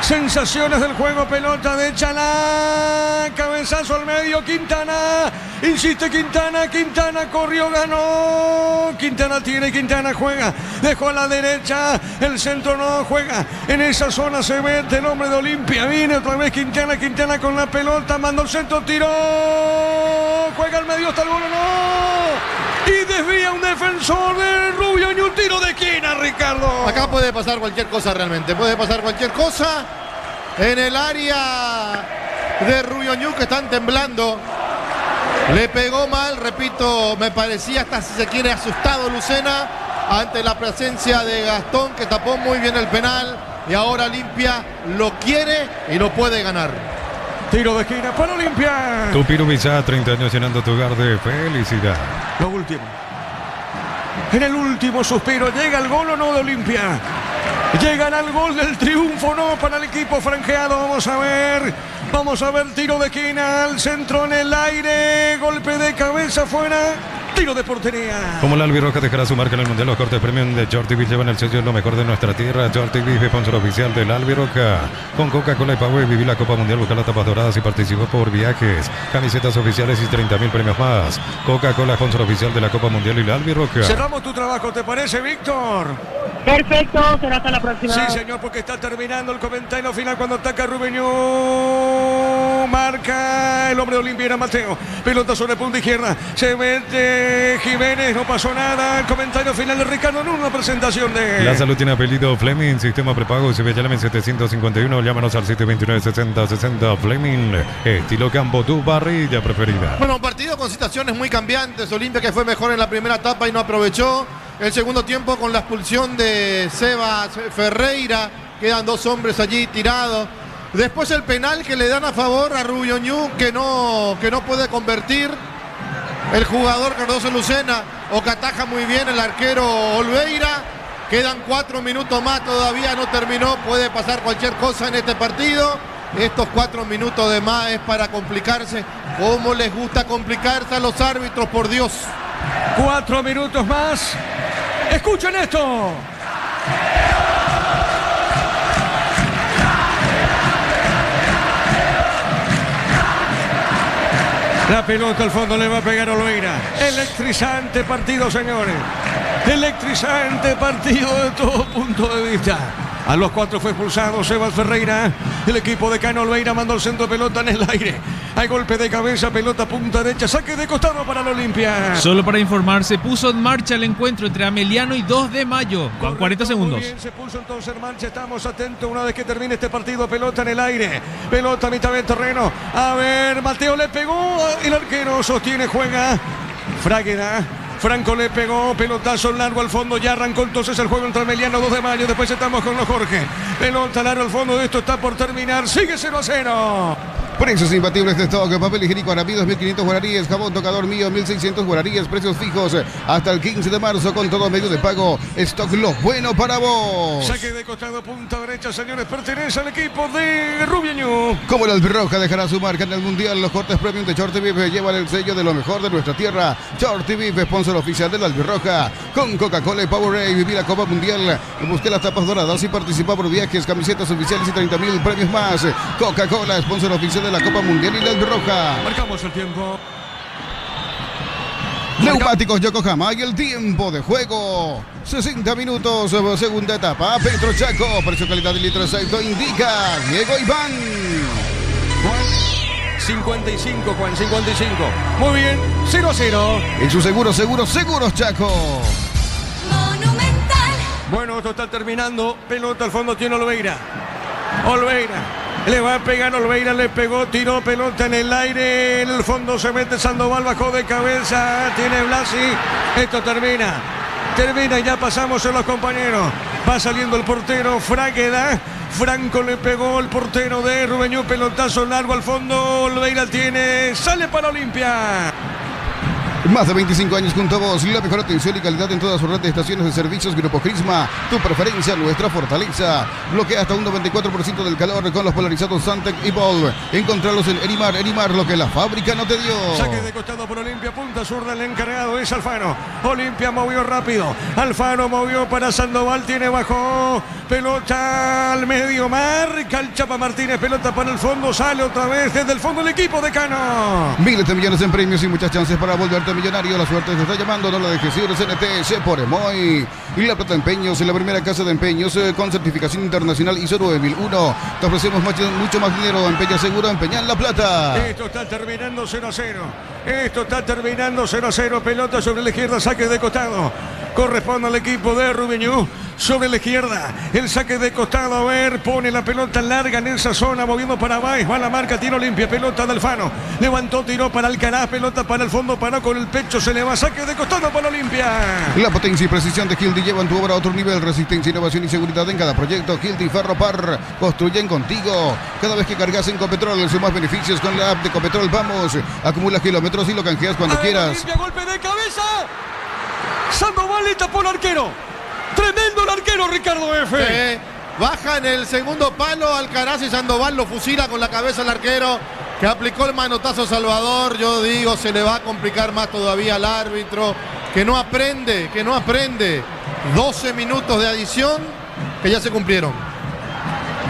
Sensaciones del juego, pelota de Chalá. Cabezazo al medio, Quintana. Insiste Quintana corrió, ganó. Quintana tiene, Quintana juega. Dejó a la derecha, el centro no juega. En esa zona se mete el hombre de Olimpia. Viene otra vez Quintana con la pelota, mandó el centro, tiró. Juega al medio, hasta el gol, no. Y desvía un defensor de Rubio Ñu, tiro de esquina, Ricardo. Acá puede pasar cualquier cosa realmente, puede pasar cualquier cosa en el área de Rubio Ñu, que están temblando. Le pegó mal, repito, me parecía hasta, si se quiere, asustado Lucena ante la presencia de Gastón, que tapó muy bien el penal, y ahora Olimpia lo quiere y lo puede ganar. Tiro de esquina para Olimpia. Tupiru Bizá, 30 años llenando tu hogar de felicidad. Lo último. En el último suspiro, ¿llega el gol o no de Olimpia? Llegan al gol del triunfo, no, para el equipo franjeado. Vamos a ver, tiro de esquina, al centro en el aire, golpe de cabeza fuera. Tiro de portería. Como la albirroja dejará su marca en el Mundial, los cortes premium de Short TV llevan el sello de lo mejor de nuestra tierra. Short TV, sponsor oficial del albirroja. Con Coca-Cola y Power, viví la Copa Mundial, buscar las tapas doradas y participó por viajes, camisetas oficiales y 30.000 premios más. Coca-Cola, sponsor oficial de la Copa Mundial y la albirroja. Cerramos tu trabajo, ¿te parece, Víctor? Perfecto, será hasta la próxima. Sí, señor, porque está terminando el comentario final cuando ataca Rubio Ñu. Marca el hombre de Olimpia, era Mateo. Pelota sobre punta izquierda. Se mete Jiménez, no pasó nada. El comentario final de Ricardo en una presentación de... La Salud tiene apellido Fleming, sistema prepago y se ve llame 751. Llámanos al 729-6060 Fleming. Estilo campo, tu parrilla preferida. Bueno, un partido con situaciones muy cambiantes. Olimpia, que fue mejor en la primera etapa y no aprovechó. El segundo tiempo con la expulsión de Sebas Ferreira. Quedan dos hombres allí tirados. Después el penal que le dan a favor a Rubio Ñu, que no puede convertir el jugador Cardoso Lucena, o que ataja muy bien el arquero Olveira. Quedan 4 minutos más, todavía no terminó, puede pasar cualquier cosa en este partido. Estos 4 minutos de más es para complicarse. ¿Cómo les gusta complicarse a los árbitros, por Dios? 4 minutos más. Escuchen esto. La pelota al fondo le va a pegar Olveira. Electrizante partido, señores. Electrizante partido de todo punto de vista. A los 4 fue expulsado Sebas Ferreira. El equipo de Cano Olveira mandó el centro, pelota en el aire. Hay golpe de cabeza, pelota punta derecha, saque de costado para la Olimpia. Solo para informar, se puso en marcha el encuentro entre Ameliano y 2 de Mayo. Con 40 segundos. Muy bien, se puso entonces en marcha, estamos atentos una vez que termine este partido. Pelota en el aire, pelota a mitad del terreno. A ver, Mateo le pegó, el arquero sostiene, juega. Fragueda. Franco le pegó, pelotazo largo al fondo, ya arrancó entonces el juego entre Ameliano, 2 de Mayo, después estamos con los Jorge. Pelota largo al fondo, esto está por terminar, sigue 0-0. Precios imbatibles de stock, papel higiénico Arapidos 1.500 guaraníes, jabón tocador mío 1.600 guaraníes, precios fijos hasta el 15 de marzo con todo medio de pago. Stock lo bueno para vos. Saque de costado, punta derecha, señores, pertenece al equipo de Rubio. Como la Albirroja dejará su marca en el Mundial, los cortes premium de Shorty Beef llevan el sello de lo mejor de nuestra tierra. Shorty Beef, sponsor oficial de la Albirroja. Con Coca-Cola y Powerade, viví la Copa Mundial. Busqué las tapas doradas y participá por viajes, camisetas oficiales y 30.000 premios más. Coca-Cola, sponsor oficial de la Copa Mundial y la Albirroja. Marcamos el tiempo. Neumáticos Yokohama y el tiempo de juego. 60 minutos, segunda etapa. Petro Chaco, precio calidad de litro exacto indica Diego Iván. 55, Juan, 55. Muy bien, 0-0. En su seguros Chaco. Monumental. Bueno, esto está terminando. Pelota al fondo tiene Olveira. Le va a pegar Olveira, le pegó, tiró pelota en el aire. En el fondo se mete Sandoval, bajó de cabeza. Tiene Blasi. Esto termina y ya pasamos a los compañeros. Va saliendo el portero Fragueda. Franco le pegó el portero de Rubeñú, pelotazo largo al fondo. Olveira tiene, sale para Olimpia. Más de 25 años junto a vos, la mejor atención y calidad en todas sus redes de estaciones de servicios. Grupo Crisma, tu preferencia, nuestra fortaleza. Bloquea hasta un 94% del calor con los polarizados Santec y Volve. Encontrarlos en Erimar, lo que la fábrica no te dio. Saque de costado por Olimpia, punta zurda, el encargado es Alfano. Olimpia movió rápido, Alfano movió para Sandoval, tiene bajo, pelota al medio, marca el Chapa Martínez, pelota para el fondo, sale otra vez desde el fondo el equipo de Cano. Miles de millones en premios y muchas chances para volverte millonario. La suerte te está llamando, no la dejes ir. CNT, se por Emoy. Y La Plata Empeños, la primera casa de empeños con certificación internacional ISO 9001. Te ofrecemos mucho más dinero. Empeña seguro, empeña en La Plata. Esto está terminando 0-0. Pelota sobre la izquierda, saque de costado. Corresponde al equipo de Rubeñú. Sobre la izquierda, el saque de costado, a ver, pone la pelota larga en esa zona, moviendo para Baez, va la marca, tiro Olimpia, pelota de Alfano, levantó, tiró para Alcaraz, pelota para el fondo, paró con el pecho, se le va, saque de costado para Olimpia. La potencia y precisión de Gildi llevan tu obra a otro nivel, resistencia, innovación y seguridad en cada proyecto. Gildi Ferropar, construyen contigo. Cada vez que cargas en Copetrol, sumás beneficios con la app de Copetrol. Vamos, acumulas kilómetros y lo canjeas cuando quieras. Olimpia, golpe de cabeza, Sandoval le tapó el arquero. Tremendo el arquero Ricardo F. Baja en el segundo palo Alcaraz y Sandoval lo fusila con la cabeza al arquero que aplicó el manotazo Salvador. Yo digo, se le va a complicar más todavía al árbitro que no aprende. 12 minutos de adición que ya se cumplieron.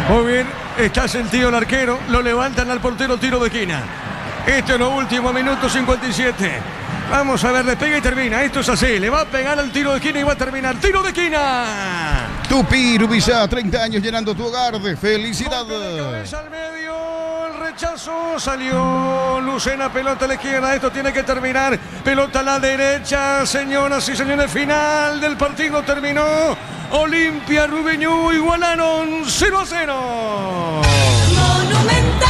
Muy bien, está sentido el arquero, lo levantan al portero, tiro de esquina. Esto es lo último, minuto 57. Vamos a ver, le pega y termina. Esto es así, le va a pegar al tiro de esquina y va a terminar. ¡Tiro de esquina! Tupi Rubilla, 30 años llenando tu hogar de felicidad. Cabeza al medio, el rechazo, salió Lucena, pelota a la izquierda. Esto tiene que terminar. Pelota a la derecha, señoras y señores. Final del partido terminó. Olimpia, Rubeñú igualaron 0-0. Monumental.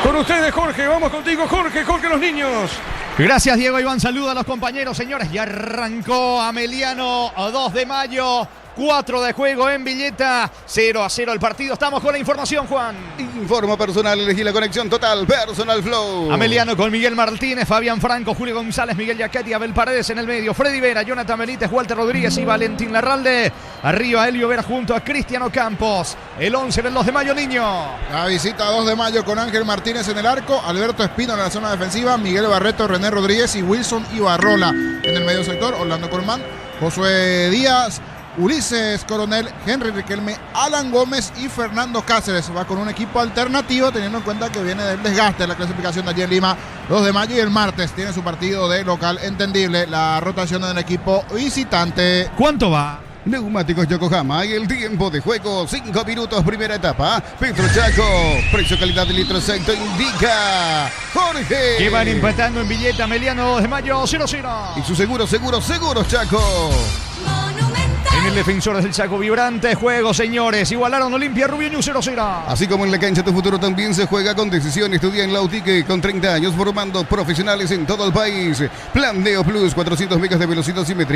Con ustedes, Jorge, vamos contigo, Jorge, los niños. Gracias, Diego Iván. Saludo a los compañeros, señores. Ya arrancó Ameliano, 2 de mayo. 4 de juego en Villeta, 0-0 el partido. Estamos con la información, Juan. Informa personal, elegí la conexión total, Personal Flow. Ameliano con Miguel Martínez, Fabián Franco, Julio González, Miguel Yaqueti, Abel Paredes en el medio, Freddy Vera, Jonathan Benítez, Walter Rodríguez y Valentín Larralde. Arriba Elio Vera junto a Cristiano Campos. El 11 del 2 de mayo, niño. La visita 2 de mayo con Ángel Martínez en el arco, Alberto Espino en la zona defensiva, Miguel Barreto, René Rodríguez y Wilson Ibarrola en el medio sector, Orlando Colmán, Josué Díaz, Ulises Coronel, Henry Riquelme, Alan Gómez y Fernando Cáceres. Va con un equipo alternativo teniendo en cuenta que viene del desgaste de la clasificación de allí en Lima. 2 de mayo y el martes tiene su partido de local. Entendible la rotación del equipo visitante. ¿Cuánto va? Neumáticos Yokohama y el tiempo de juego 5 minutos, primera etapa. Petro Chaco, precio calidad de litro exacto indica Jorge. Que van empatando en Villeta, Ameliano, 2 de mayo, 0-0. Y su seguros Chaco. En el defensor del Chaco, vibrante juego, señores. Igualaron Olimpia, Rubeñú 0-0. Así como en la cancha tu futuro también se juega con decisión. Estudia en la UTIC con 30 años formando profesionales en todo el país. Plan Neo Plus, 400 megas de velocidad simétrica.